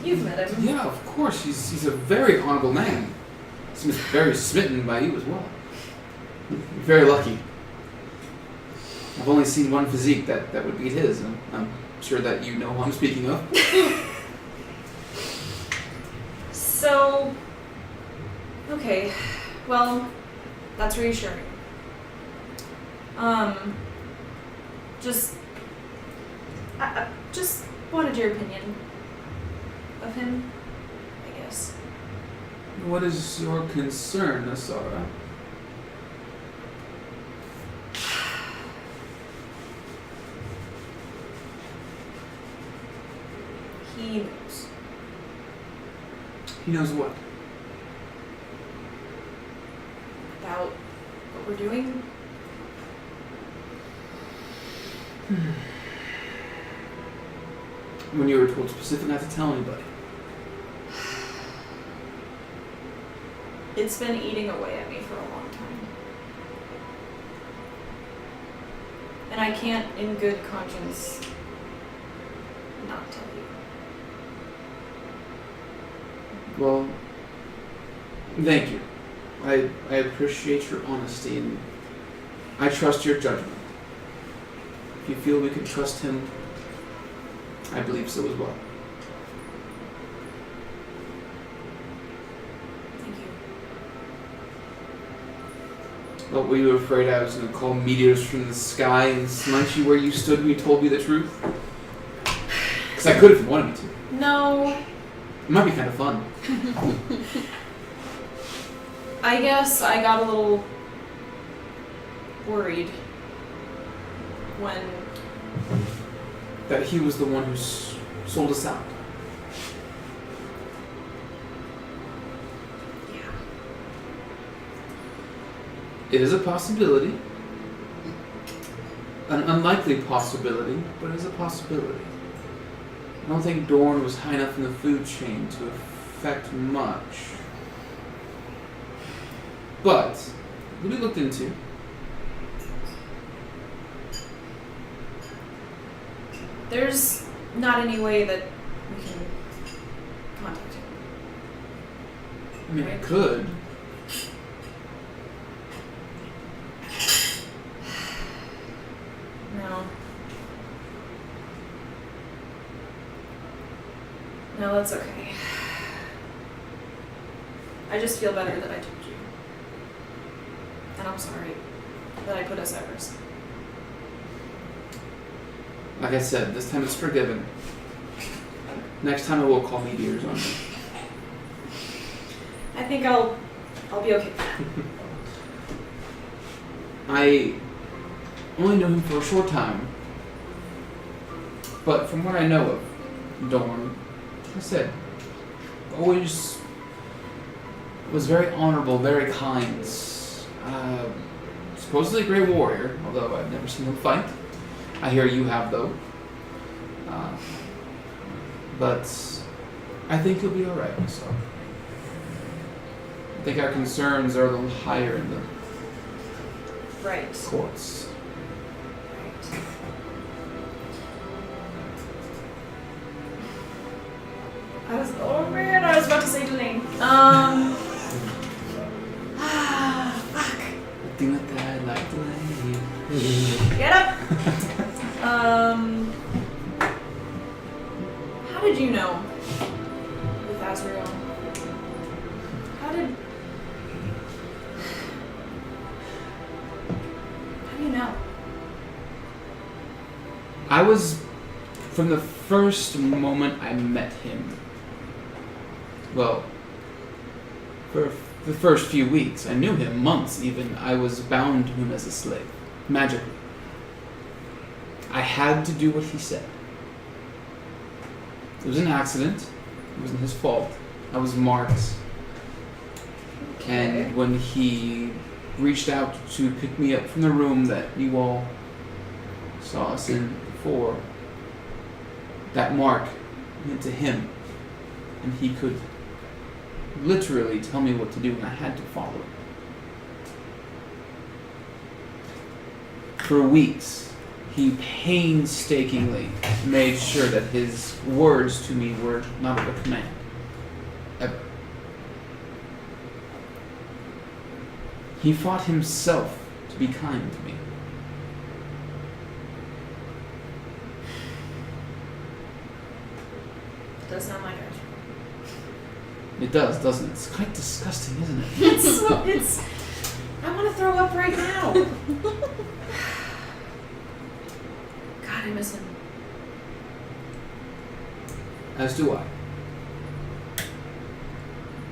You've met him. Yeah, of course. He's a very honorable man. He's very smitten by you as well. You're very lucky. I've only seen one physique that would beat his, and I'm sure that you know who I'm speaking of. So, okay, well, that's reassuring. I just wanted your opinion of him, I guess. What is your concern, Asara? He knows. He knows what? About what we're doing. When you were told specific not to tell anybody. It's been eating away at me for a long time. And I can't, in good conscience, not tell you. Well, thank you. I appreciate your honesty and I trust your judgment. If you feel we can trust him, I believe so as well. Thank you. What were you afraid I was going to call meteors from the sky and smite you where you stood when you told me the truth? Because I could if you wanted me to. No, It might be kind of fun. I guess I got a little worried when That he was the one who sold us out. yeah. It is a possibility. An unlikely possibility, but it is a possibility. I don't think Dorn was high enough in the food chain to affect much. But, it'll be looked into. There's not any way that we can contact him. I mean, I could. No. No, that's okay. I just feel better that I told you. I'm sorry that I put us at risk. Like I said, this time it's forgiven. Next time I will call meteors on you. I think I'll be okay. I only knew him for a short time, but from what I know of Dorn, like I said, always was very honorable, very kind. Supposedly a great warrior, although I've never seen him fight. I hear you have, though. But I think he'll be alright, so. I think our concerns are a little higher in the Right. courts. I was about to say Delane. Fuck. Nothing like that, like the lady. Get up. How did you know with Azrael? How do you know? I was, from the first moment I met him, well, for the first few weeks, I knew him, months even, I was bound to him as a slave, magically. I had to do what he said. It was an accident, it wasn't his fault, I was marked. And when he reached out to pick me up from the room that you all saw us in before, that mark went to him, and he could literally tell me what to do, and I had to follow it. For weeks, he painstakingly made sure that his words to me were not of a command. Ever. He fought himself to be kind to me. It does sound like it. It does, doesn't it? It's quite disgusting, isn't it? It's. I want to throw up right now. God, I miss him. As do I.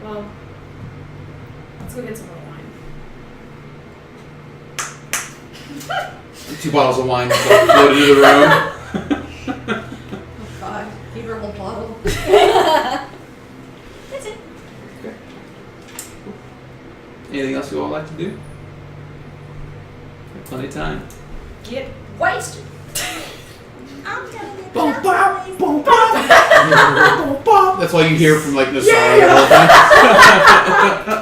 Well, let's go get some more wine. 2 bottles of wine just like floated into the room. Oh God, give her a whole bottle. That's it. Okay. Anything else you all like to do? Got plenty of time. Get wasted. I'm gonna get Boom, that bop, place. boom, bop. Boom, bop. That's all you hear from like Nasara the whole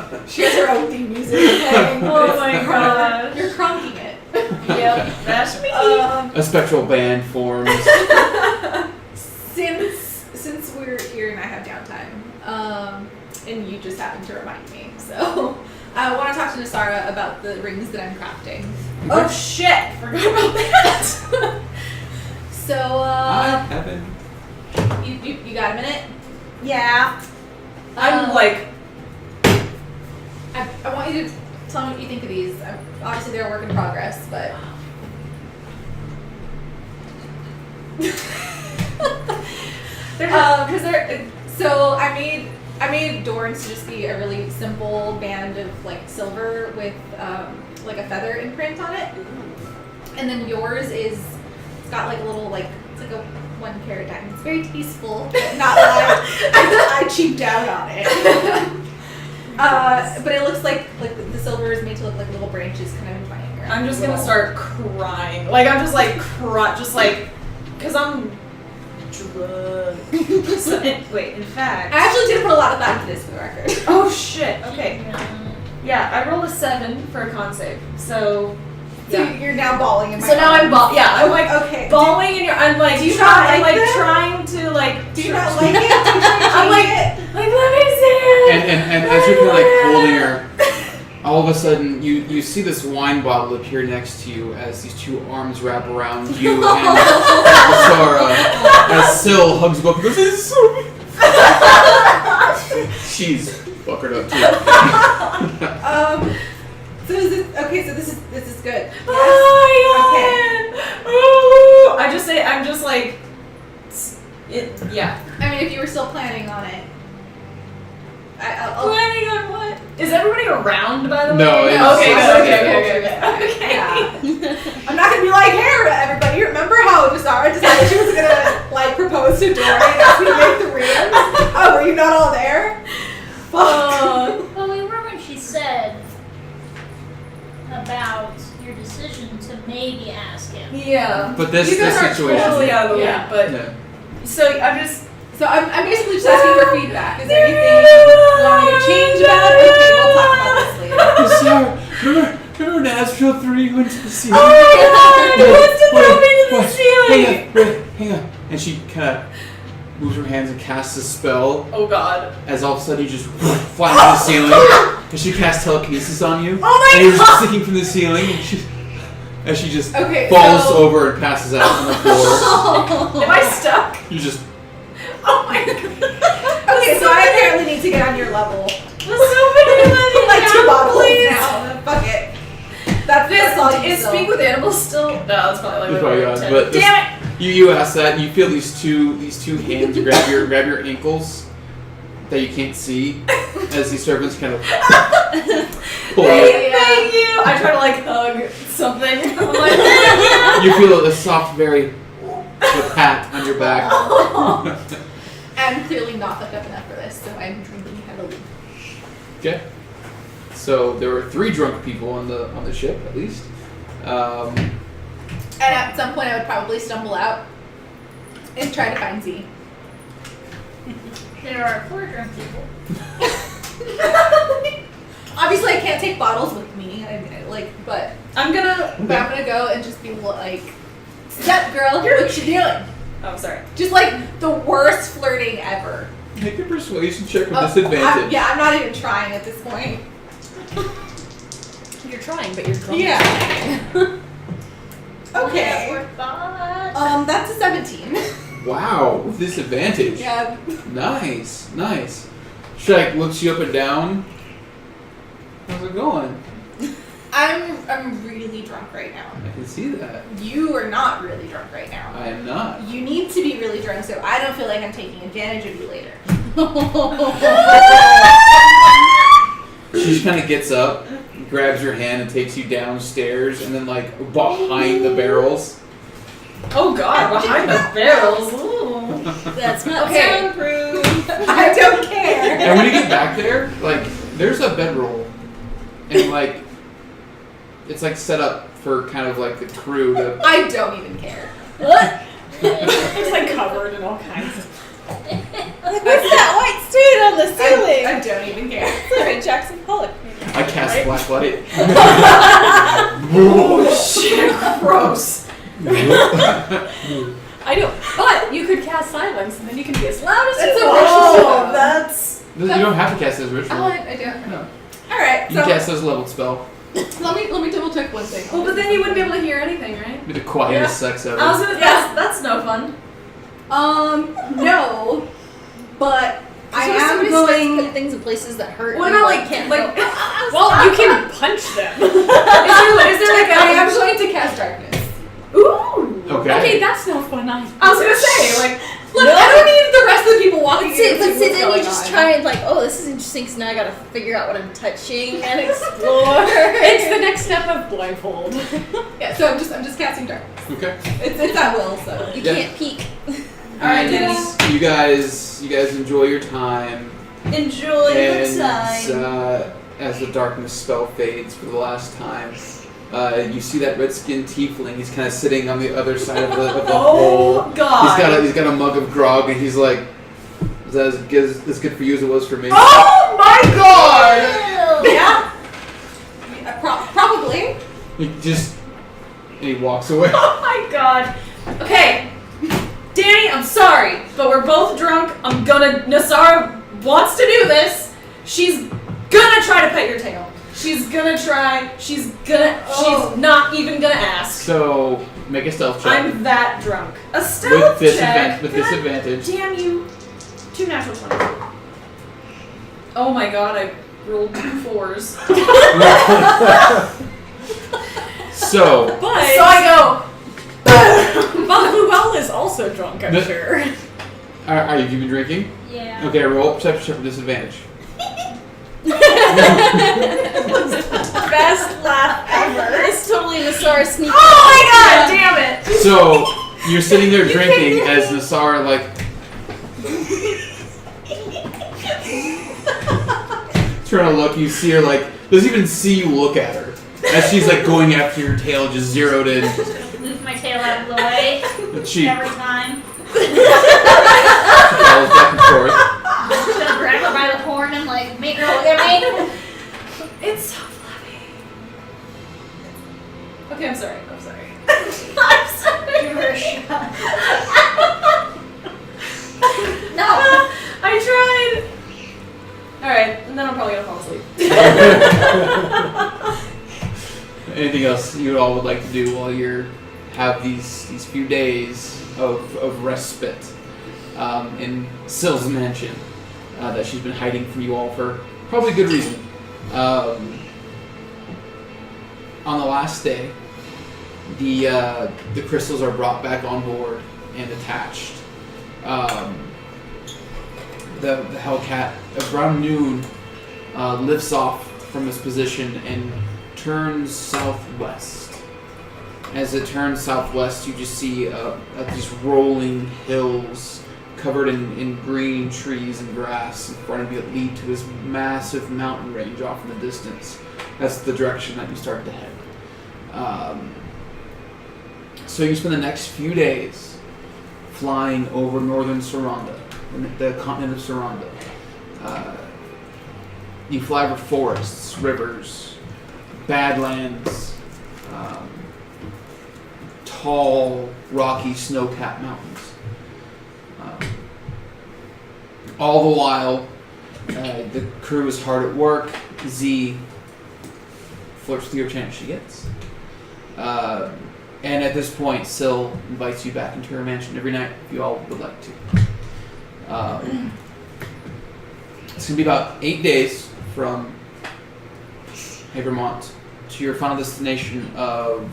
time. She has her own theme music playing. Oh my gosh. You're crunking it. Yep, that's me. A spectral band forms. Since we're here and I have downtime, and you just happened to remind me, so I want to talk to Nasara about the rings that I'm crafting. Oh shit! Forgot about that. So, I haven't. you got a minute? Yeah. I'm Um, like, I want you to tell me what you think of these. Obviously, they're a work in progress, but. Because they're so I made Dorns to just be a really simple band of like silver with like a feather imprint on it, and then yours is it's got like a little like it's like a 1 carat diamond. It's very tasteful, but not like I cheaped out on it. But it looks like the silver is made to look like little branches kind of entwining around. I'm just gonna start crying. Like I'm just like cause I'm drunk. So, wait, in fact. I actually did put a lot of thought into this for the record. Oh shit. Okay. Yeah, I rolled a 7 for a con save. So. So you're now bawling in my So now I'm I'm like okay. bawling in your. I'm like Do you not like them? trying to like. Do you not like it? Do you try to I'm change it? like let me see it. And as you're kind of like holding her, all of a sudden you see this wine bottle appear next to you as these 2 arms wrap around you and Sarah as Syl hugs you up and goes, "This is so She's fuckered up too. So is this okay? So this is good. Oh Yes? my god! Ooh. I'm just like, yeah. I mean, if you were still planning on it, I'll Planning on what? Is everybody around, by the way? No, it's Okay, just- okay. Yeah. I'm not gonna be like, hey, everybody, remember how Desara decided she was gonna like propose to Dory as we make the rooms? Oh, were you not all there? Fuck. Well, we were when she said about your decision to maybe ask him. Yeah. But this You guys this aren't situation. totally out of the loop, Yeah. but No. so I'm just. So I'm basically just asking for feedback. Is there anything you want me to change about it? Okay, we'll talk about this later. Sorry, remember in Astro 3 went to the ceiling? Oh my god! He wants to throw me to the Wait, ceiling! hang on. And she kind of moves her hands and casts a spell. Oh god. As all of a sudden you just fly to the ceiling. And she casts telekinesis on you. Oh my and you're just god! sticking from the ceiling. And she just Okay, falls so- over and passes out on the floor. Am I stuck? You just. Oh my god. Okay, so I apparently need to get on your level. There's so many living Like 2 down, bottles please. now. Fuck it. That's all you Is still. Speak with Animals still? No, that's probably like It's probably gone, 10. but this- Damn it! You ask that, and you feel these two hands grab your ankles that you can't see as these servants kind of pull you. Thank you! I try to like hug something. I'm like, You feel a soft, very pat on your back. I'm clearly not fucked up enough for this, so I'm drinking heavily. Okay. So there were 3 drunk people on the ship, at least. And at some point I would probably stumble out and try to find Z. There are 4 drunk people. Obviously I can't take bottles with me, but I'm gonna. I'm gonna go and just be like, "Sup, girl? What you doing?" Oh, sorry. Just like the worst flirting ever. Make a persuasion check with Oh, disadvantage. I'm not even trying at this point. You're trying, but you're drunk. Yeah. Okay. Worth thought. That's a 17. Wow, with disadvantage. Yeah. Nice. Shrek looks you up and down. How's it going? I'm really drunk right now. I can see that. You are not really drunk right now. I am not. You need to be really drunk so I don't feel like I'm taking advantage of you later. She just kind of gets up, grabs your hand, and takes you downstairs, and then like behind the barrels. Oh god, behind the barrels. Ooh. That's not Okay. soundproof. I don't care. And when you get back there, like there's a bedroll, and like it's like set up for kind of like the crew to. I don't even care. It's like covered in all kinds of. What's that white student on the ceiling? I don't even care. Sorry, Jackson Pollock. I cast black light. Oh shit, gross. I know, but you could cast silence, and then you can be as loud as That's you a want. ritual. That's. You don't have to cast this ritual. I don't. No. All right. You So can cast this leveled spell. let me double check one thing. Well, but then you wouldn't be able to hear anything, right? Be the quietest sex ever. I was gonna. That's no fun. No, but I Sometimes am somebody starts going. putting things in places that hurt. What and about you, like can't like? help. Well, you can punch them. Is there like I am a? going to cast darkness. Ooh. Okay. that's no fun either. I was gonna say like. Look, I don't need the rest of the people walking But in see, to see then what's you going just on. try and like, oh, this is interesting. So now I gotta figure out what I'm touching and explore. It's the next step of blindfold. Yeah, so I'm just casting darkness. Okay. It's at will, so. You Yeah. can't peek. Alright, And you guys enjoy your time. Enjoy And the time. as the darkness spell fades for the last time, you see that red-skinned tiefling. He's kind of sitting on the other side of the hole. Oh god. He's got a mug of grog, and he's like, "Is that as good for you as it was for me?" Oh my god. Yeah. Probably. And he walks away. Oh my god. Okay. Danny, I'm sorry, but we're both drunk. Nasara wants to do this. She's gonna try to pet your tail. She's gonna try. She's not even gonna ask. So make a stealth check I'm that drunk. A stealth with check. with God disadvantage. damn you. 2 natural 20s. Oh my god, rolled 2 4s. So, But So I go. But Luell is also drunk, I'm The- sure. are you been drinking? Yeah. Okay, roll perception check with disadvantage. Best laugh ever. It's totally Nassar sneaking. Oh my god, damn it! So you're sitting there drinking as Nassar trying to look. You see her doesn't even see you look at her as she's going after your tail, just zeroed in. Move my tail out of the way And she every time. follows back and forth. I'm just gonna grab her by the horn and make her look at me. it's so funny. Okay, I'm sorry. I'm sorry. Give her a shot. No. I tried. All right, and then I'm probably gonna fall asleep. Anything else you all would like to do while you have these few days of respite in Syl's mansion that she's been hiding from you all for probably good reason. On the last day, the crystals are brought back on board and attached. The Hellcat around noon lifts off from its position and turns southwest. As it turns southwest, you just see these rolling hills covered in green trees and grass in front of you that lead to this massive mountain range off in the distance. That's the direction that you start to head. So you spend the next few days flying over northern Saranda, the continent of Saranda. You fly over forests, rivers, badlands, tall, rocky, snow-capped mountains. All the while, the crew is hard at work. Z flirts with your chance she gets. And at this point, Syl invites you back into her mansion every night if you all would like to. It's going to be about 8 days from Habermont to your final destination of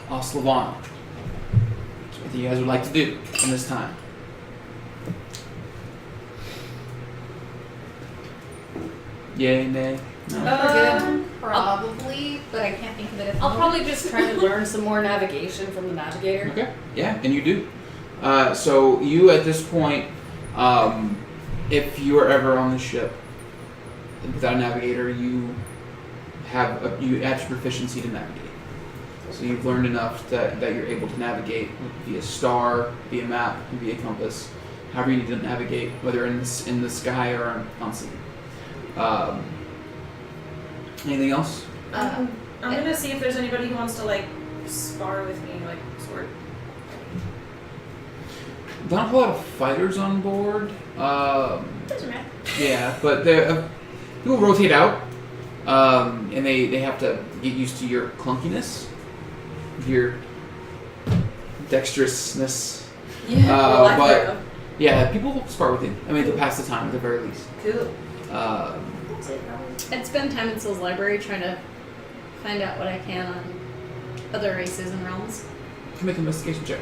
Oslavana. What you guys would like to do in this time? Yay, nay? No? Probably, but I can't think of it at the I'll moment. probably just try to learn some more navigation from the navigator. Okay. Yeah, and you do. So you at this point, if you are ever on the ship without a navigator, you have you add your proficiency to navigate. So you've learned enough that you're able to navigate via star, via map, and via compass, however you need to navigate, whether in the sky or on sea. Anything else? I'm gonna see if there's anybody who wants to spar with me, sword. Not a whole lot of fighters on board. Doesn't matter. Yeah, but people rotate out, and they have to get used to your clunkiness, your dexterousness. Yeah, but yeah, people spar with you. I mean, to pass the time at the very least. Cool. That's it, probably. I'd spend time in Syl's library trying to find out what I can on other races and realms. You can make an investigation check.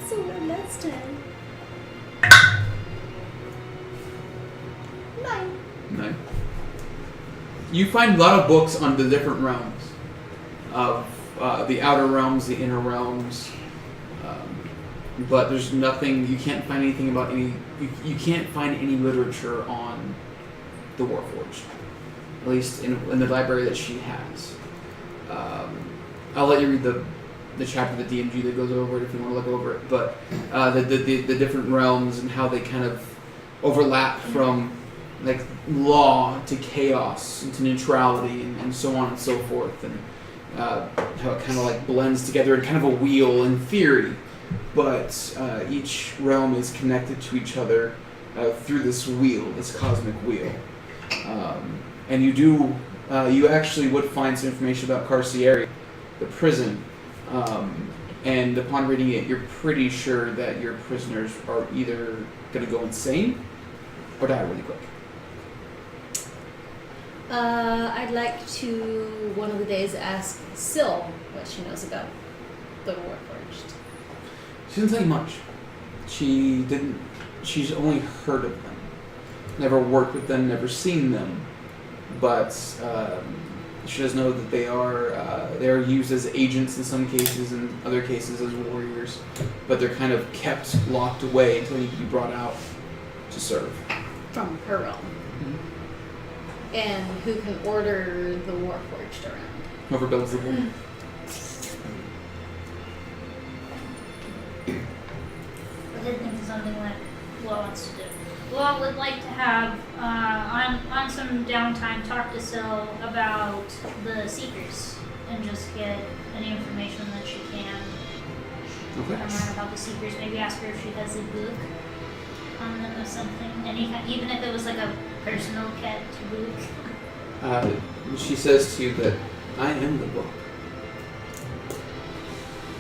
So well last time. 9. No. You find a lot of books on the different realms of the outer realms, the inner realms, but there's nothing. You can't find anything about any. You can't find any literature on the Warforged, at least in the library that she has. I'll let you read the chapter of the DMG that goes over it if you want to look over it. But the different realms and how they kind of overlap from law to chaos and to neutrality and so on and so forth, and how it kind of blends together in kind of a wheel in theory, but each realm is connected to each other through this wheel, this cosmic wheel. And you actually would find some information about Carcieri, the prison, and upon reading it, you're pretty sure that your prisoners are either going to go insane or die really quick. I'd like to one of the days ask Syl what she knows about the Warforged. She didn't tell you much. She's only heard of them. Never worked with them, never seen them. But she does know that they are used as agents in some cases, in other cases as warriors. But they're kind of kept locked away until you can be brought out to serve. From her realm. Mm-hmm. And who can order the Warforged around? Whoever builds the wall. I did think of something that Lo wants to do. Lo would like to have, on some downtime, talk to Syl about the Seekers and just get any information that she can Okay. from her about the Seekers. Maybe ask her if she has a book on them or something. Even if it was like a personal cat book. She says to you that I am the book.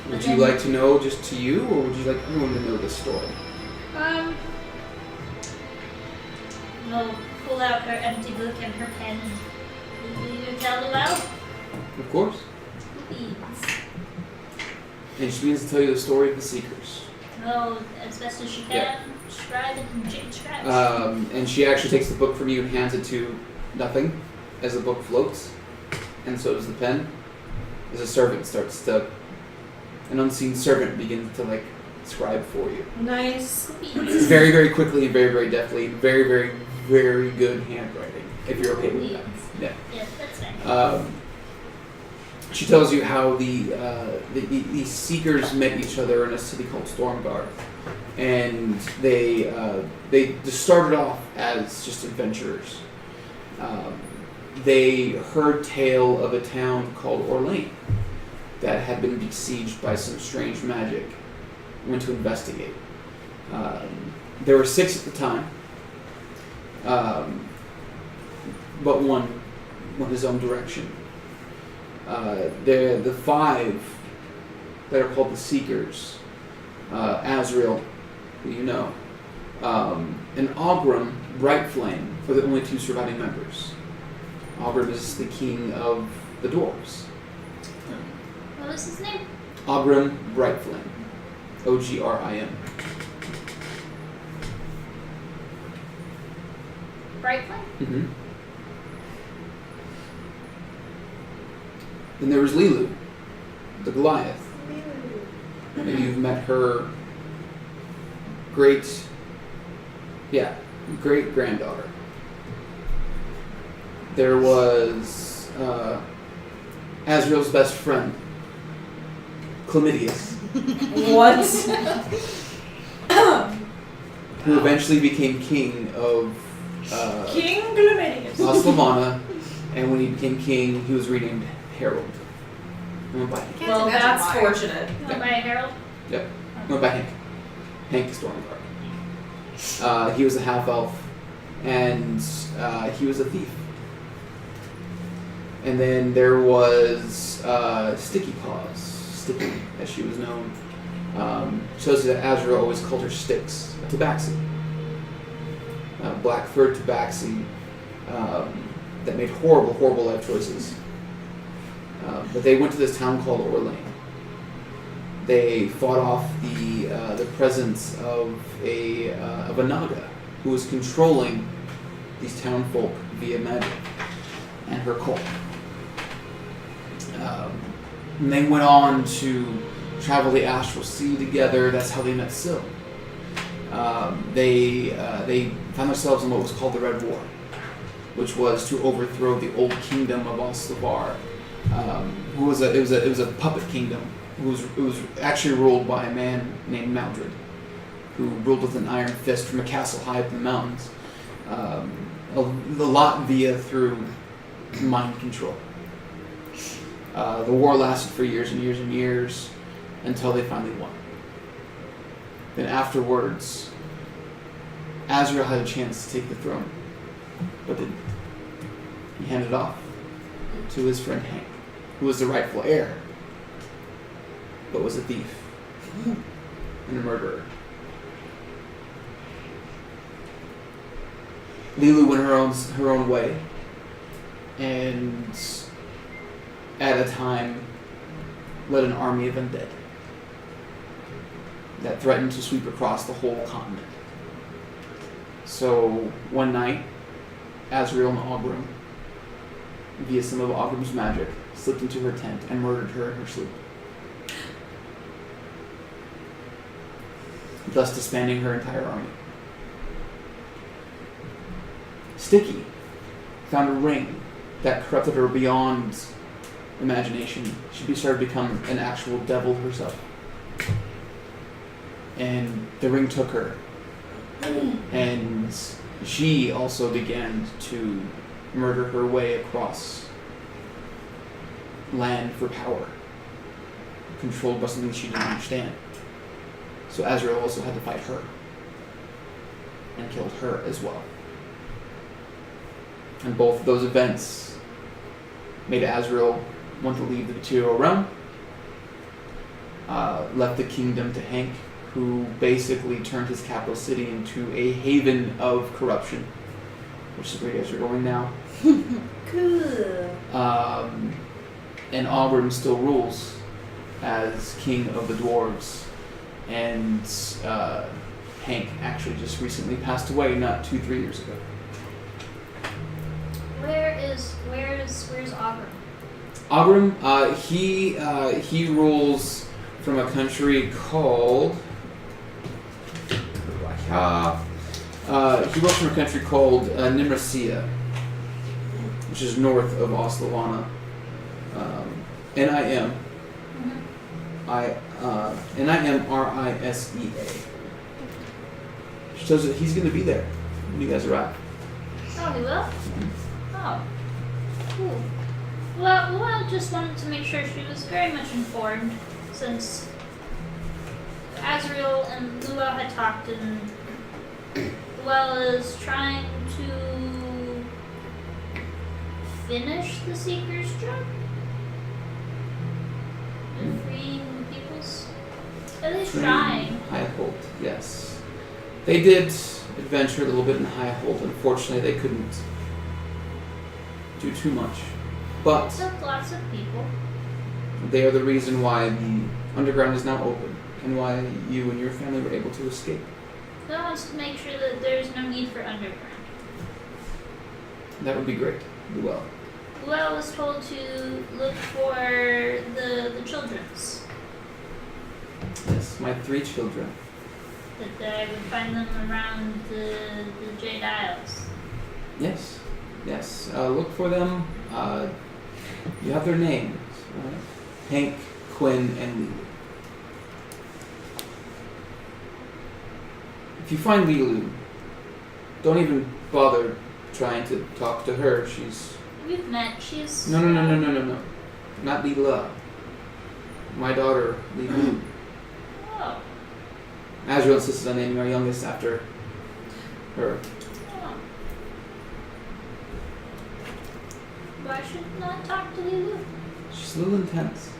Would But you then- like to know just to you, or would you like everyone to know this story? We'll pull out her empty book and her pen. Will you tell aloud? Of course. Please. And she begins to tell you the story of the Seekers. Oh, as best as she can. Yeah. Scribe and Jade Scratch. And she actually takes the book from you and hands it to Nothing as the book floats, and so does the pen. As a servant starts to, an unseen servant begins to like scribe for you. Nice. Very, very quickly, very, very deftly, very, very, very good handwriting. If you're okay with that. Yeah. Yes, that's fine. She tells you how the Seekers met each other in a city called Stormguard, and they just started off as just adventurers. They heard tale of a town called Orlane that had been besieged by some strange magic. Went to investigate. There were 6 at the time, but one went his own direction. The 5 that are called the Seekers, Azrael, who you know, and Ogrim, Brightflame, are the only 2 surviving members. Ogrim is the king of the dwarves. What was his name? Ogrim Brightflame. Ogrim. Brightflame? Mm-hmm. Then there was Lilu, the Goliath. And you've met her great granddaughter. There was Azrael's best friend, Chlamydius, What? who eventually became king of King Gluminius. Oslavana, and when he became king, he was renamed Harold. He went by Well, that's fortunate. By Harold? Yep. Went by Hank. Hank the Stormguard. He was a half-elf, and he was a thief. And then there was Sticky Paws, Sticky, as she was known. Shows that Azra always called her Styx, a tabaxi. Black-furred tabaxi that made horrible, horrible life choices. But they went to this town called Orlane. They fought off the presence of a Naga who was controlling these townfolk via magic and her cult. And they went on to travel the Astral Sea together. That's how they met Syl. They found themselves in what was called the Red War, which was to overthrow the old kingdom of Oslavar. It was a puppet kingdom. It was actually ruled by a man named Maldred, who ruled with an iron fist from a castle high up in the mountains. A lot through mind control. The war lasted for years and years and years until they finally won. Then afterwards, Azrael had a chance to take the throne, but didn't. He handed it off to his friend Hank, who was the rightful heir, but was a thief and a murderer. Lilu went her own way, and at a time led an army of undead that threatened to sweep across the whole continent. So one night, Azrael and Ogrim, via some of Ogrim's magic, slipped into her tent and murdered her in her sleep, thus disbanding her entire army. Sticky found a ring that corrupted her beyond imagination. She started to become an actual devil herself. And the ring took her. And she also began to murder her way across land for power, controlled by something she didn't understand. So Azrael also had to fight her, and killed her as well. And both of those events made Azrael want to leave the material realm, left the kingdom to Hank, who basically turned his capital city into a haven of corruption, which is where you guys are going now. Cool. And Ogrim still rules as king of the dwarves, and Hank actually just recently passed away, not 2-3 years ago. Where's Ogrim? Ogrim, he rules from a country called. He rules from a country called Nimracia, which is north of Oslowana. Nimrisea. Which shows that he's going to be there when you guys arrive. Oh, he will? Oh. Cool. Well, Luelle just wanted to make sure she was very much informed, since Azrael and Luelle had talked, and Luelle is trying to finish the Seeker's job? And freeing the peoples? At least trying. Highhold, yes. They did adventure a little bit in Highhold. Unfortunately, they couldn't do too much. But Took lots of people. they are the reason why the underground is now open, and why you and your family were able to escape. Luelle wants to make sure that there's no need for underground. That would be great. Well, Luelle was told to look for the children's. yes, my 3 children. That I would find them around the Jade Isles. Yes, yes. Look for them. You have their names, right? Hank, Quinn, and Lulu. If you find Lulu, don't even bother trying to talk to her. She's... We've met. She's... No. Not Lila. My daughter, Lulu. Oh. Azrael insisted on naming our youngest after her. Oh. Why should not talk to Lulu? She's a little intense.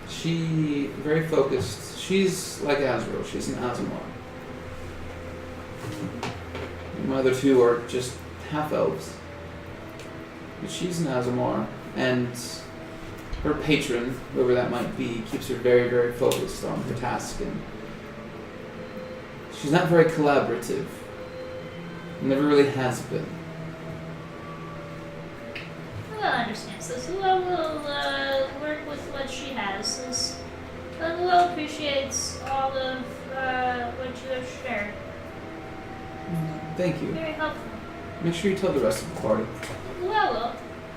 She very focused. She's like Azrael. She's an Azamar. My other 2 are just half elves. But she's an Azamar, and her patron, whoever that might be, keeps her very, very focused on her task, and she's not very collaborative. Never really has been. Luelle understands this. Luelle will work with what she has. Since Luelle appreciates all of what you have shared. Thank you. Very helpful. Make sure you tell the rest of the party. Luelle will.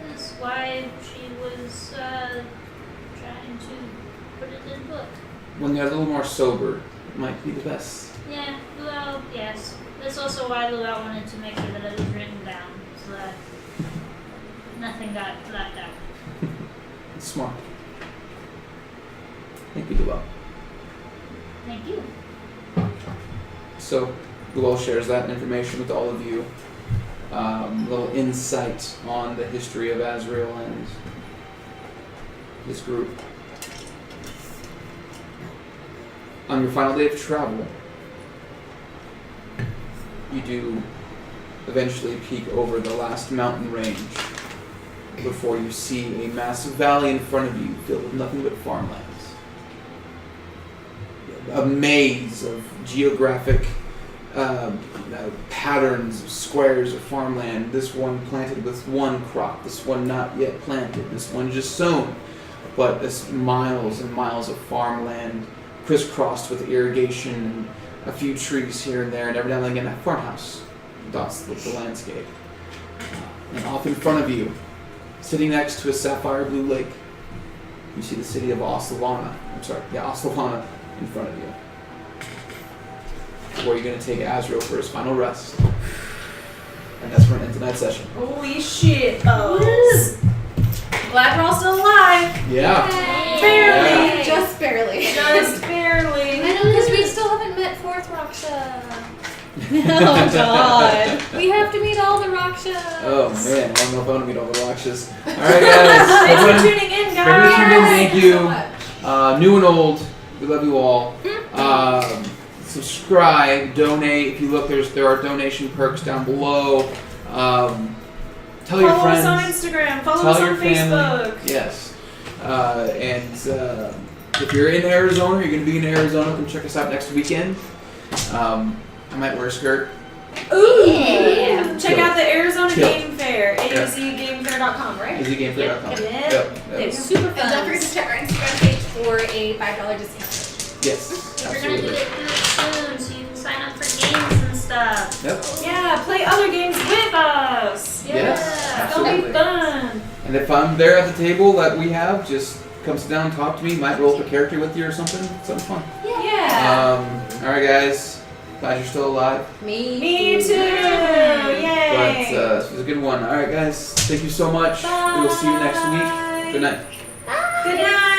This is why she was trying to put it in book. When they're a little more sober, it might be the best. Yeah, Luelle, yes. That's also why Luelle wanted to make sure that it was written down, so that nothing got left out. It's smart. Thank you, Luelle. Thank you. So, Luelle shares that information with all of you. A little insight on the history of Azrael and his group. On your final day of travel, you do eventually peek over the last mountain range before you see a massive valley in front of you filled with nothing but farmlands. A maze of geographic patterns of squares of farmland. This one planted with one crop, this one not yet planted, this one just sown. But it's miles and miles of farmland crisscrossed with irrigation and a few trees here and there, and every now and again a farmhouse dots the landscape. And off in front of you, sitting next to a sapphire blue lake, you see the city of Oslavana in front of you. Where you're going to take Azrael for his final rest. And that's where we're going to end tonight's session. Holy shit, folks. Glad we're all still alive. Yeah. Barely. Just barely. Just barely. I know, because we still haven't met Fourth Raksha. Oh God. We have to meet all the Rakshas. Oh man, I don't know if I want to meet all the Rakshas. Alright guys. Thanks for everyone, tuning in, everyone guys. tuned in, thank you. So much. New and old, we love you all. Subscribe, donate. If you look, there are donation perks down below. Tell your Follow friends. us on Instagram. Follow Tell us your on family. Facebook. Yes. And if you're in Arizona, you're going to be in Arizona, come check us out next weekend. I might wear a skirt. Ooh. Yeah. Check out the Arizona Kill. Game Fair. AOZGamefair.com, right? EasyGameFair.com. Yep. Yep. It's super And fun. don't forget to check our Instagram page for a $5 discount. Yes. We're gonna do Absolutely. it soon, so you can sign up for games and stuff. Yep. Yeah, play other games with us. Yes, It'll be absolutely. fun. And if I'm there at the table that we have, just come sit down, talk to me. Might roll up a character with you or something. Something fun. Yeah. All right, guys. Glad you're still alive. Me too. Yay. But this was a good one. All right, guys. Thank you so much. We will see you next week. Good night. Good night.